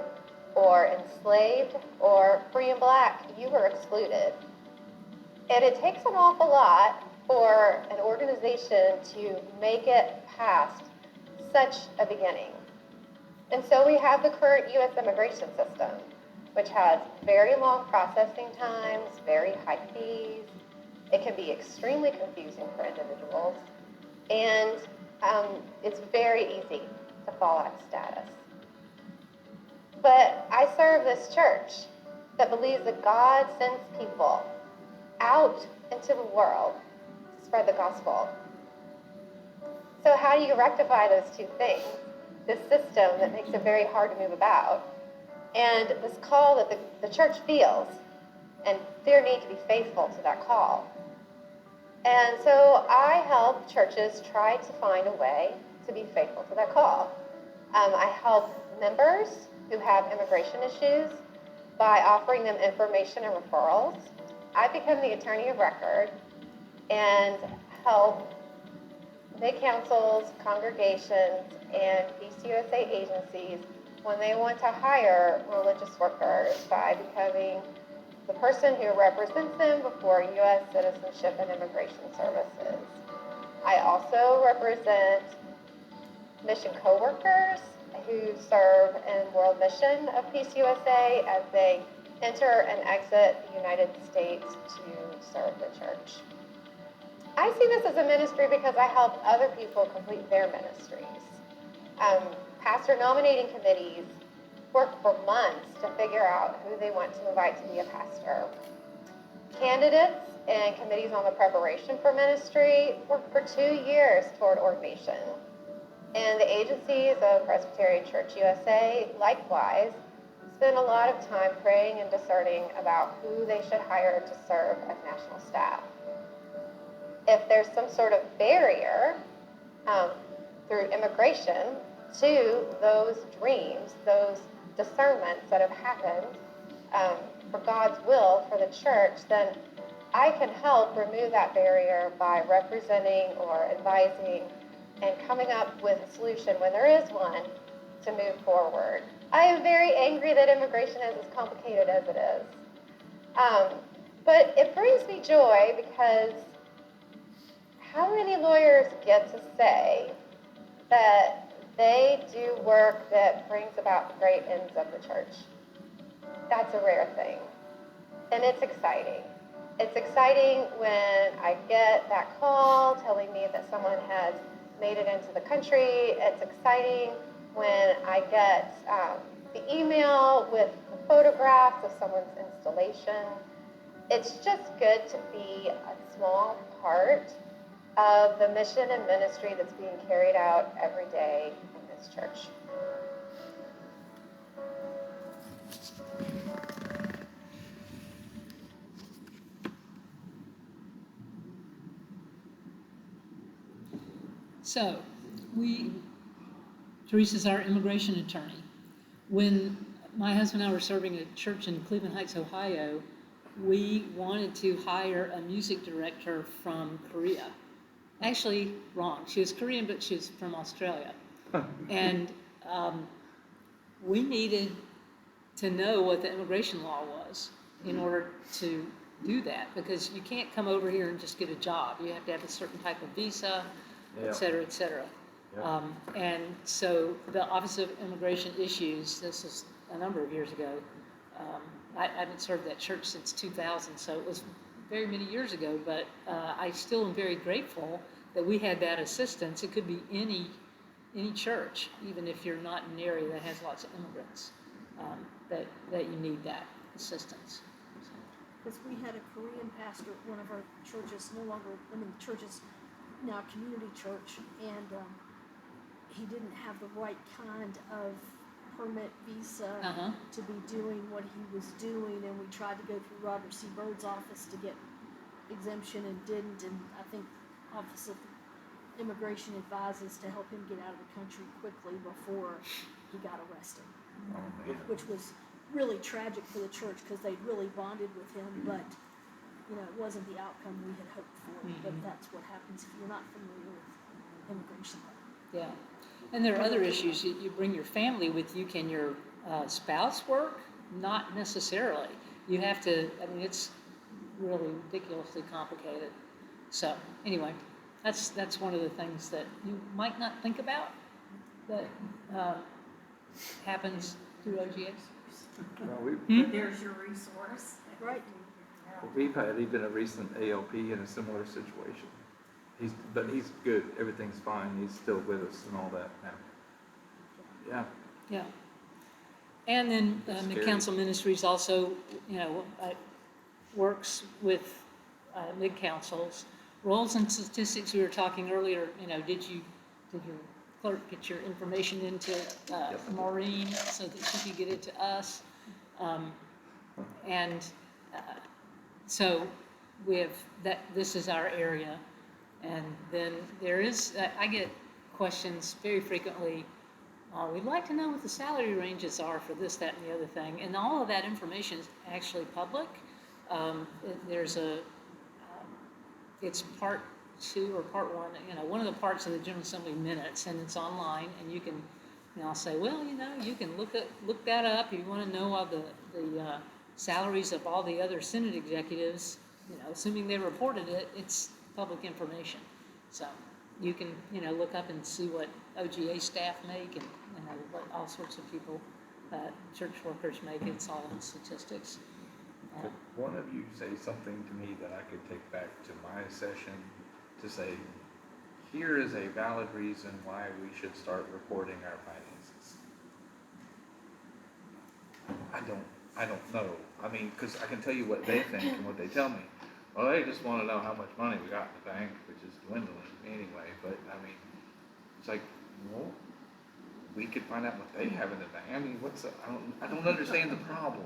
or enslaved or free and black, you were excluded. And it takes an awful lot for an organization to make it past such a beginning. And so we have the current U.S. immigration system, which has very long processing times, very high fees. It can be extremely confusing for individuals, and it's very easy to fall out of status. But I serve this church that believes that God sends people out into the world to spread the gospel. So how do you rectify those two things? This system that makes it very hard to move about, and this call that the church feels, and their need to be faithful to that call. And so I help churches try to find a way to be faithful to that call. I help members who have immigration issues by offering them information and referrals. I become the attorney of record and help mid-councils, congregations, and PCUSA agencies when they want to hire religious workers by becoming the person who represents them before U.S. Citizenship and Immigration Services. I also represent mission co-workers who serve in World Mission of PCUSA as they enter and exit the United States to serve the church. I see this as a ministry because I help other people complete their ministries. Pastor nominating committees work for months to figure out who they want to invite to be a pastor. Candidates and committees on the preparation for ministry work for 2 years toward ordination. And the agencies of Presbyterian Church USA, likewise, spend a lot of time praying and discerning about who they should hire to serve as national staff. If there's some sort of barrier through immigration to those dreams, those discernments that have happened for God's will for the church, then I can help remove that barrier by representing or advising and coming up with a solution when there is one to move forward. I am very angry that immigration is as complicated as it is. But it brings me joy because how many lawyers get to say that they do work that brings about the great ends of the church? That's a rare thing. And it's exciting. It's exciting when I get that call telling me that someone has made it into the country. It's exciting when I get the email with the photographs of someone's installation. It's just good to be a small part of the mission and ministry that's being carried out every day in this church. So, Teresa's our immigration attorney. When my husband and I were serving a church in Cleveland Heights, Ohio, we wanted to hire a music director from Korea. Actually, wrong. She was Korean, but she was from Australia. And we needed to know what the immigration law was in order to do that, because you can't come over here and just get a job. You have to have a certain type of visa, et cetera, et cetera. Yep. And so the Office of Immigration Issues, this is a number of years ago. I haven't served that church since 2000, so it was very many years ago, but I still am very grateful that we had that assistance. It could be any church, even if you're not in an area that has lots of immigrants, that you need that assistance. Because we had a Korean pastor at one of our churches, no longer, the church is now a community church, and he didn't have the right kind of permit visa to be doing what he was doing, and we tried to go through Robert C. Byrd's office to get exemption and didn't, and I think Office of Immigration advises to help him get out of the country quickly before he got arrested, which was really tragic for the church because they'd really bonded with him, but, you know, it wasn't the outcome we had hoped for. But that's what happens if you're not familiar with immigration law. Yeah, and there are other issues. You bring your family with you. Can your spouse work? Not necessarily. You have to, I mean, it's really ridiculously complicated. So, anyway, that's one of the things that you might not think about that happens through OGS. Well, There's your resource. Right. we've had even a recent ALP in a similar situation. But he's good, everything's fine, he's still with us and all that now. Yeah. Yeah. And then the Scary. Council Ministries also, you know, works with mid-councils. Roles and statistics, we were talking earlier, you know, did your clerk get your information into Maureen so that she could get it to us? So we have that, this is our area. And then there is, I get questions very frequently, we'd like to know what the salary ranges are for this, that, and the other thing. And all of that information is actually public. It's part 2 or part 1, you know, one of the parts of the General Assembly minutes, and it's online, and you can, you know, I'll say, well, you know, you can look that up. If you want to know all the salaries of all the other Senate executives, you know, assuming they reported it, it's public information. So you can, you know, look up and see what OGA staff make and, you know, what all sorts of people, church workers make. It's all in statistics. Could one of you say something to me that I could take back to my session to say, here is a valid reason why we should start reporting our finances? I don't know. I mean, because I can tell you what they think and what they tell me. Well, they just want to know how much money we got in the bank, which is dwindling anyway. But I mean, it's like, well, we could find out what they have in the bank. I mean, I don't understand the problem.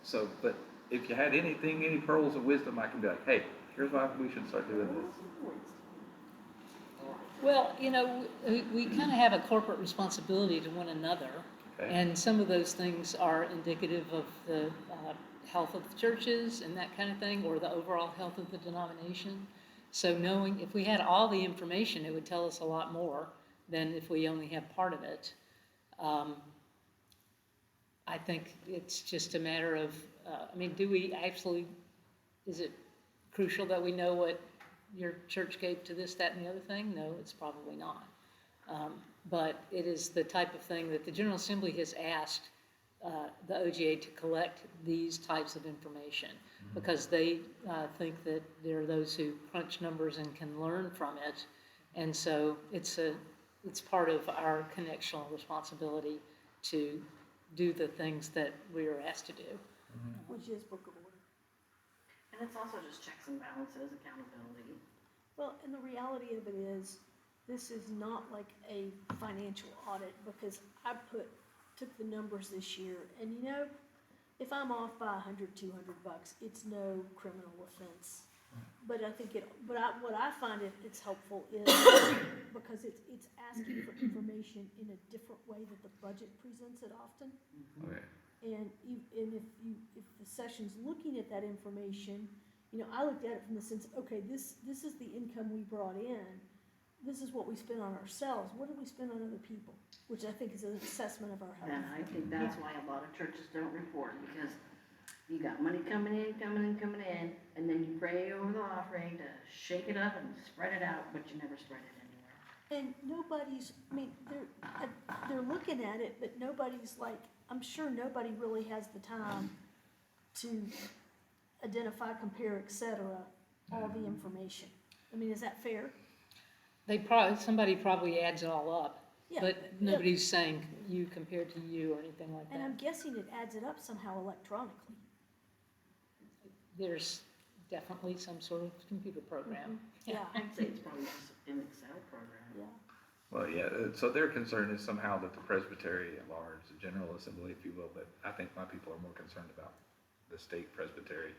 So, but if you had any pearls of wisdom, I can be like, hey, here's why we should start doing this. Well, you know, we kind of have a corporate responsibility to one another. Okay. And some of those things are indicative of the health of the churches and that kind of thing, or the overall health of the denomination. So knowing, if we had all the information, it would tell us a lot more than if we only have part of it. I think it's just a matter of, I mean, do we actually, is it crucial that we know what your church gave to this, that, and the other thing? No, it's probably not. But it is the type of thing that the General Assembly has asked the OGA to collect these types of information because they think that there are those who crunch numbers and can learn from it. And so it's part of our connectional responsibility to do the things that we are asked to do. Which is Book of Order. And it's also just checks and balances, accountability. Well, and the reality of it is, this is not like a financial audit because I took the numbers this year, and you know, if I'm off by $100, $200, it's no criminal offense. But I think what I find it's helpful is because it's asking for information in a different way that the budget presents it often. Okay. And if the session's looking at that information, you know, I looked at it from the sense, okay, this is the income we brought in. This is what we spend on ourselves. What do we spend on other people? Which I think is an assessment of our health. And I think that's why a lot of churches don't report, because you got money coming in, and then you pray over the offering to shake it up and spread it out, but you never spread it anywhere. And nobody's, I mean, they're looking at it, but nobody's like, I'm sure nobody really has the time to identify, compare, etc., all the information. I mean, is that fair? Somebody probably adds it all up, Yeah. but nobody's saying you compared to you or anything like And that. I'm guessing it adds it up somehow electronically. There's definitely some sort of computer program. Yeah, I'd say it's probably just an Excel program. yeah. Well, yeah, so their concern is somehow that the Presbytery at large, the General Assembly, if you will, but I think my people are more concerned about the state Presbytery,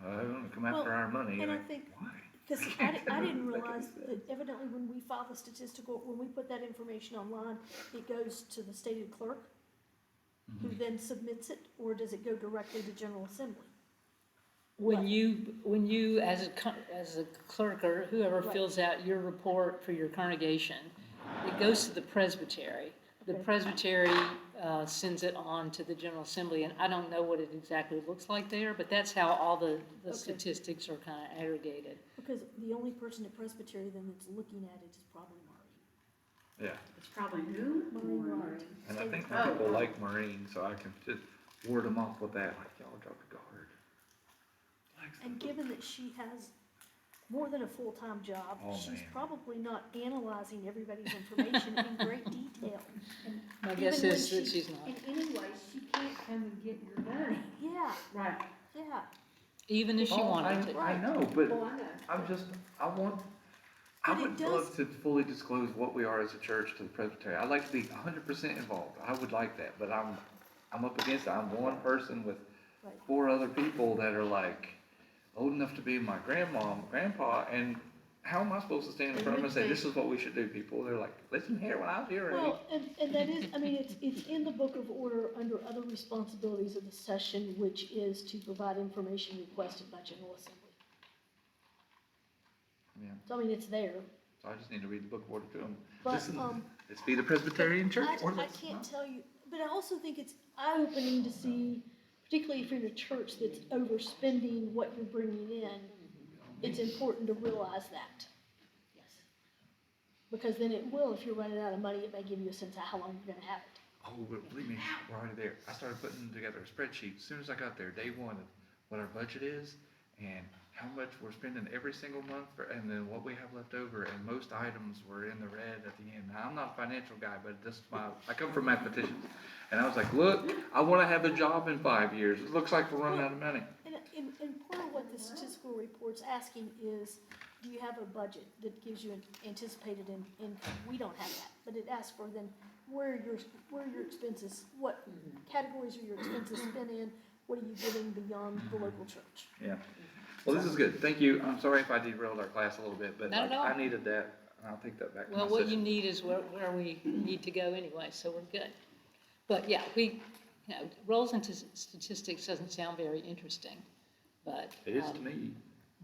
I don't wanna come after Well, our money. and I Like, think, why? because I didn't realize that evidently when we file the statistical, when we put that information online, it goes to the stated clerk, who then submits it, or does it go directly to General Assembly? When you, as a clerk or whoever Right. fills out your report for your congregation, it goes to the presbytery. The Okay. presbytery sends it on to the General Assembly, and I don't know what it exactly looks like there, but that's how all the Okay. statistics are kind of aggregated. Because the only person at Presbytery then that's looking at it is probably Maureen. Yeah, It's probably who? Maureen Ryan. and I think Oh. people like Marine, so I can just ward them off with that, like, y'all drop the guard. Like And given that she has more than a full-time job, Oh, she's man. probably not analyzing everybody's information in great detail. My guess Even when is that she's not. In any way, she can't come and get your money. Yeah, Right. yeah. Even if she Oh, wanted to. I know, but Well, I know. I But it would does- love to fully disclose what we are as a church to the Presbytery. I'd like to be 100% involved. I would like that, but I'm up against it. I'm one person with Right. 4 other people that are like old enough to be my grandpa, and how am I supposed to stand in front of them and say, this is what we should do, people? They're like, listen here, when I was your age. Well, and that is, I mean, it's in the book of order under other responsibilities of the session, which is to provide information requested by General Assembly. Yeah, So, I mean, it's there, so I just need to read the book of order to them. but, Listen, let's be the Presbyterian church, or I let's can't not. tell you, but I also think it's eye-opening to see, particularly if you're in a church that's overspending what you're bringing in, it's important to realize that. Because then it will, if you're running out of money, it may give you a sense of how long you're gonna have it. Oh, but believe me, we're already there. I started putting together a spreadsheet as soon as I got there, day one, of what our budget is and how much we're spending every single month and then what we have left over. And most items were in the red at the end. Now, I'm not a financial guy, but this is I come from mathematicians. And I was like, look, I want to have a job in 5 years. It looks like we're running out of money. And part of what the statistical report's asking is, do you have a budget that gives you an anticipated income? We don't have that, but it asks for then, where are your expenses, what categories are your expenses spent in? What are you giving beyond the local church? Yeah. Well, this is good. Thank you. I'm sorry if I derailed our class a little bit, but Not at all. I needed that. And I'll take that back to my Well, what you session. need is where we need to go anyway, so we're good. But yeah, roles into statistics doesn't sound very interesting, but. It is to me,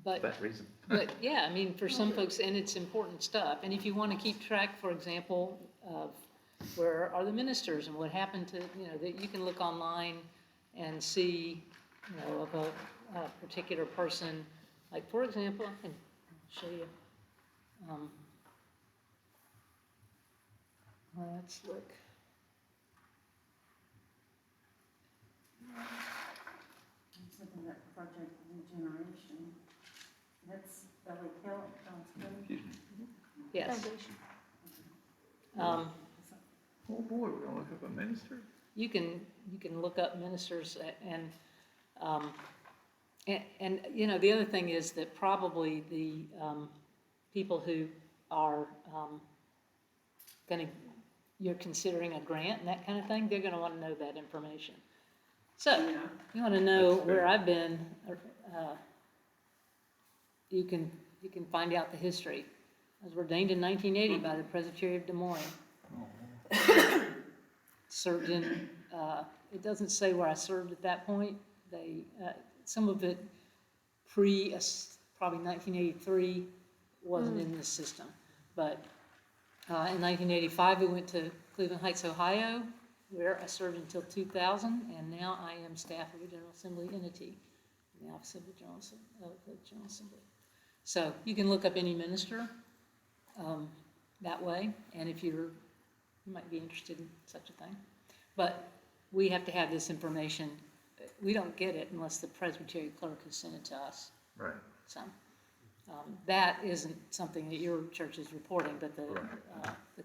for But, that reason. but yeah, I mean, for some folks, and it's important stuff. And if you want to keep track, for example, of where are the ministers and what happened to, that you can look online and see, of a particular person. Like, for example, I can show you. Let's look. Something that Project Regeneration, that's Belly Hill, Excuse me. Yes. Foundation. Um, Oh boy, we're gonna look up a minister? You can look up ministers and the other thing is that probably the people who are you're considering a grant and that kind of thing, they're gonna wanna know that information. So, you wanna know That's where fair. I've been, you can find out the history. I was ordained in 1980 by the Presbyterian of Des Moines. Served in, it doesn't say where I served at that point. Some of it probably 1983 wasn't in this system. But in 1985, we went to Cleveland Heights, Ohio, where I served until 2000, and now I am staff of a General Assembly entity in the Office of the General Assembly. So you can look up any minister that way, and if you might be interested in such a thing. But we have to have this information. We don't get it unless the Presbyterian clerk has sent it to us. Right. So that isn't something that your church is reporting, but the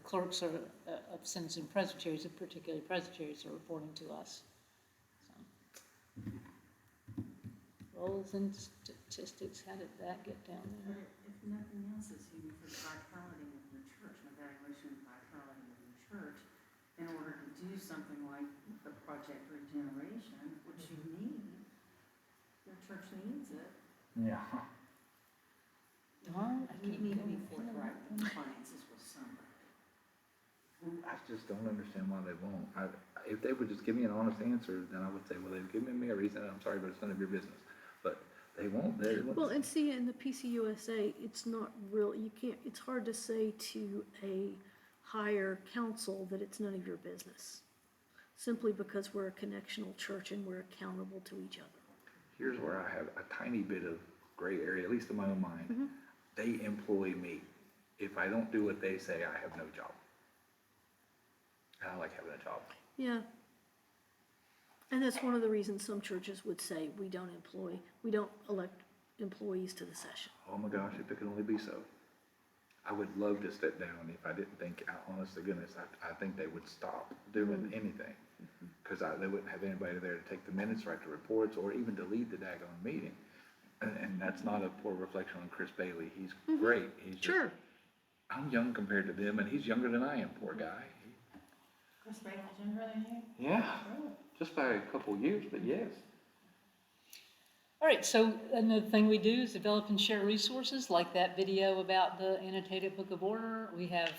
clerks of Sentencing Presbyteries, and particularly Presbyteries, are reporting to us. So. Roles and statistics, how did that get down there? If nothing else is human for the vitality of your church, an evaluation of the vitality of your church, in order to do something like the Project Regeneration, which you need, your church needs it. Yeah. Darn, I You can't need go to be in. forthright with finances with somebody. I just don't understand why they won't. If they would just give me an honest answer, then I would say, well, they've given me a reason, I'm sorry, but it's none of your business. But they won't, Well, and see, in the PCUSA, it's not real, you can't, it's hard to say to a higher council that it's none of your business. Simply because we're a connectional church and we're accountable to each other. Here's where I have a tiny bit of gray area, at least in my own mind. They employ me. If I don't do what they say, I have no job. I like having a job. Yeah. And that's one of the reasons some churches would say we don't elect employees to the session. Oh my gosh, if it could only be so. I would love to step down if I didn't think, honest to goodness, I think they would stop doing anything. Because they wouldn't have anybody there to take the minutes, write the reports, or even to lead the daggone meeting. And that's not a poor reflection on Chris Bailey. He's great. He's just, Sure. I'm young compared to them, and he's younger than I am, poor guy. Chris Bailey's younger than you? Yeah, just by a couple years, but yes. All right, so another thing we do is develop and share resources, like that video about the annotated book of order. We have,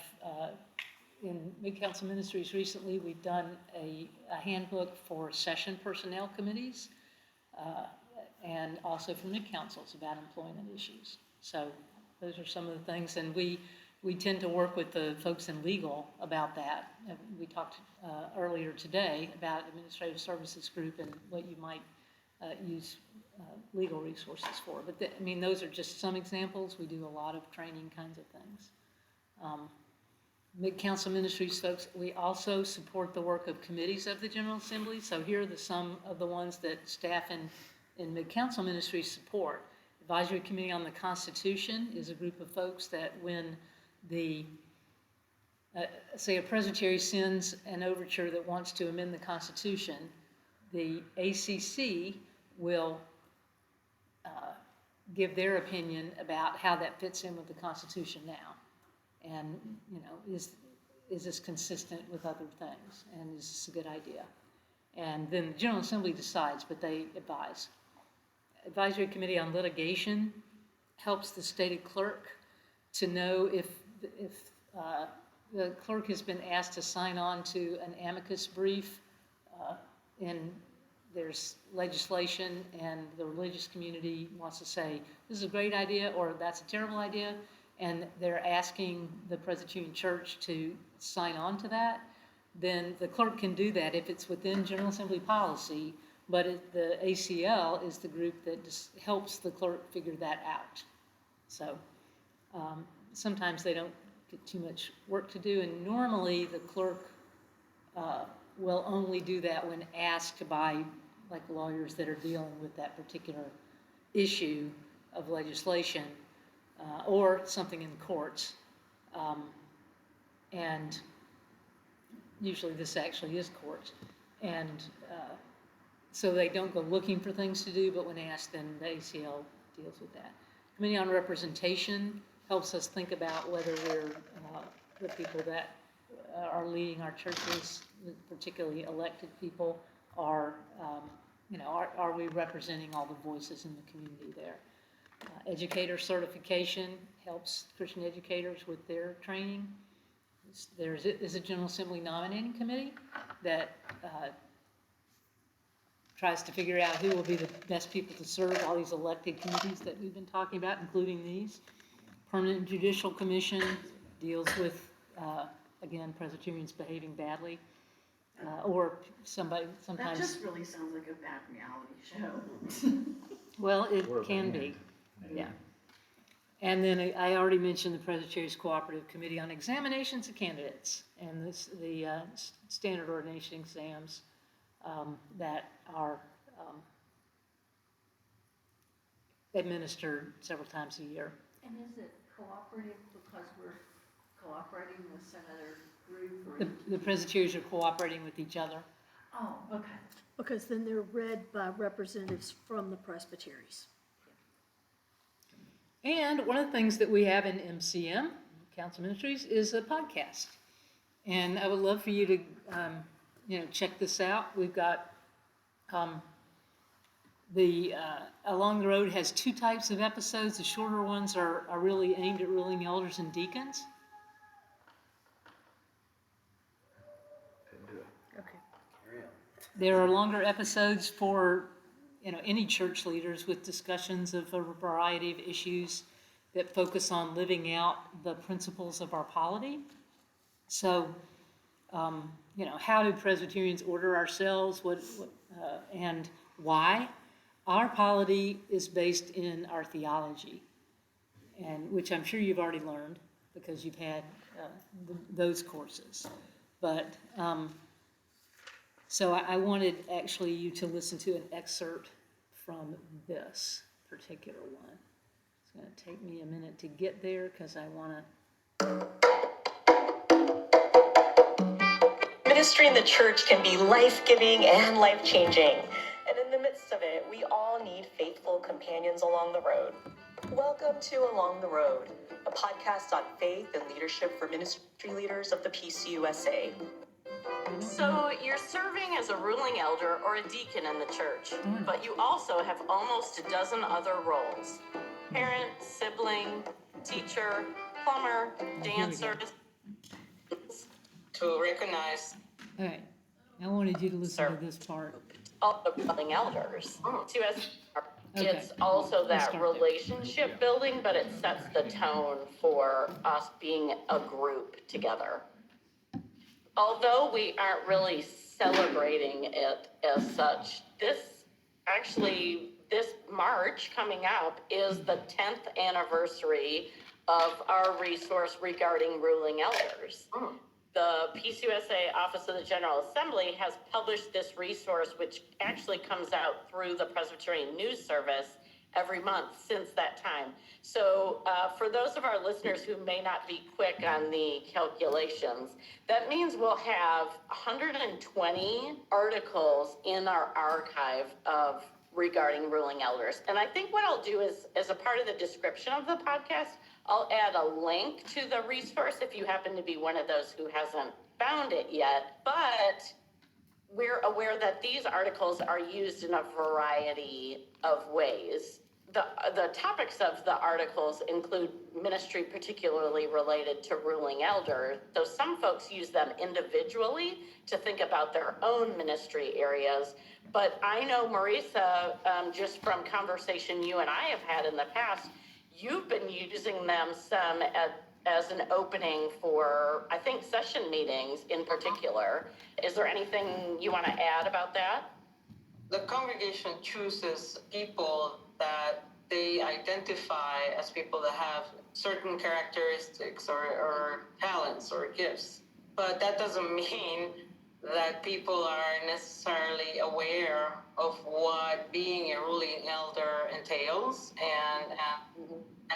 in Mid-Council Ministries recently, we've done a handbook for session personnel committees, and also for mid-councils about employment issues. So those are some of the things, and we tend to work with the folks in legal about that. And we talked earlier today about administrative services group and what you might use legal resources for. But I mean, those are just some examples. We do a lot of training kinds of things. Mid-Council Ministries folks, we also support the work of committees of the General Assembly. So here are some of the ones that staff in Mid-Council Ministries support. Advisory Committee on the Constitution is a group of folks that when say a presbytery sends an overture that wants to amend the Constitution, the ACC will give their opinion about how that fits in with the Constitution now. And, you know, is this consistent with other things? And is this a good idea? And then the General Assembly decides, but they advise. Advisory Committee on Litigation helps the stated clerk to know if the clerk has been asked to sign on to an amicus brief and there's legislation and the religious community wants to say, this is a great idea or that's a terrible idea, and they're asking the Presbyterian Church to sign on to that, then the clerk can do that if it's within General Assembly policy, but the ACL is the group that just helps the clerk figure that out. So sometimes they don't get too much work to do, and normally the clerk will only do that when asked by like lawyers that are dealing with that particular issue of legislation or something in the courts. And usually this actually is courts. And so they don't go looking for things to do, but when asked, then the ACL deals with that. Committee on Representation helps us think about whether we're, the people that are leading our churches, particularly elected people, are, you know, are we representing all the voices in the community there? Educator certification helps Christian educators with their training. There is a General Assembly nominating committee that tries to figure out who will be the best people to serve all these elected committees that we've been talking about, including these. Permanent Judicial Commission deals with, again, Presbyterians behaving badly, or somebody sometimes. That just really sounds like a bad reality show. Well, it can be, yeah. And then I already mentioned the Presbyterian's Cooperative Committee on Examinations of Candidates, and the standard ordination exams that are administered several times a year. And is it cooperative because we're cooperating with some other group? Or The Presbyterians are cooperating with each other. Oh, okay. Because then they're read by representatives from the presbyteries. And one of the things that we have in MCM, Council Ministries, is a podcast. And I would love for you to, you know, check this out. We've got The Along the Road has two types of episodes. The shorter ones are really aimed at ruling elders and deacons. Didn't do it. Okay. Carry on. There are longer episodes for, any church leaders with discussions of a variety of issues that focus on living out the principles of our polity. So, how do Presbyterians order ourselves? And why? Our polity is based in our theology, and which I'm sure you've already learned because you've had those courses. But so I wanted actually you to listen to an excerpt from this particular one. It's going to take me a minute to get there because I want to. Ministry in the church can be life-giving and life-changing. And in the midst of it, we all need faithful companions along the road. Welcome to Along the Road, a podcast on faith and leadership for ministry leaders of the PCUSA. So you're serving as a ruling elder or a deacon in the church, but you also have almost a dozen other roles. Parent, sibling, teacher, plumber, dancer. To recognize. All right, I wanted you to listen to this part. All the ruling elders. To us, Okay. it's also Let's that start there. relationship building, but it sets the tone for us being a group together. Although we aren't really celebrating it as such, this March coming up is the 10th anniversary of our resource regarding ruling elders. The PCUSA Office of the General Assembly has published this resource, which actually comes out through the Presbyterian News Service every month since that time. So for those of our listeners who may not be quick on the calculations, that means we'll have 120 articles in our archive of regarding ruling elders. And I think what I'll do is, as a part of the description of the podcast, I'll add a link to the resource if you happen to be one of those who hasn't found it yet. But we're aware that these articles are used in a variety of ways. The topics of the articles include ministry particularly related to ruling elders, though some folks use them individually to think about their own ministry areas. But I know, Marisa, just from conversation you and I have had in the past, you've been using them some as an opening for, I think, session meetings in particular. Is there anything you want to add about that? The congregation chooses people that they identify as people that have certain characteristics or talents or gifts. But that doesn't mean that people are necessarily aware of what being a ruling elder entails and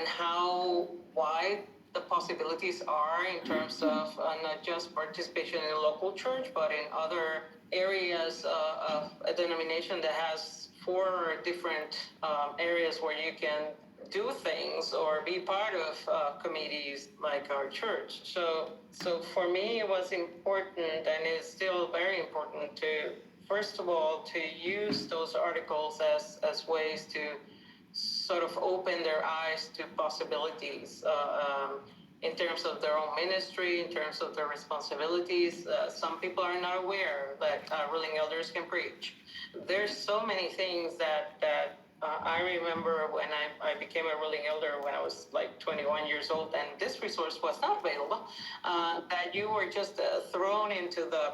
how wide the possibilities are in terms of not just participation in a local church, but in other areas of a denomination that has 4 different areas where you can do things or be part of committees like our church. So for me, it was important, and it's still very important to, first of all, to use those articles as ways to sort of open their eyes to possibilities in terms of their own ministry, in terms of their responsibilities. Some people are not aware that ruling elders can preach. There's so many things that I remember when I became a ruling elder when I was like 21 years old, and this resource was not available, that you were just thrown into the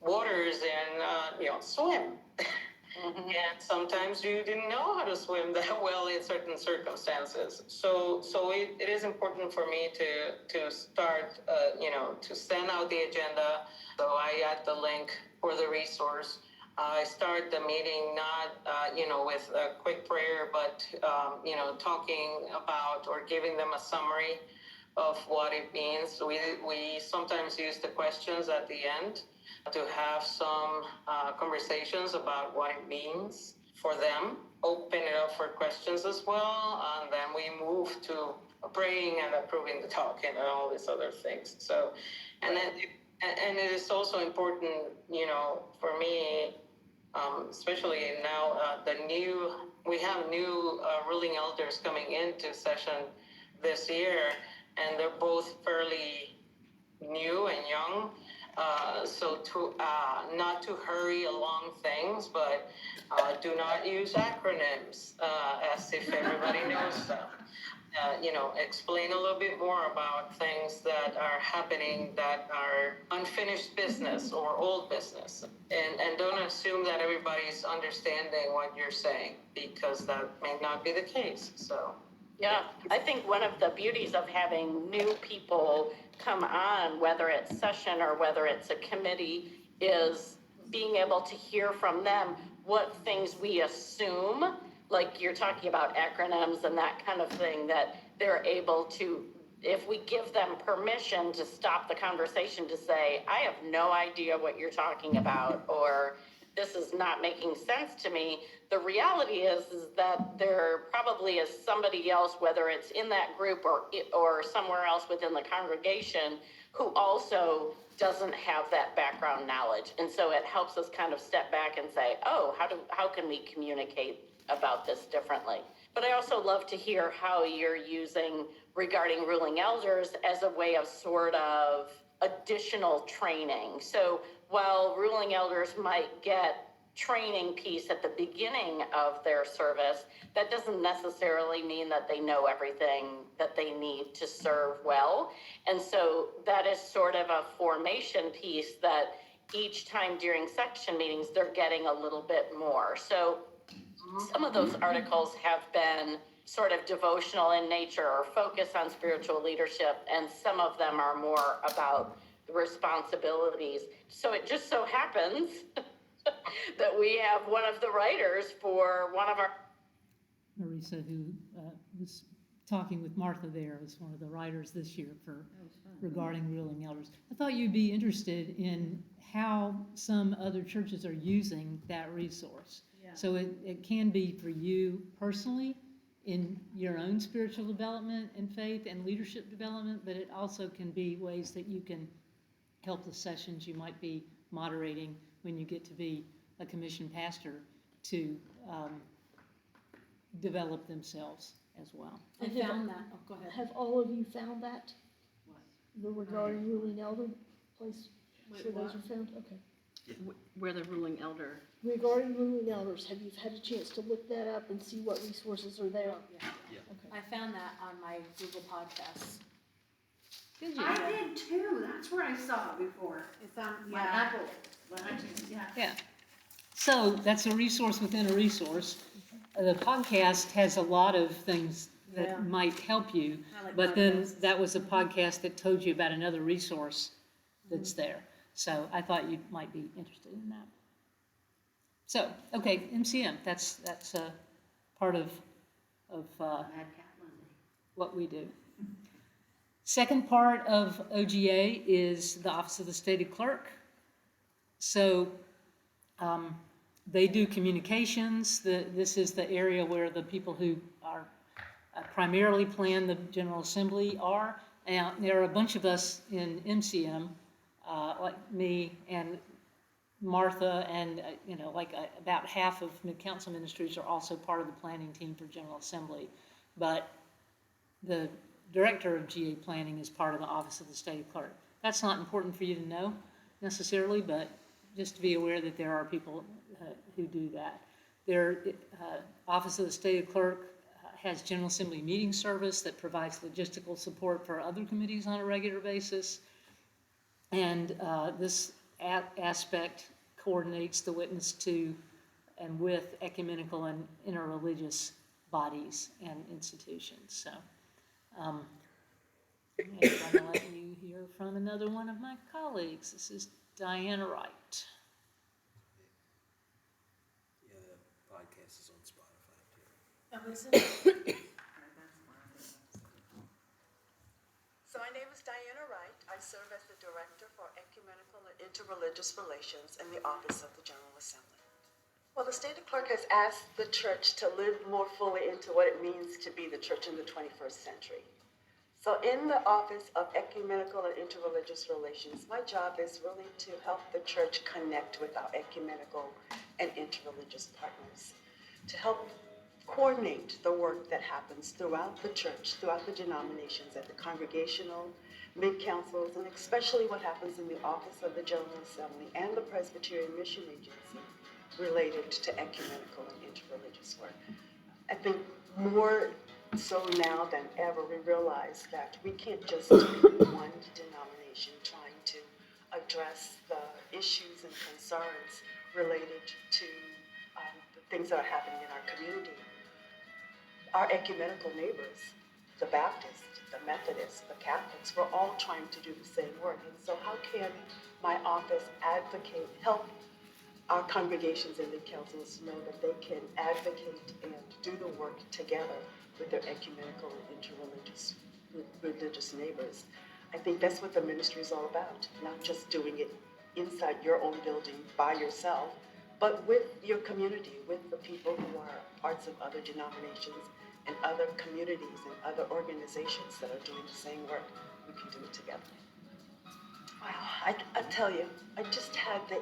waters and, swim. Mm-hmm. And sometimes you didn't know how to swim that well in certain circumstances. So it is important for me to start, to send out the agenda. So I add the link for the resource. I start the meeting not, with a quick prayer, but, talking about or giving them a summary of what it means. We sometimes use the questions at the end to have some conversations about what it means for them, open it up for questions as well, and then we move to praying and approving the talk and all these other things. So, and it is also important, for me, Especially now, we have new ruling elders coming into session this year, and they're both fairly new and young. So not to hurry along things, but do not use acronyms as if everybody knows them. Explain a little bit more about things that are happening that are unfinished business or old business. And don't assume that everybody's understanding what you're saying, because that may not be the case, so. Yeah, I think one of the beauties of having new people come on, whether it's session or whether it's a committee, is being able to hear from them what things we assume, like you're talking about acronyms and that kind of thing, that they're able to, if we give them permission to stop the conversation to say, I have no idea what you're talking about, or this is not making sense to me. The reality is that there probably is somebody else, whether it's in that group or somewhere else within the congregation, who also doesn't have that background knowledge. And so it helps us kind of step back and say, oh, how can we communicate about this differently? But I also love to hear how you're using regarding ruling elders as a way of sort of additional training. So while ruling elders might get training piece at the beginning of their service, that doesn't necessarily mean that they know everything that they need to serve well. And so that is sort of a formation piece that each time during section meetings, they're getting a little bit more. So some of those articles have been sort of devotional in nature or focus on spiritual leadership, and some of them are more about the responsibilities. So it just so happens that we have one of the writers for one of our... Marisa, who was talking with Martha there, was one of the writers this year for regarding ruling elders. I thought you'd be interested in how some other churches are using that resource. Yeah. So it can be for you personally in your own spiritual development and faith and leadership development, but it also can be ways that you can help the sessions you might be moderating when you get to be a commissioned pastor to develop themselves as well. I I found that, oh, go ahead. Have all of you found that? The regarding ruling elder place? Sure those are found? Okay. Where the ruling elder. Regarding ruling elders, have you had a chance to look that up and see what resources are there? Yeah. Okay. I found that on my Google Podcasts. Did you? I did too, that's where I saw it before. It's on, My yeah, Apple, but I just, yeah. Yeah. So that's a resource within a resource. The podcast has a lot of things that Yeah. might help you, I like but then podcasts. that was a podcast that told you about another resource that's there. So I thought you might be interested in that. So, okay, MCM, that's part of what we do. Second part of OGA is the Office of the Stated Clerk. So they do communications. This is the area where the people who are primarily plan the General Assembly are. And there are a bunch of us in MCM, like me and Martha, and about half of Mid-Council Ministries are also part of the planning team for General Assembly. But the director of GA planning is part of the Office of the Stated Clerk. That's not important for you to know necessarily, but just to be aware that there are people who do that. Their Office of the Stated Clerk has General Assembly meeting service that provides logistical support for other committees on a regular basis. And this aspect coordinates the witness to and with ecumenical and interreligious bodies and institutions. So I'm going to let you hear from another one of my colleagues. This is Diana Wright. Yeah, the podcast is on Spotify too. Oh, is it? So my name is Diana Wright. I serve as the Director for Ecumenical and Interreligious Relations in the Office of the General Assembly. Well, the Stated Clerk has asked the church to live more fully into what it means to be the church in the 21st century. So in the Office of Ecumenical and Interreligious Relations, my job is really to help the church connect with our ecumenical and interreligious partners, to help coordinate the work that happens throughout the church, throughout the denominations, at the congregational, mid-councils, and especially what happens in the Office of the General Assembly and the Presbyterian Mission Agency related to ecumenical and interreligious work. I think more so now than ever, we realize that we can't just be one denomination trying to address the issues and concerns related to the things that are happening in our community. Our ecumenical neighbors, the Baptists, the Methodists, the Catholics, we're all trying to do the same work. And so how can my office advocate, help our congregations and the councils know that they can advocate and do the work together with their ecumenical and interreligious religious neighbors? I think that's what the ministry is all about, not just doing it inside your own building by yourself, but with your community, with the people who are parts of other denominations and other communities and other organizations that are doing the same work. We can do it together. Wow, I tell you, I just had the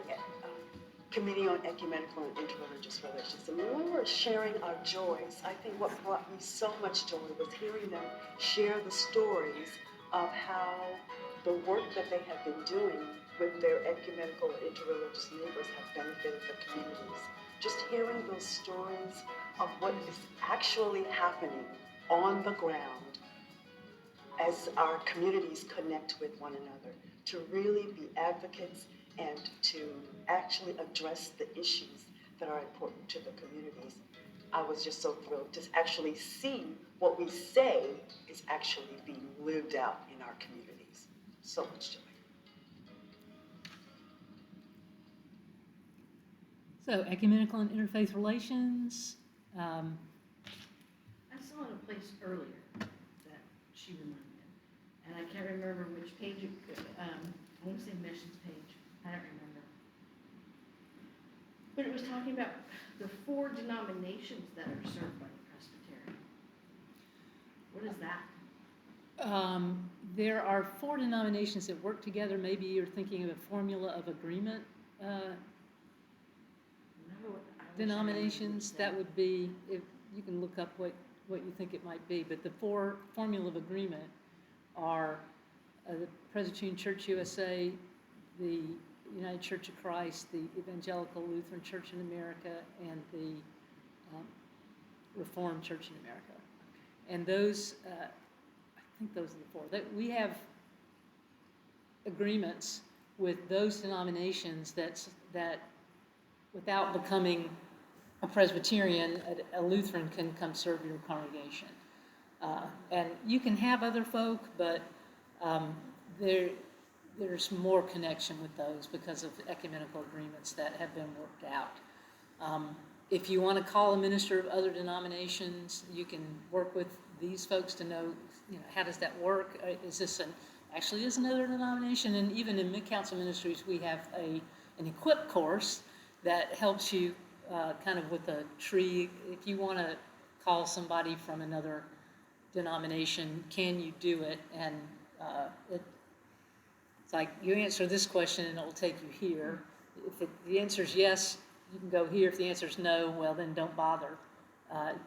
Committee on Ecumenical and Interreligious Relations. And when we were sharing our joys, I think what brought me so much joy was hearing them share the stories of how the work that they have been doing with their ecumenical and interreligious neighbors have benefited the communities. Just hearing those stories of what is actually happening on the ground as our communities connect with one another, to really be advocates and to actually address the issues that are important to the communities. I was just so thrilled to actually see what we say is actually being lived out in our communities. So much joy. So ecumenical and interfaith relations. I saw it a place earlier that she reminded me of, and I can't remember which page it could, I want to say missions page, I don't remember. But it was talking about the 4 denominations that are served by the Presbyterian. What is that? There are 4 denominations that work together. Maybe you're thinking of a formula of agreement denominations. That would be, if you can look up what you think it might be, but the 4 formula of agreement are the Presbyterian Church USA, the United Church of Christ, the Evangelical Lutheran Church in America, and the Reformed Church in America. And those, I think those are the 4. We have agreements with those denominations that without becoming a Presbyterian, a Lutheran can come serve your congregation. And you can have other folk, but there's more connection with those because of ecumenical agreements that have been worked out. If you want to call a minister of other denominations, you can work with these folks to know, how does that work? Is this actually is another denomination? And even in mid-council ministries, we have an equip course that helps you kind of with a tree. If you want to call somebody from another denomination, can you do it? And it's like you answer this question and it will take you here. If the answer is yes, you can go here. If the answer is no, well, then don't bother.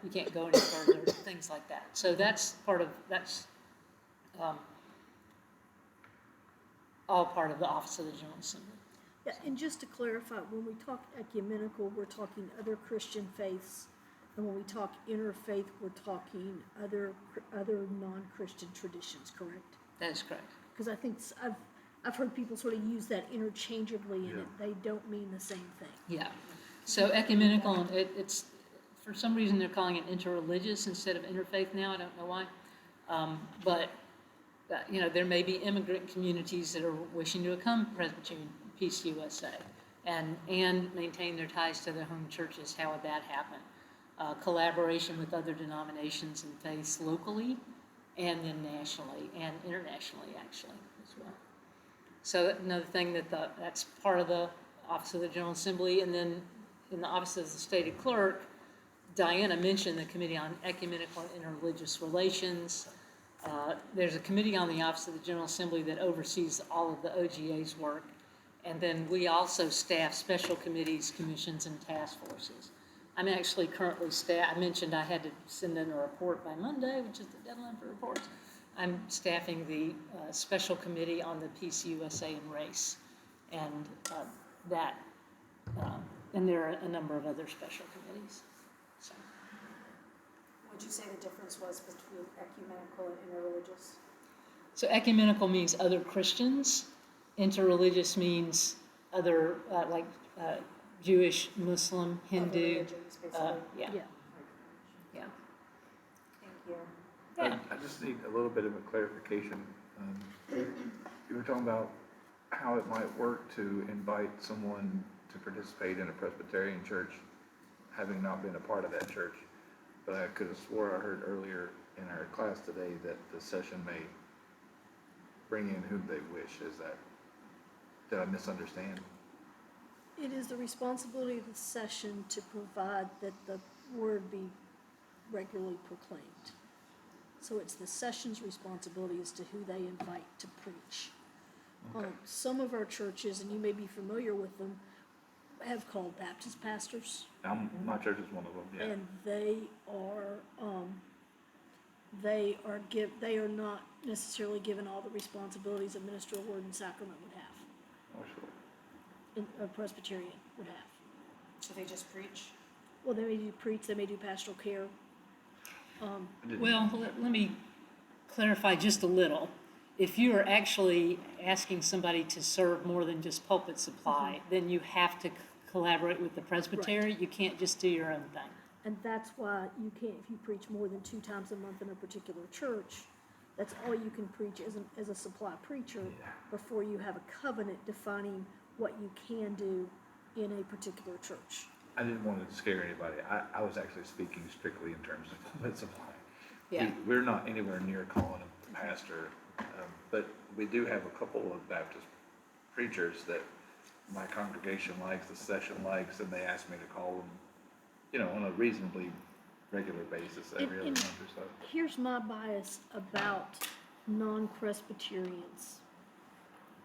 You can't go any further, things like that. So that's all part of the Office of the General Assembly. Yeah, and just to clarify, when we talk ecumenical, we're talking other Christian faiths, and when we talk interfaith, we're talking other non-Christian traditions, correct? That is correct. Because I think I've heard people sort of use that interchangeably, and they don't mean the same thing. Yeah. So ecumenical, it's for some reason they're calling it interreligious instead of interfaith now. I don't know why, but there may be immigrant communities that are wishing to become Presbyterian Peace USA and maintain their ties to their home churches. How would that happen? Collaboration with other denominations and faiths locally, and then nationally and internationally, actually, as well. So another thing that's part of the Office of the General Assembly, and then in the Office of the Stated Clerk, Diana mentioned the Committee on Ecumenical and Interreligious Relations. There's a committee on the Office of the General Assembly that oversees all of the OGA's work. And then we also staff special committees, commissions, and task forces. I'm actually currently I mentioned I had to send in a report by Monday, which is the deadline for reports. I'm staffing the special committee on the PCUSA and race. And and there are a number of other special committees. So. Would you say the difference was between ecumenical and interreligious? So ecumenical means other Christians. Interreligious means other, Jewish, Muslim, Hindu. Other religions, basically. Yeah. Yeah. Yeah. Thank you. Yeah. I just need a little bit of a clarification. You were talking about how it might work to invite someone to participate in a Presbyterian church, having not been a part of that church. But I could have swore I heard earlier in our class today that the session may bring in whom they wish. Did I misunderstand? It is the responsibility of the session to provide that the word be regularly proclaimed. So it's the session's responsibility as to who they invite to preach. Okay. Some of our churches, and you may be familiar with them, have called Baptist pastors. My church is one of them, yeah. And they are not necessarily given all the responsibilities a minister, word, and sacrament would have, Oh, sure. a Presbyterian would have. So they just preach? Well, they may do preach, they may do pastoral care. Well, let me clarify just a little. If you are actually asking somebody to serve more than just pulpit supply, then you have to collaborate with the presbytery. Right. You can't just do your own thing. And that's why you can't, if you preach more than 2 times a month in a particular church, that's all you can preach as a supply preacher before you have a covenant defining what you can do in a particular church. I didn't want to scare anybody. I was actually speaking strictly in terms of pulpit supply. Yeah. We're not anywhere near calling a pastor, but we do have a couple of Baptist preachers that my congregation likes, the session likes, and they ask me to call them, on a reasonably regular basis every other month or so. Here's my bias about non-Presbyterians,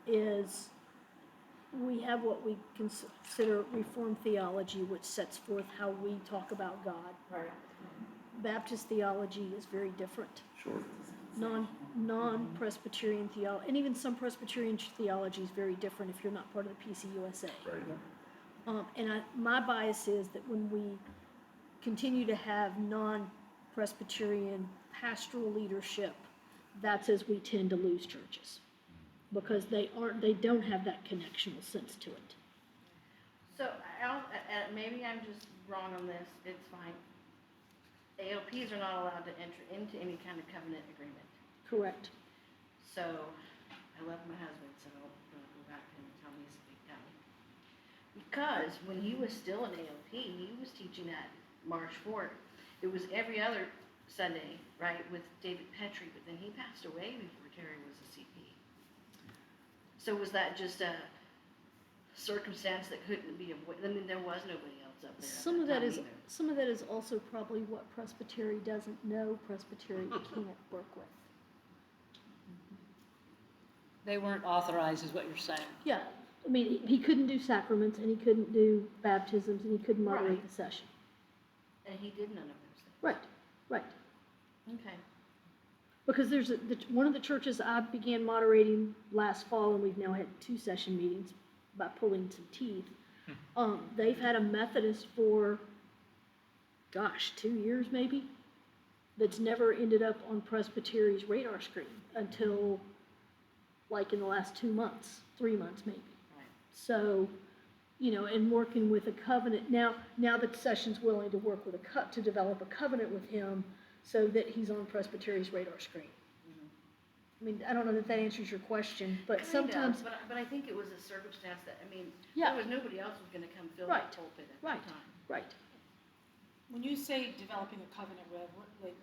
is we have what we consider Reformed theology, which sets forth how we talk about God. Right. Baptist theology is very different. Sure. Non-Presbyterian theology, and even some Presbyterian theology is very different if you're not part of the PCUSA. Right. My bias is that when we continue to have non-Presbyterian pastoral leadership, that's as we tend to lose churches, because they don't have that connectional sense to it. So, maybe I'm just wrong on this, it's fine. AOPs are not allowed to enter into any kind of covenant agreement. Correct. So, I love my husband, so don't go back and tell me he's a big dummy. Because when he was still an AOP, he was teaching at Marsh Fort. It was every other Sunday, right, with David Petrie, but then he passed away before Terry was a CP. So was that just a circumstance that couldn't be avoided? I mean, there was nobody else up there. Some of that is also probably what Presbytery doesn't know Presbytery can't work with. They weren't authorized, is what you're saying. Yeah, I mean, he couldn't do sacraments, and he couldn't do baptisms, and he couldn't moderate Right. the session. And he did none of those things. Right. Okay. Because there's one of the churches I began moderating last fall, and we've now had 2 session meetings by pulling some teeth. They've had a Methodist for, 2 years maybe, that's never ended up on Presbytery's radar screen until like in the last 2 months, 3 months maybe. Right. So, and working with a covenant, now that session's willing to work with to develop a covenant with him so that he's on Presbytery's radar screen. I mean, I don't know that answers your question, but Kind of, sometimes. but I think it was a circumstance that, Yeah. there was nobody else was gonna come fill Right. that pulpit at Right. the time. Right. When you say developing a covenant with,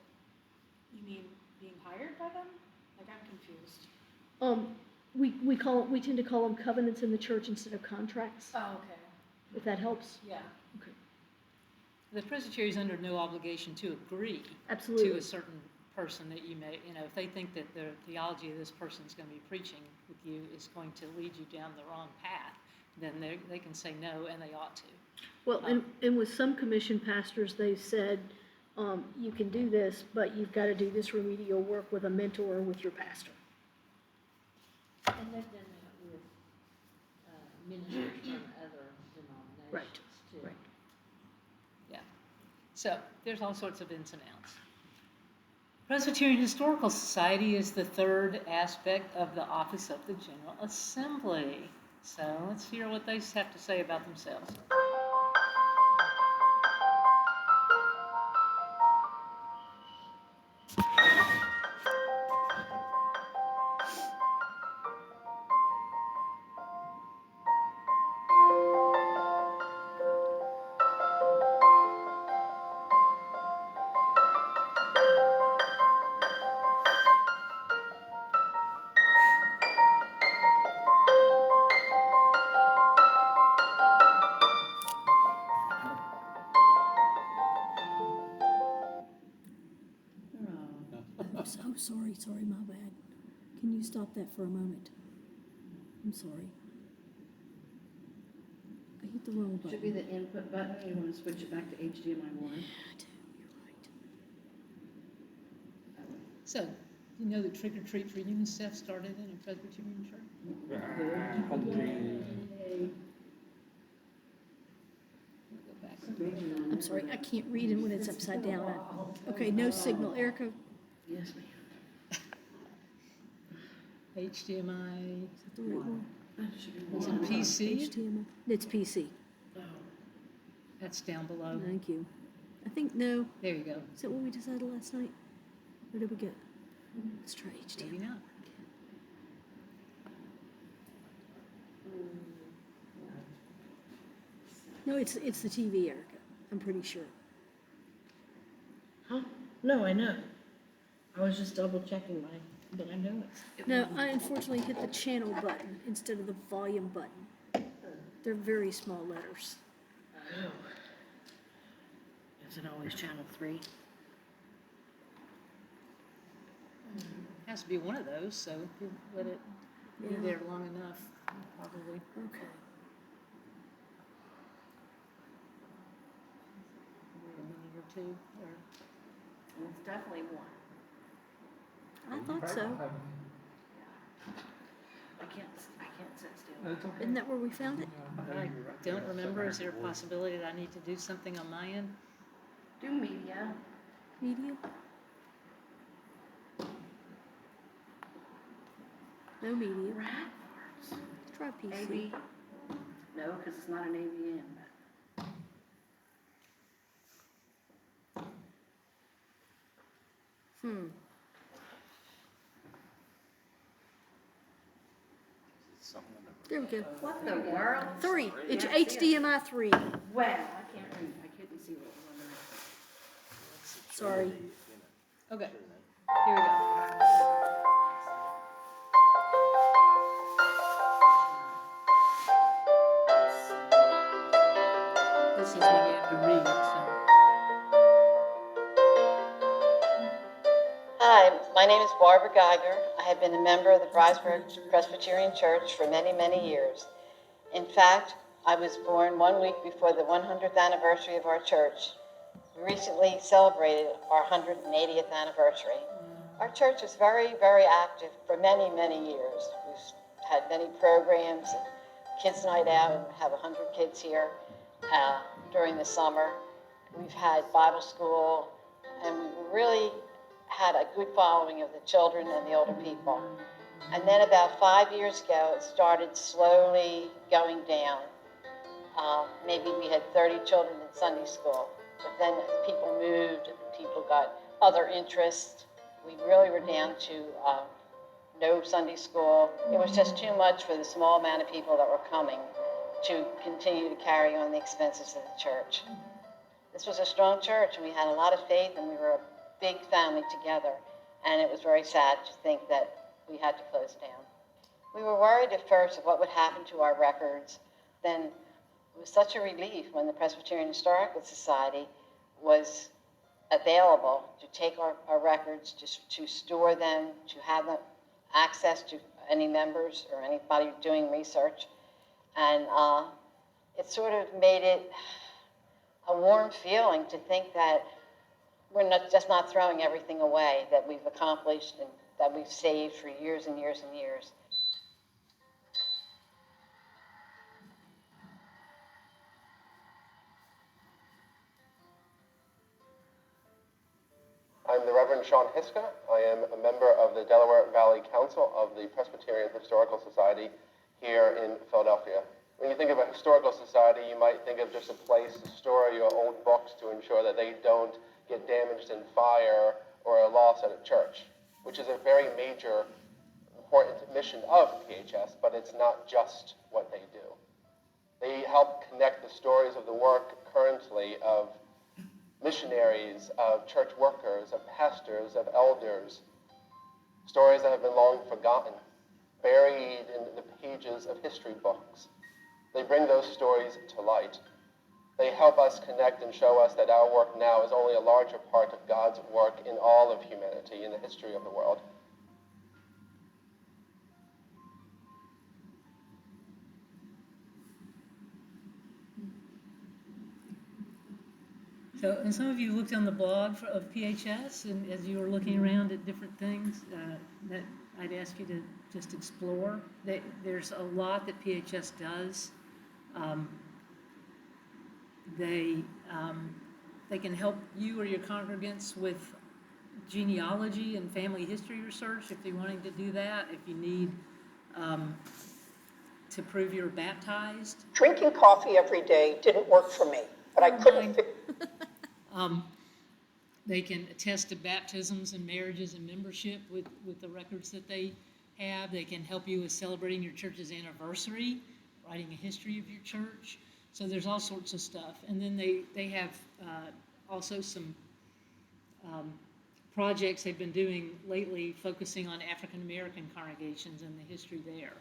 you mean being hired by them? Like, I'm confused. We tend to call them covenants in the church instead of contracts, Oh, okay. if that helps. Yeah. Okay. The presbytery is under no obligation to agree Absolutely. to a certain person that you may, if they think that the theology of this person is going to be preaching with you is going to lead you down the wrong path, then they can say no, and they ought to. Well, and with some commission pastors, they said, you can do this, but you've got to do this remedial work with a mentor or with your pastor. And they've done that with ministers from other denominations too. Right. Yeah. So there's all sorts of ins and outs. Presbyterian Historical Society is the third aspect of the office of the General Assembly. So let's hear what they have to say about themselves. Sorry, my bad. Can you stop that for a moment? I'm sorry. I hit the wrong button. Should be the input button. You want to switch it back to HDMI 1? I do, you're right. So, you know that Trick or Treat for UNICEF started in a Presbyterian church? I'm sorry, I can't read it when it's upside down. Okay, no signal. Erica? Yes, ma'am. HDMI. Is that the right one? Is it PC? HDMI. It's PC. That's down below. Thank you. I think, no. There you go. Is that what we decided last night? Or did we get? Let's try HDMI. Maybe not. No, it's the TV, Erica. I'm pretty sure. Huh? No, I know. I was just double checking but I know it's. No, I unfortunately hit the channel button instead of the volume button. They're very small letters. Oh. Is it always channel 3? Has to be one of those, so if you let it be there long enough, probably. Okay. Wait a minute or two, or It's definitely more. I thought so. I can't sit still. Isn't that where we found it? I don't remember. Is there a possibility that I need to do something on my end? Do media. Media? No media. Rat farts. Try PC. AV. No, because it's not an AVN. There we go. What the world? 3. It's HDMI 3. Well, I can't read. I couldn't see what was on Sorry. Okay, here we go. This is when you have to read, so. Hi, my name is Barbara Geiger. I have been a member of the Brownsburg Presbyterian Church for many, many years. In fact, I was born 1 week before the 100th anniversary of our church. We recently celebrated our 180th anniversary. Our church was very, very active for many, many years. We've had many programs, kids' night out, and have 100 kids here during the summer. We've had Bible school, and we really had a good following of the children and the older people. And then about 5 years ago, it started slowly going down. Maybe we had 30 children in Sunday school, but then as people moved, people got other interests. We really were down to no Sunday school. It was just too much for the small amount of people that were coming to continue to carry on the expenses of the church. This was a strong church, and we had a lot of faith, and we were a big family together, and it was very sad to think that we had to close down. We were worried at first of what would happen to our records. Then it was such a relief when the Presbyterian Historical Society was available to take our records, to store them, to have them access to any members or anybody doing research. And it sort of made it a warm feeling to think that we're not throwing everything away that we've accomplished and that we've saved for years and years and years. I'm the Reverend Sean Hiska. I am a member of the Delaware Valley Council of the Presbyterian Historical Society here in Philadelphia. When you think of a historical society, you might think of just a place to store your old books to ensure that they don't get damaged in fire or are lost at a church, which is a very major, important mission of PHS, but it's not just what they do. They help connect the stories of the work currently of missionaries, of church workers, of pastors, of elders, stories that have been long forgotten, buried in the pages of history books. They bring those stories to light. They help us connect and show us that our work now is only a larger part of God's work in all of humanity, in the history of the world. So, and some of you looked on the blog of PHS, and as you were looking around at different things, that I'd ask you to just explore. There's a lot that PHS does. They can help you or your congregants with genealogy and family history research if you're wanting to do that, if you need to prove you're baptized. Drinking coffee every day didn't work for me, but I couldn't. They can attest to baptisms and marriages and membership with the records that they have. They can help you with celebrating your church's anniversary, writing a history of your church. So there's all sorts of stuff. And then they have also some projects they've been doing lately focusing on African American congregations and the history there,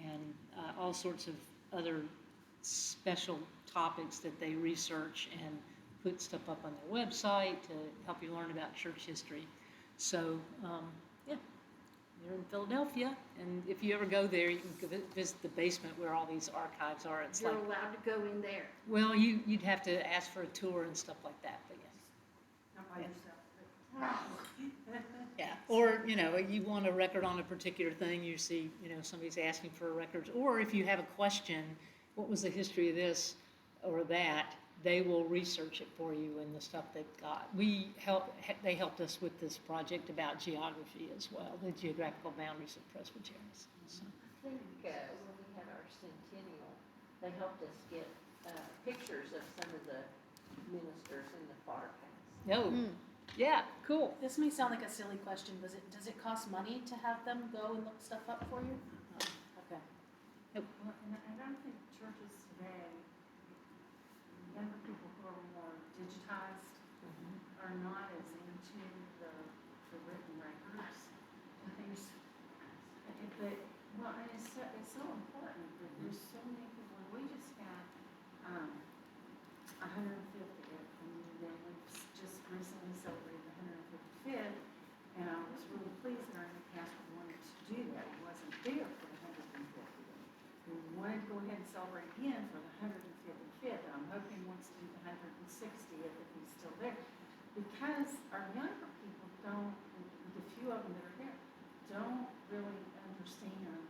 and all sorts of other special topics that they research and put stuff up on their website to help you learn about church history. So, yeah, they're in Philadelphia, and if you ever go there, you can visit the basement where all these archives are. It's You're like, allowed to go in there. well, you'd have to ask for a tour and stuff like that, but yes. Not by yourself. Yeah, or, you want a record on a particular thing, you see, somebody's asking for records, or if you have a question, what was the history of this or that, they will research it for you in the stuff they've got. They helped us with this project about geography as well, the geographical boundaries of Presbyterians. So. I think when we had our centennial, they helped us get pictures of some of the ministers in the far past. Oh, yeah, cool. This may sound like a silly question, but does it cost money to have them go and look stuff up for you? Okay. Well, and I don't think churches today, younger people who are more digitized, are not as into the written records. I think and it's so important that there's so many people, and we just got 150th, and then we've just recently celebrated the 155th, and I was really pleased that our new pastor wanted to do that. He wasn't there for the 150th. We wanted to go ahead and celebrate again for the 155th, and I'm hoping he wants to do the 160th if he's still there. Because our younger people don't, the few of them that are there, don't really understand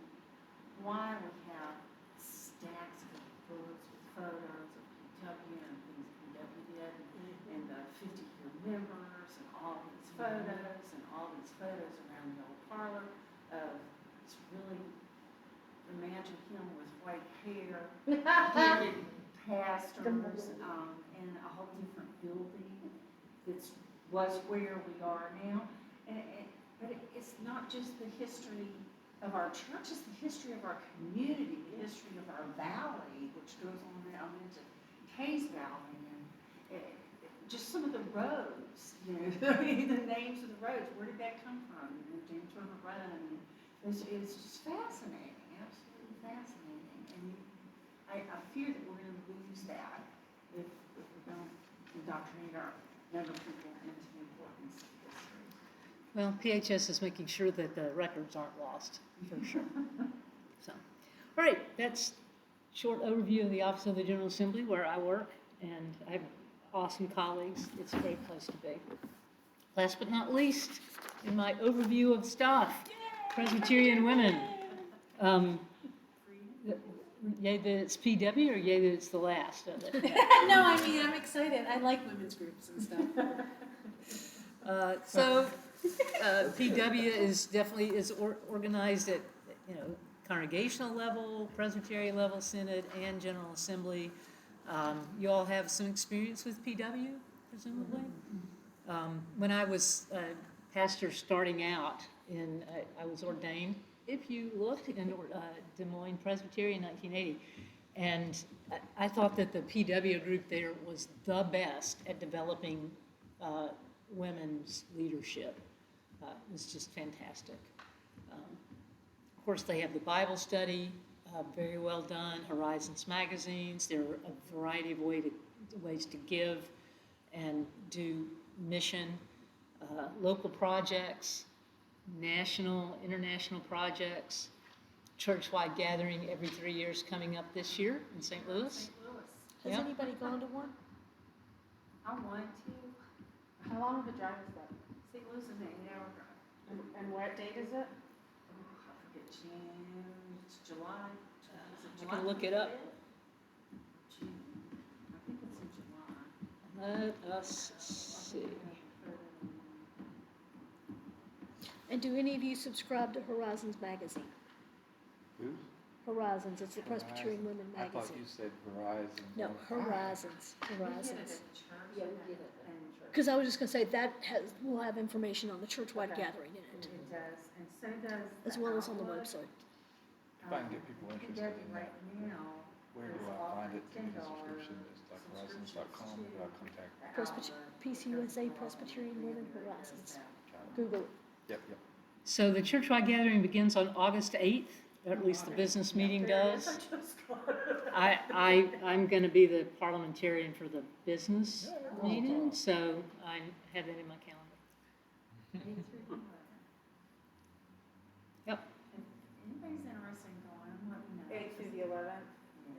why we have stacks of books with photos of PW and things PW did, and the 50-year members, and all these photos around the old parlor of, it's really, imagine him with white hair, giving pastors, in a whole different building that was where we are now. But it's not just the history of our church, it's the history of our community, the history of our valley, which goes on down into Hayes Valley, and just some of the roads, the names of the roads, where did that come from? James River Run, and it's just fascinating, absolutely fascinating. And I fear that we're going to lose that if we don't indoctrinate our younger people into the importance of history. Well, PHS is making sure that the records aren't lost, for sure. So, all right, that's short overview of the Office of the General Assembly where I work, and I have awesome colleagues. It's a great place to be. Last but not least, in my overview of staff, Presbyterian women. Yay that it's PW or yay that it's the last of it? No, I mean, I'm excited. I like women's groups and stuff. PW is definitely organized at, congregational level, Presbyterian level, Synod, and General Assembly. You all have some experience with PW, presumably? When I was pastor starting out, I was ordained, if you looked, in Des Moines Presbyterian in 1980. And I thought that the PW group there was the best at developing women's leadership. It was just fantastic. Of course, they have the Bible study, very well done, Horizons magazines. There are a variety of ways to give and do mission, local projects, national, international projects, church-wide gathering every 3 years coming up this year in St. Louis. Has anybody gone to one? I want to. How long of a drive is that? St. Louis is an 8-hour drive. And what date is it? I forget, it's July. Is it You July? can look it up. June. I think it's in July. Let us see. And do any of you subscribe to Horizons magazine? Who's? Horizons, it's the Presbyterian Women I thought magazine. you said Verizon. No, Horizons, We get it Horizons. at church. Yeah, we get it in church. Because I was just gonna say, will have information on the church-wide Okay. gathering in it, It does, and so does as the well as on the Outlook. website. If I can get people interested in right that, now where do is I find it? offering The $10 subscription is like horizons.com, do I contact? PCUSA Presbyterian Women Horizons. Google it. Yep. So the church-wide gathering begins on August 8th, or at least the business meeting does. I'm going to be the parliamentarian for the business meeting, so I have that in my calendar. Yep. If anybody's interested in going, let me know. 8th through the 11th?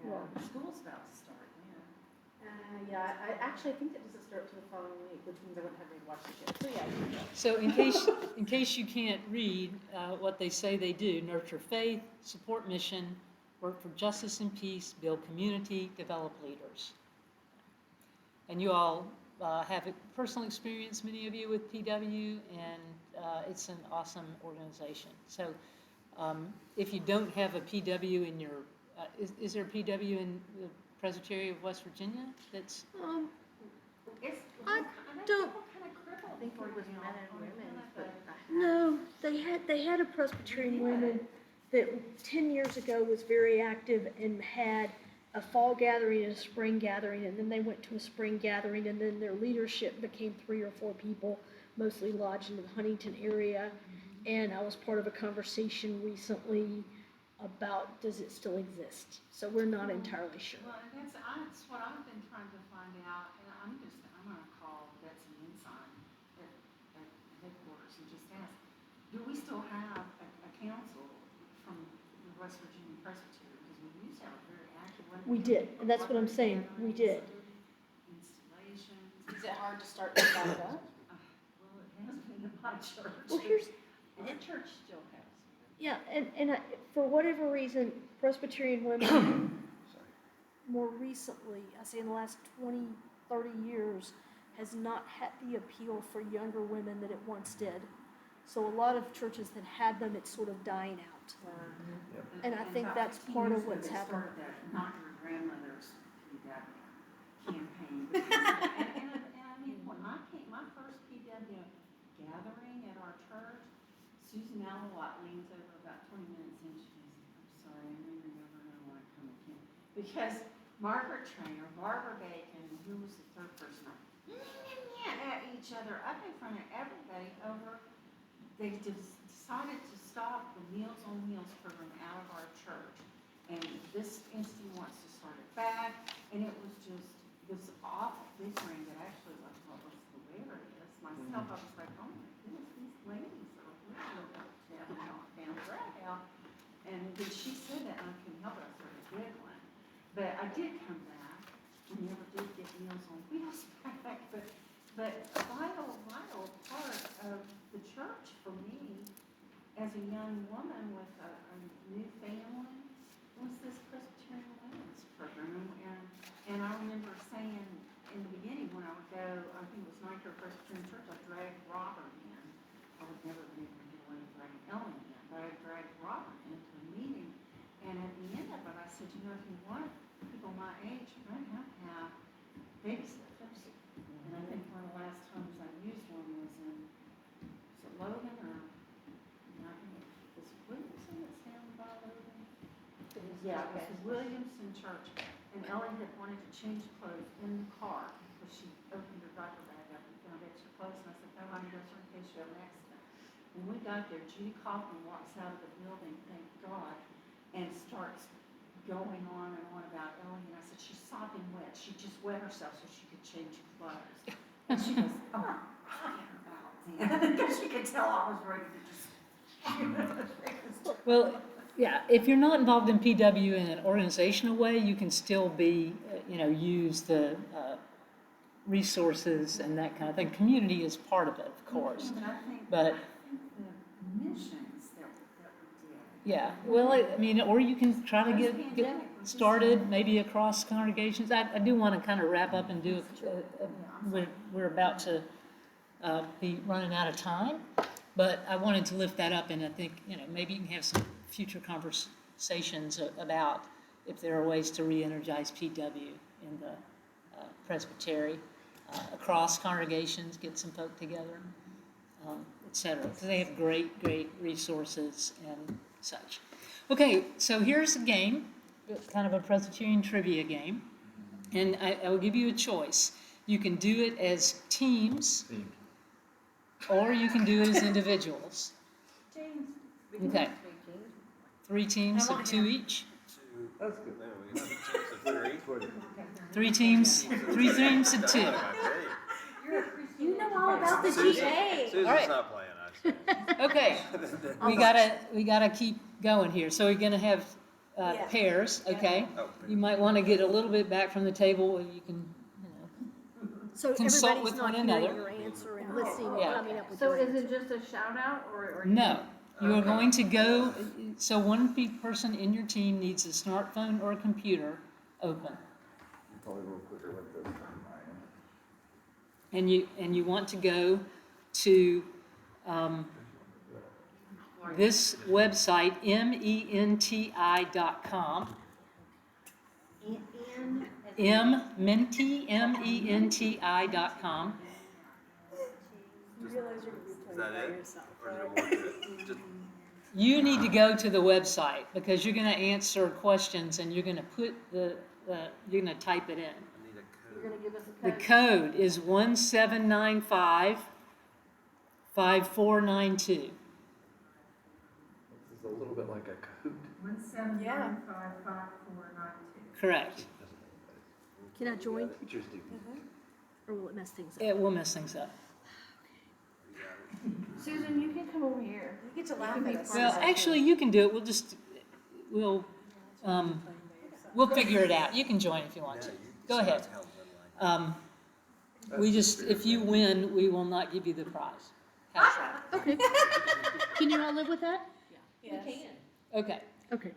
Yeah, school's about to start, Yeah, I think that doesn't start till the following week, which means I wouldn't have any watch it yet. So yeah. So in case you can't read what they say they do, nurture faith, support mission, work for justice and peace, build community, develop leaders. And you all have a personal experience, many of you, with PW, and it's an awesome organization. So if you don't have a PW in your, is there a PW in the Presbyterian of West Virginia that's? I don't. I think it was men and women, but. No, they had a Presbyterian women that 10 years ago was very active and had a fall gathering and a spring gathering, and then they went to a spring gathering, and then their leadership became 3 or 4 people, mostly lodged in the Huntington area. And I was part of a conversation recently about, does it still exist? So we're not entirely sure. Well, that's what I've been trying to find out, and I'm gonna call Betsy Ensign at headquarters and just ask, do we still have a council from the West Virginia Presbyterian? Because we used to have a very active one. We did, and that's what I'm saying, we did. Installations. Is it hard to start this back up? Well, it has been in my church. Well, here's, And the church still has. yeah, and for whatever reason, Presbyterian women more recently, I say in the last 20, 30 years, has not had the appeal for younger women that it once did. So a lot of churches that had them, it's sort of dying out. And I think that's part of what's happening. Not your grandmother's campaign. And I mean, when my first PW gathering at our church, Susan Allowat leans over about 20 minutes in, she goes, I'm sorry, I know you're never gonna wanna come again. Because Margaret Trainer, Barbara Bacon, who was the third person, at each other up in front of everybody over, they just decided to stop the Meals on Wheels program out of our church. And this entity wants to start it back, and it was just this awful bickering that actually, like, what was the myself, I was like, oh my goodness, these ladies are really down drag out. And then she said that, and I couldn't help it, I sort of did one. But I did come back, and never did get Meals on Wheels back, but a vital part of the church for me, as a young woman with a new family, was this Presbyterian Women's Program. And I remember saying in the beginning when I would go, I think it was Nitro Presbyterian Church, I dragged Robert in. I would never be able to get away with dragging Ellen in, but I dragged Robert into a meeting. And at the end of it, I said, you know, if you want people my age, you're going to have babysitters. And I think one of the last times I used one was in, was it Logan or, I think it was Williamson that's down by Logan? Yeah, it was the Williamson Church. And Ellen had wanted to change clothes in the car because she opened her diaper bag up and found extra clothes. And I said, no, honey, those are in case you have an accident. When we got there, Judy Kaufman walks out of the building, thank God, and starts going on and on about Ellen. And I said, she's sopping wet. She just wet herself so she could change clothes. And she goes, oh, because she could tell I was ready to just. Well, yeah, if you're not involved in PW in an organizational way, you can still be, use the resources and that kind of thing. Community is part of it, of course. But I think the missions that we did. yeah, well, I mean, or you can try to get started maybe across congregations. I do want to kind of wrap up and do we're about to be running out of time, but I wanted to lift that up, and I think, maybe you can have some future conversations about if there are ways to re-energize PW in the presbytery, across congregations, get some folk together, et cetera, because they have great resources and such. Okay, so here's a game, kind of a Presbyterian trivia game, and I will give you a choice. You can do it as teams, or you can do it as individuals. Okay. 3 teams of 2 each. That's good. No, we have a team of 3. 3 teams of 2. You know all about the GA. Susan's All right. not playing, I see. Okay, we gotta keep going here. So we're gonna have pairs, okay? Oh, You might want to get a little bit back from the table, where you can, So consult everybody's with not one hearing another. your answer and listening and Yeah. coming up with So your is answer. it just a shout out or? No, you are going to go, so one person in your team needs a smartphone or a computer open. Probably a little quicker with this than I am. And you want to go to this website, menti.com. menti.com. Is that it? Or is there more to it? Just, You need to go to the website because you're going to answer questions and you're going to put you're going to type it in. I need a code. You're gonna give us a The code? code is 1795 5492. This is a little bit like a Kahoot. 179555492. Correct. Can I join, Teachers do. or will it mess things up? It will mess things up. Susan, you can come over here. You get to laugh at us. Well, actually, you can do it. We'll figure it out. You can join if you want to. Go ahead. If you win, we will not give you the prize. How's that? Okay. Can you all live with that? Yes. Okay. Okay.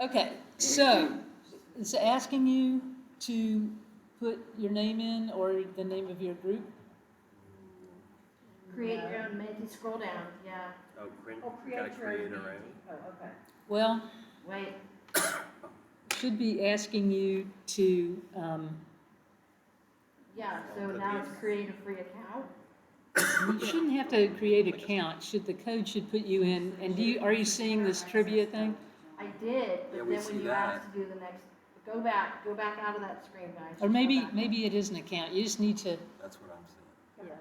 Okay. So it's asking you to put your name in or the name of your group. Create your own, maybe scroll down, yeah. Oh, gotta create our own. Oh, okay. Well, Wait, should be asking you to. yeah, so now it's create a free account. You shouldn't have to create an account. The code should put you in. And are you seeing this trivia thing? I did, Yeah, but we then see when you that. asked to do the next, go back out of that screen, guys. Or Just go maybe back. it is an account. You just need to. That's what I'm saying. Yeah.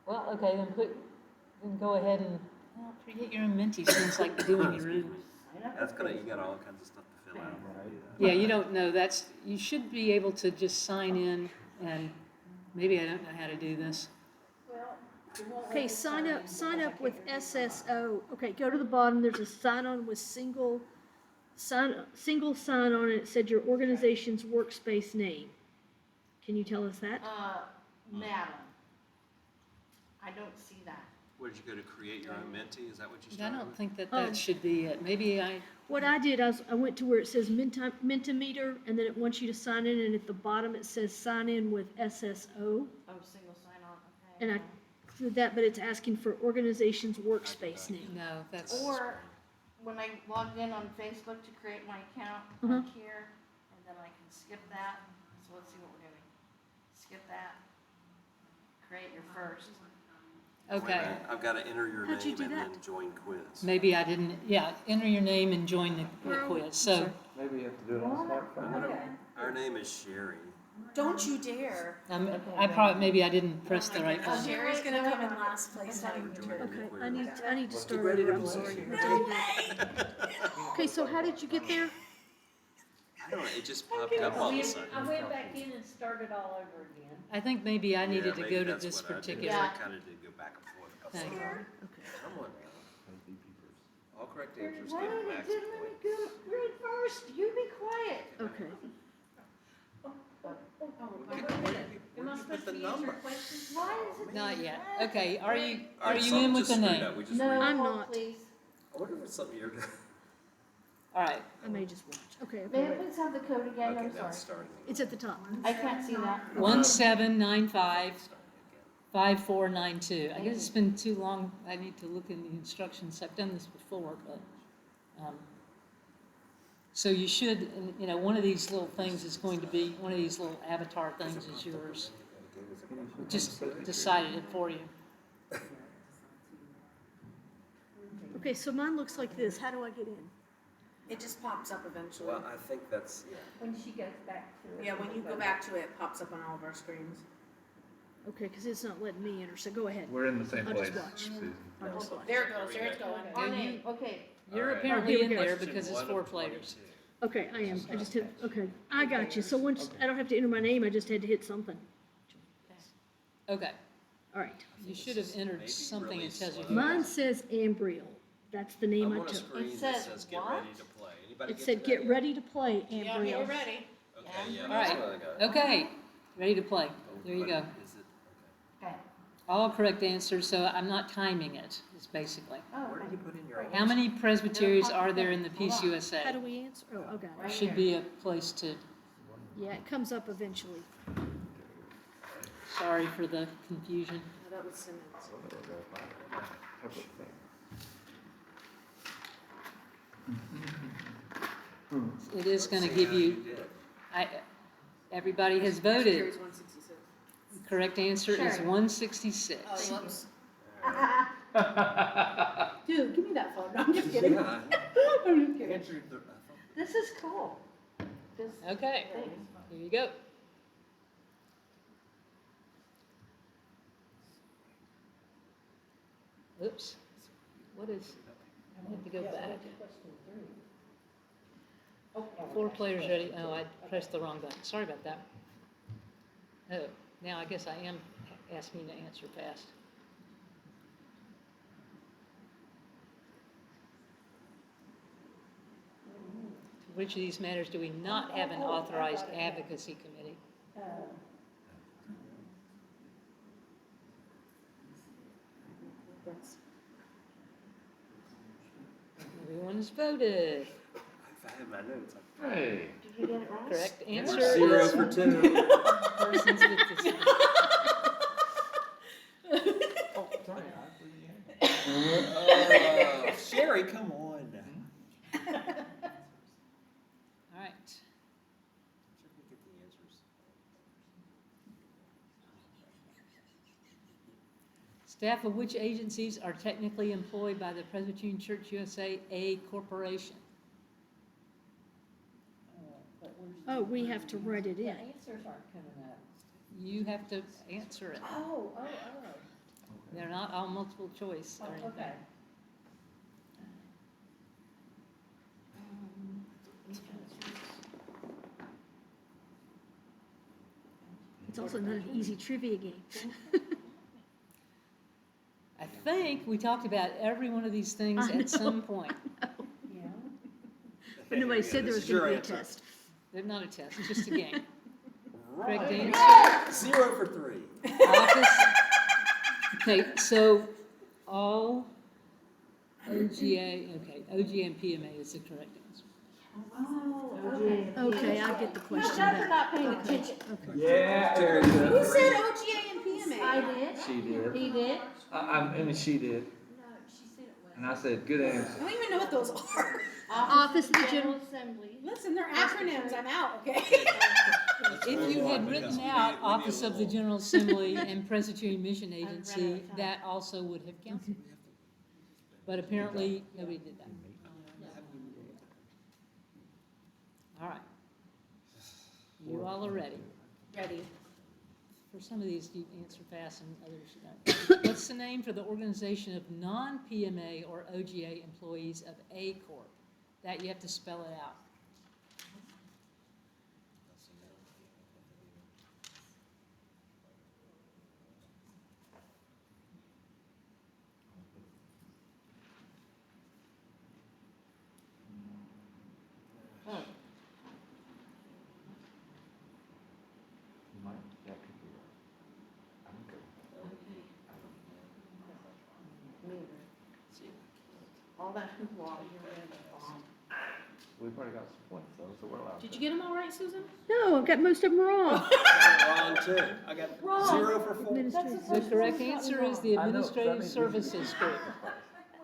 Well, okay, then go ahead and create your own Menti. Seems like doing your own. That's you got all kinds of stuff to fill out. Yeah, you don't know. You should be able to just sign in and maybe I don't know how to do this. Well, Okay, sign up with SSO. Okay, go to the bottom, there's a sign on with single sign on, it said your organization's workspace name. Can you tell us that? Madam. I don't see that. What, did you go to create your own Menti? Is that what you I started don't with? think that should be it. Maybe What I did, I went to where it says Mentimeter, and then it wants you to sign in, and at the bottom it says sign in with SSO. Oh, single sign on, okay. And I did that, but it's asking for organization's workspace name. No, that's. Or when I logged in on Facebook to create my account, Uh-huh. click here, and then I can skip that. So let's see what we're doing. Skip that. Create your first. Wait a Okay. minute, I've got to enter your How'd you name do and that? then join quiz. Maybe I didn't, yeah, enter your name and join the Where are we? quiz. So Maybe you have to do it on a smartphone. Our name is Sherry. Don't you dare. maybe I didn't press the right button. Sherry's gonna come in last place. We're joining Okay, the quiz. I need to Let's start get ready over. to I'm play. sorry. Okay, so how did you get there? I don't know, it just popped up all of a sudden. I went back in and started all over again. I think maybe I needed to maybe go to that's this what I did. particular. I kind of did go back and forth. Thing. Come on now. All correct answers Why get did max it point. go? You're in first. You be quiet. Okay. Where did you put the number? Why is it? Not yet. Okay, are you All right, in something with the just screwed name? up. We just No, read it. I'm hold, not. please. I wonder if it's something you're doing. All right. I may just watch. Okay, May I okay. please have the code again? Okay, I'm sorry. that's starting. It's at the top. I can't see that. 1795-5492. I guess it's been too long. I need to look in the instructions. I've done this before, but, so you should, and, one of these little things is going to be, one of these little avatar things is yours. Just decided it for you. Okay, so mine looks like this. How do I get in? It just pops up eventually. Well, I think that's, yeah. When she gets back to it. Yeah, when you go back to it, it pops up on all of our screens. Okay, because it's not letting me enter, so go ahead. We're in the same I'll place, just watch. Susan. I'll just watch. There it goes, there it's going. Our Yeah, name, okay. You're All right. apparently Here we in go. there Question because it's one 4 of players. 22. Okay, I am. I just hit, okay. I got you. So once, I don't have to enter my name, I just had to hit something. Okay, All right. you should have entered Maybe something really that tells you. slow. Mine says Ambriel. That's the name I'm I on a took. screen It that says says get what? ready to play. Anybody It get said, to get that? ready to play, Yeah, Ambriel. you're ready. Okay, yeah, All that's right. what I got. Okay, ready to play. There you But go. Is it, Okay. All correct answers, so I'm not timing it, is basically. Oh, where did you put in your How many presbyteries are there in the Peace How do USA? we answer? Oh, I got it. Right. Should be a place to, Yeah, it comes up eventually. sorry for the confusion. Oh, that was Simmons. It is gonna see give how you, did. everybody has voted. Carries 166. The correct answer is Sure. 166. Oh, whoops. Dude, give me that phone. No, I'm just kidding. Yeah. I'm just kidding. Answered the, I thought- This is cool. This, Okay, thanks. here you go. Oops, what is, I have to go back. 4 players ready, oh, I pressed the wrong button, sorry about that. Oh, now I guess I am asking you to answer fast. To which of these matters do we not have an authorized advocacy committee? Everyone has voted. if I had my notes, Hey. Did you get it right? Correct answer Zero is for 2. persons with disabilities. Sherry, come on. All right. Sure we get the answers. Staff of which agencies are technically employed by the Presbyterian Church USA, a corporation? Oh, we have to write it in. answers aren't coming up. You have to answer it. Oh. They're not all multiple choice or anything. It's also not an easy trivia game. I think we talked about every one of these things I know. at some point. Yeah. But nobody said there was gonna be a answer. test. They're not a test, it's just a game. Correct Right. answer? 0 for 3. Office. Okay, so all OGA, okay, OGA and PMA is the correct answer. Okay, I get the question Now, now. for not paying attention. Yeah, Erica. Who said OGA and PMA? I did. She did. He did. I mean, she did. And I said, good answer. I don't even know what those are. Office of the General Assembly. Listen, they're acronyms, I'm out, okay? If you had written out Office of the General Assembly and Presbyterian Mission Agency, that also would have counted. But apparently, nobody did that. All right. You all are ready. Ready. For some of these, you answer fast and others you don't. What's the name for the organization of non-PMA or OGA employees of A Corp? That you have to spell it out. Oh. That could be right. I'm good. All that hoopla you're in. We've already got some points though, so we're allowed. Did you get them all right, Susan? No, I've got most of them wrong. Wrong too. I got Wrong. 0 for 4. The correct answer is the Administrative Services Group.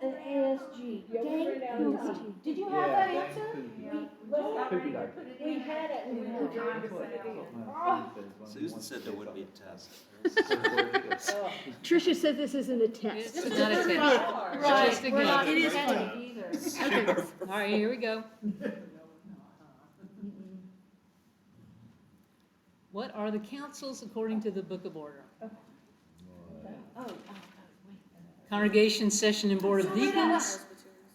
An ASG. Did you have that answer? Poopy diaper. We had it and we were trying to say it. Susan said there wouldn't be a test. Tricia said this isn't a test. It's not a test. It's Right, just a we're not game. It is kidding fun. either. Okay. All right, here we go. What are the councils according to the Book of Order? Congregation, session, and board of deacons,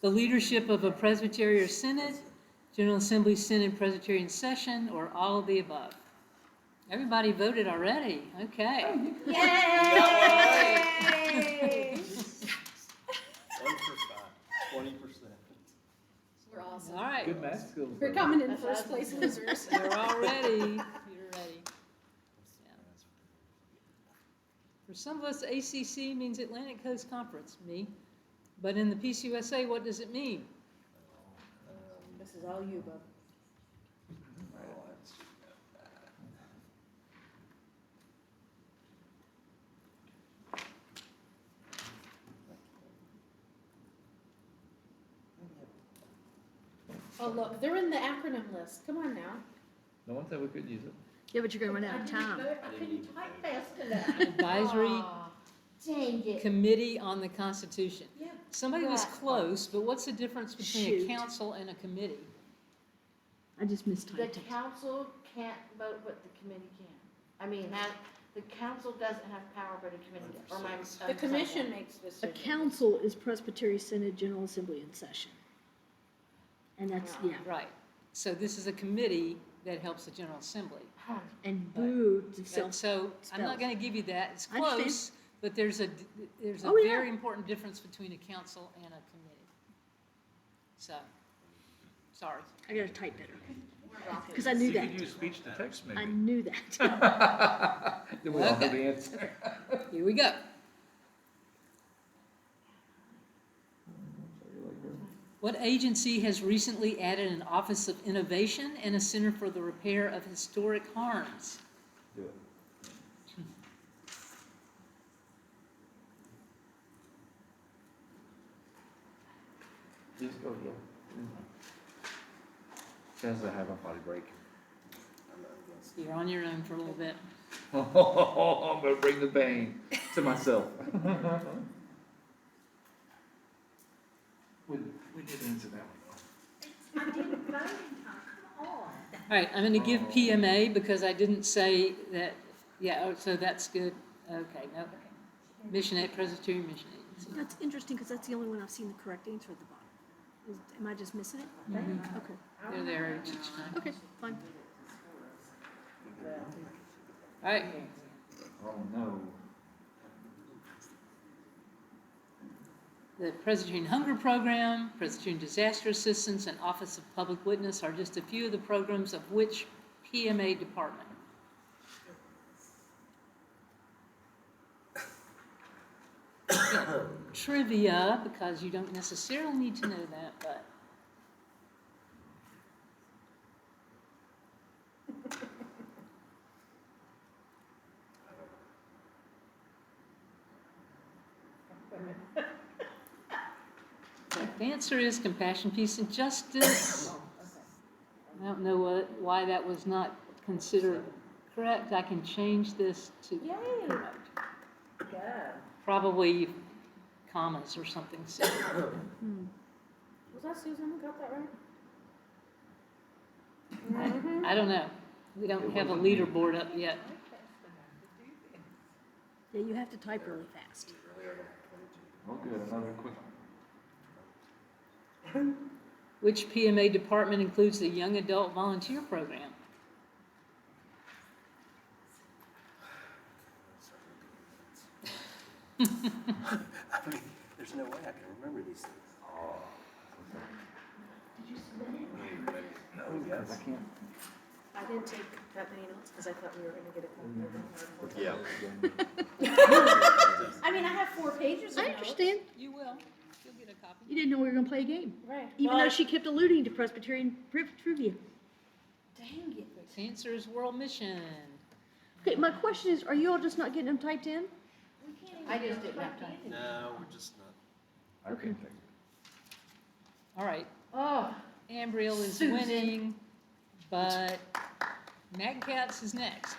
the leadership of a Presbyterian synod, General Assembly, synod, Presbyterian session, or all of the above? Everybody voted already. Okay. Yay! 1 for 5. 20%. We're awesome. All right. Good math skills. We're coming in first place losers. You're all ready. You're ready. Yeah. For some of us, ACC means Atlantic Coast Conference, me. But in the PCUSA, what does it mean? This is all you, bub. Oh, look, they're in the acronym list. Come on now. No one said we couldn't use it. Yeah, but you're gonna run out of time. I couldn't type fast enough. Advisory Aw, Dang it. Committee on the Constitution. Yeah, Somebody was right. close, but what's the difference between Shoot. a council and a committee? I just The mistyped it. council can't vote, but the committee can. I mean, the council doesn't have power, but a committee does. Or am I- The commission makes A decisions. council is Presbyterian Synod General Assembly in session. And that's, yeah. Right. So this is a committee that helps the General Assembly. And boo, to And self. so I'm not gonna give you that, it's I understand. close, but there's a Oh, yeah. very important difference between a council and a committee. So, sorry. I gotta type better. Because I knew You could that. use speech to text maybe. I knew that. Then we all know Okay. the answer. Here we go. What agency has recently added an Office of Innovation and a Center for the Repair of Historic Harms? Do it. Just go, yeah. Says I have a potty break. You're on your own for a little bit. I'm gonna bring the pain to myself. We did answer that one. I didn't vote in time, come on. All right, I'm gonna give PMA because I didn't say that, yeah, oh, so that's good. Okay, no. Mission Aid, Presbyterian Mission Agency. That's interesting because that's the only one I've seen the correct answer at the bottom. Am I just missing it? Mhm. Okay. They're there each time. Okay, fine. All right, Oh, no. The Presbyterian Hunger Program, Presbyterian Disaster Assistance, and Office of Public Witness are just a few of the programs of which PMA department? Trivia, because you don't necessarily need to know that, but. The answer is Compassion, Peace, and Justice. I don't know why that was not considered correct. I can change this to correct. Yeah. Probably commas or something similar. Was that Susan who got that right? I don't know. We don't have a leaderboard up yet. Yeah, you have to type really fast. Oh, good, another quick Which PMA department includes the Young Adult Volunteer Program? I mean, there's no way I can remember these things. Did you submit it? No, because I can't. I didn't take that many notes because I thought we were gonna get a copy of it. Yeah. I mean, I have 4 pages of I notes. understand. You will. You'll get a copy. You didn't know we were gonna play a game, Right. even Well, though she kept alluding to Presbyterian trivia. Dang it. The answer is World Mission. Okay, my question is, are you all just not getting them typed in? We can't even. I just didn't have time. No, we're just not. I can take it. All right. Oh, Ambriel is Susan. winning, but Nat Katz is next.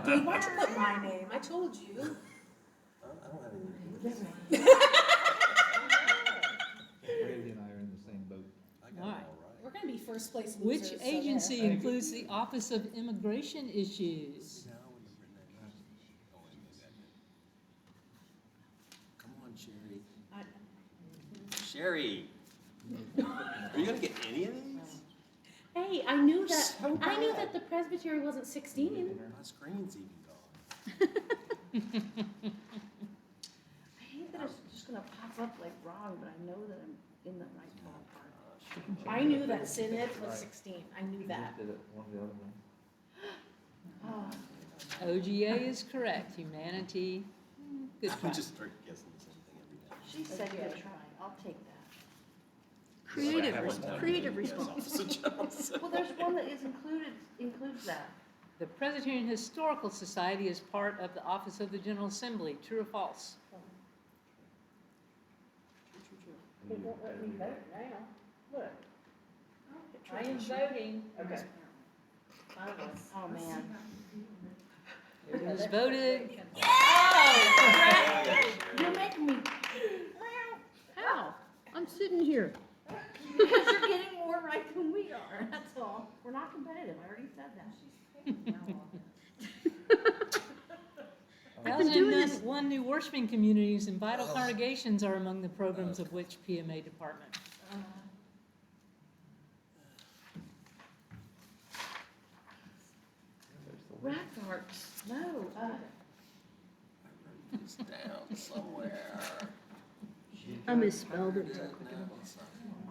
Dave, why'd you put my name? I told you. I don't have any. Randy and I are in the same boat. I got All it right. all right. We're gonna be first place Which losers. so agency there. includes the Office of Immigration Issues? Now when you've written that down. Oh, I knew that. Come on, Sherry. Sherry. Are you gonna get any of these? Hey, I knew that. So I knew bad. that the presbytery wasn't 16. My screen's even gone. I hate that it's just gonna pop up like wrong, but I know that I'm in the right top part. I knew that Synod was 16. I knew You that. just did it one of the other ones. Oh, OGA is correct. Humanity. Good We try. just start guessing the same thing every day. she said good try. I'll take that. Creative response. Well, there's one that is includes that. The Presbyterian Historical Society is part of the Office of the General Assembly. True or false? It won't let me vote now. Look. I am voting. Okay. Oh, man. It was voted. You're making me, How? I'm sitting here. because you're getting more right than we are, that's all. We're not competitive, I already said that. I've been doing this. 1,001 new worshiping communities and vital congregations are among the programs of which PMA department? Rackmarks, no, It's down somewhere. I misspelled it.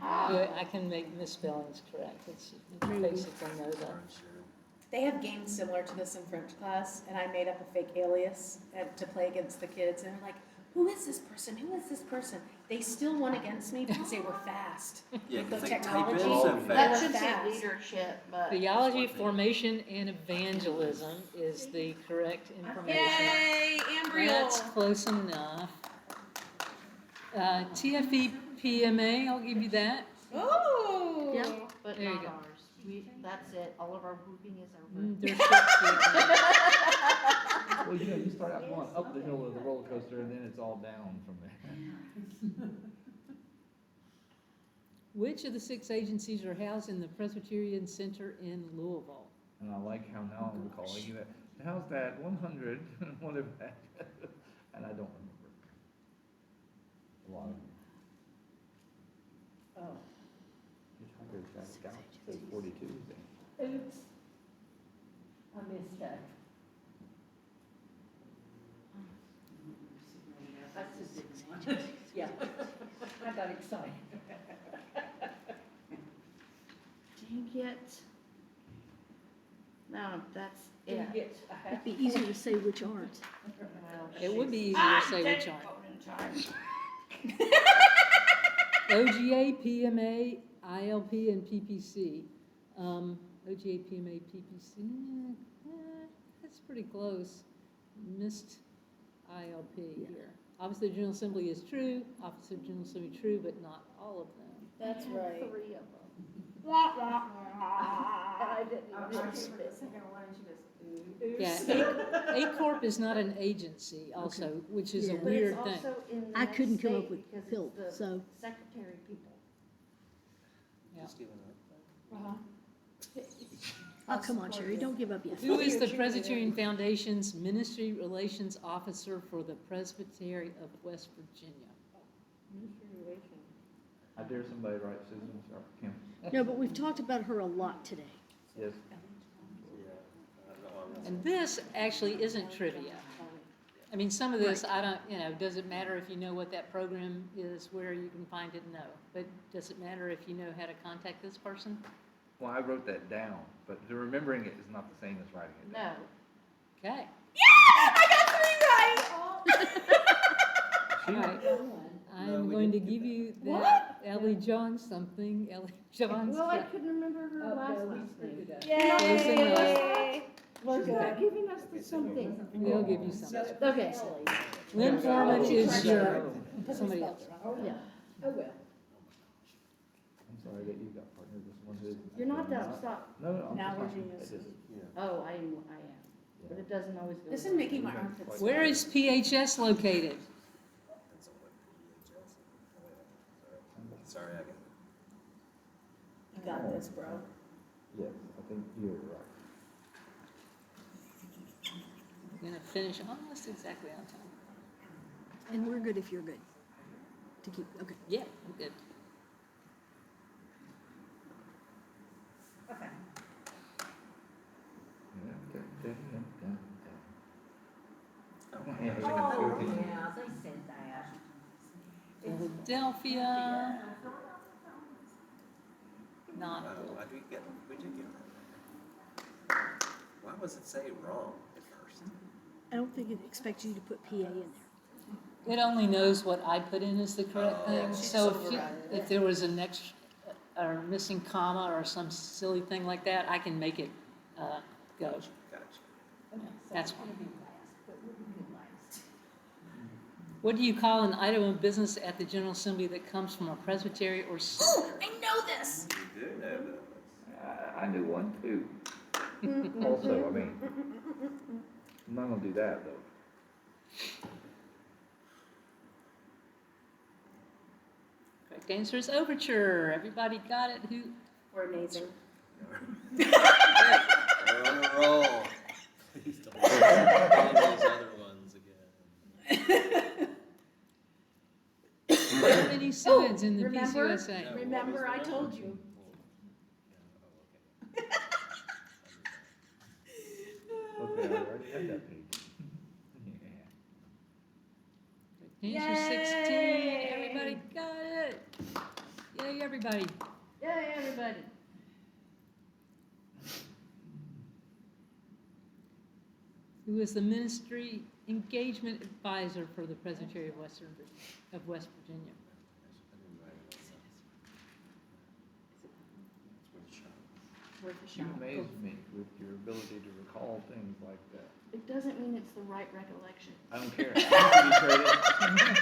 I can make misspellings correct. It's basically no though. They have games similar to this in French class, and I made up a fake alias to play against the kids, and they're like, "Who is this person? Who is this person?" They still won against me because they were fast. Yeah, With 'cause the they type in technology, so they that were should say fast. leadership, but. Theology, formation, and evangelism is the correct information. Yay, That's Ambriel! close enough. TFE PMA, I'll give you that. Oh! Yeah. But There you not go. ours. That's it, all of our whooping is over. There's 16. Well, you start out going up the hill of the roller coaster and then it's all down from there. Which of the 6 agencies are housed in the Presbyterian Center in Louisville? And I like how now I'm calling you that. How's that 100? Whatever that. And I don't remember. A lot of them. Oh. Scout says 42. Oops. I missed that. That's not that excited. Dang it. No, that's it. Dang it. It'd be easier to say which aren't. It would be easier to say which aren't. OGA, PMA, ILP, and PPC. OGA, PMA, PPC, that's pretty close. Missed ILP here. Office of the General Assembly is true, Office of the General Assembly true, but not all of them. That's right. 3 of them. And I didn't even miss it. Yeah, A Corp is not an agency also, which is a Yeah. weird But thing. it's also in the I next couldn't come up state with because PILT, it's so. the secretary people. Yeah. Just giving up. Oh, come on, Sherry, don't give up yet. Who is the Presbyterian Foundation's Ministry Relations Officer for the Presbytery of West Virginia? I dare somebody write Susan or Kim. No, but we've talked about her a lot today. Yes. And this actually isn't trivia. I mean, some of this, I don't, does it matter if you know what that program is, where you can find it? No. But does it matter if you know how to contact this person? Well, I wrote that down, but remembering it is not the same as writing it down. No. Okay. She- All right. I'm we going to didn't get give that. you What? that Ellie John something, Ellie John's. Well, I couldn't remember her last name. Close enough. She's not giving us the something. They'll give you something. Okay. Lynn Foreman is your, somebody else. Yeah. Oh, well. I'm sorry that you got partnered with someone who isn't. You're not that, stop. No, no, I'm Now just we're not. geniuses. It isn't. Oh, I am. But it doesn't always go. This is making my armpits. Where is PHS located? Depends on what PHS. Sorry, I got it. You got this, bro. Yes, I think you're right. I'm gonna finish almost exactly on time. And we're good if you're good. To keep, okay. Yeah, I'm good. Okay. Yeah, Oh, yeah, they said that. Philadelphia. Not. Why did we get that? Why was it say wrong at first? I don't think it expects you to put PA in there. It only knows what I put in as the correct thing. she's So overridden it. if there was an extra, or missing comma or some silly thing like that, I can make it go. Gotcha. That's fine. What do you call an item of business at the General Assembly that comes from a presbytery or seminary? I know this. You do know that. I knew one too. Also, I mean, I'm not gonna do that though. Correct answer is overture. Everybody got it? Who? We're amazing. We're on a roll. Please don't do those other ones again. How many signs in the Remember? PCUSA? No. Remember, I told you. Okay, I already had that page. Yeah. Answer 16. Everybody got it. Yay, everybody. Yay, everybody. Who is the ministry engagement advisor for the Presbytery of West Virginia? Worth a You shot. amaze me with your ability to recall things like that. It doesn't mean it's the right recollection. I don't care. I don't give you credit.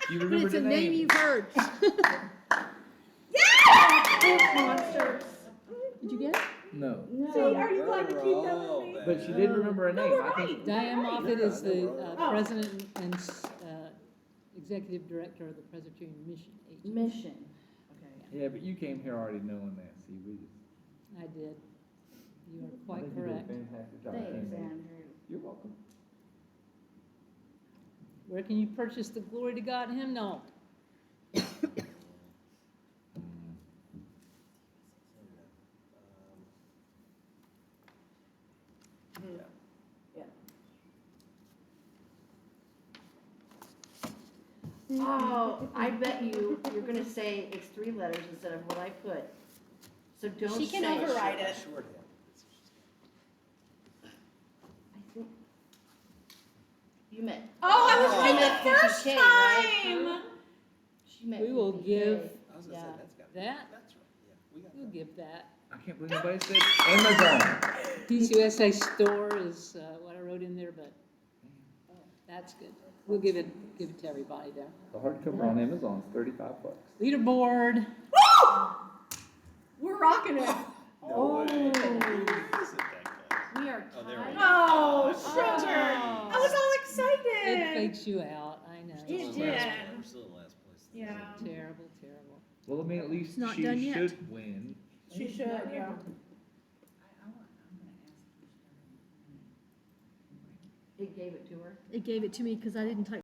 You But remember it's the a name you've heard. Monsters. Did you get it? No. No. See, are you glad to keep that with Oh, me? man. But she did remember a name. I think. Diane Moffett is the Oh. president and executive director of the Presbyterian Mission Agency. Mission. Okay. Yeah, but you came here already knowing that. See, we just. I did. You are I quite think you did a correct. fantastic job. Thanks, Amy. Andrew. You're welcome. Where can you purchase the Glory to God hymnal? Oh, I bet you're gonna say it's 3 letters instead of what I put. So don't say. She can override it. Shorthand. I think you meant. Oh, I was You right meant the first 50K, right? time. She meant We will 50K. give I was gonna say, Yeah. that's got, that, that's right, yeah, we got we'll that. give that. I can't believe nobody said Amazon. PCUSA store is what I wrote in there, but that's good. We'll give it to everybody there. The hardcover on Amazon is $35. Leaderboard. We're rocking it. No way. Oh. Who is it that class? We are Oh, there we tied. go. Oh, Oh, sugar. I was all excited. It fakes you out, I know. It We're still in did. last place. We're still in last place. Yeah. Terrible, terrible. Well, I mean, at least It's not she done yet. should win. She should, yeah. It gave it to her. It gave it to me because I didn't type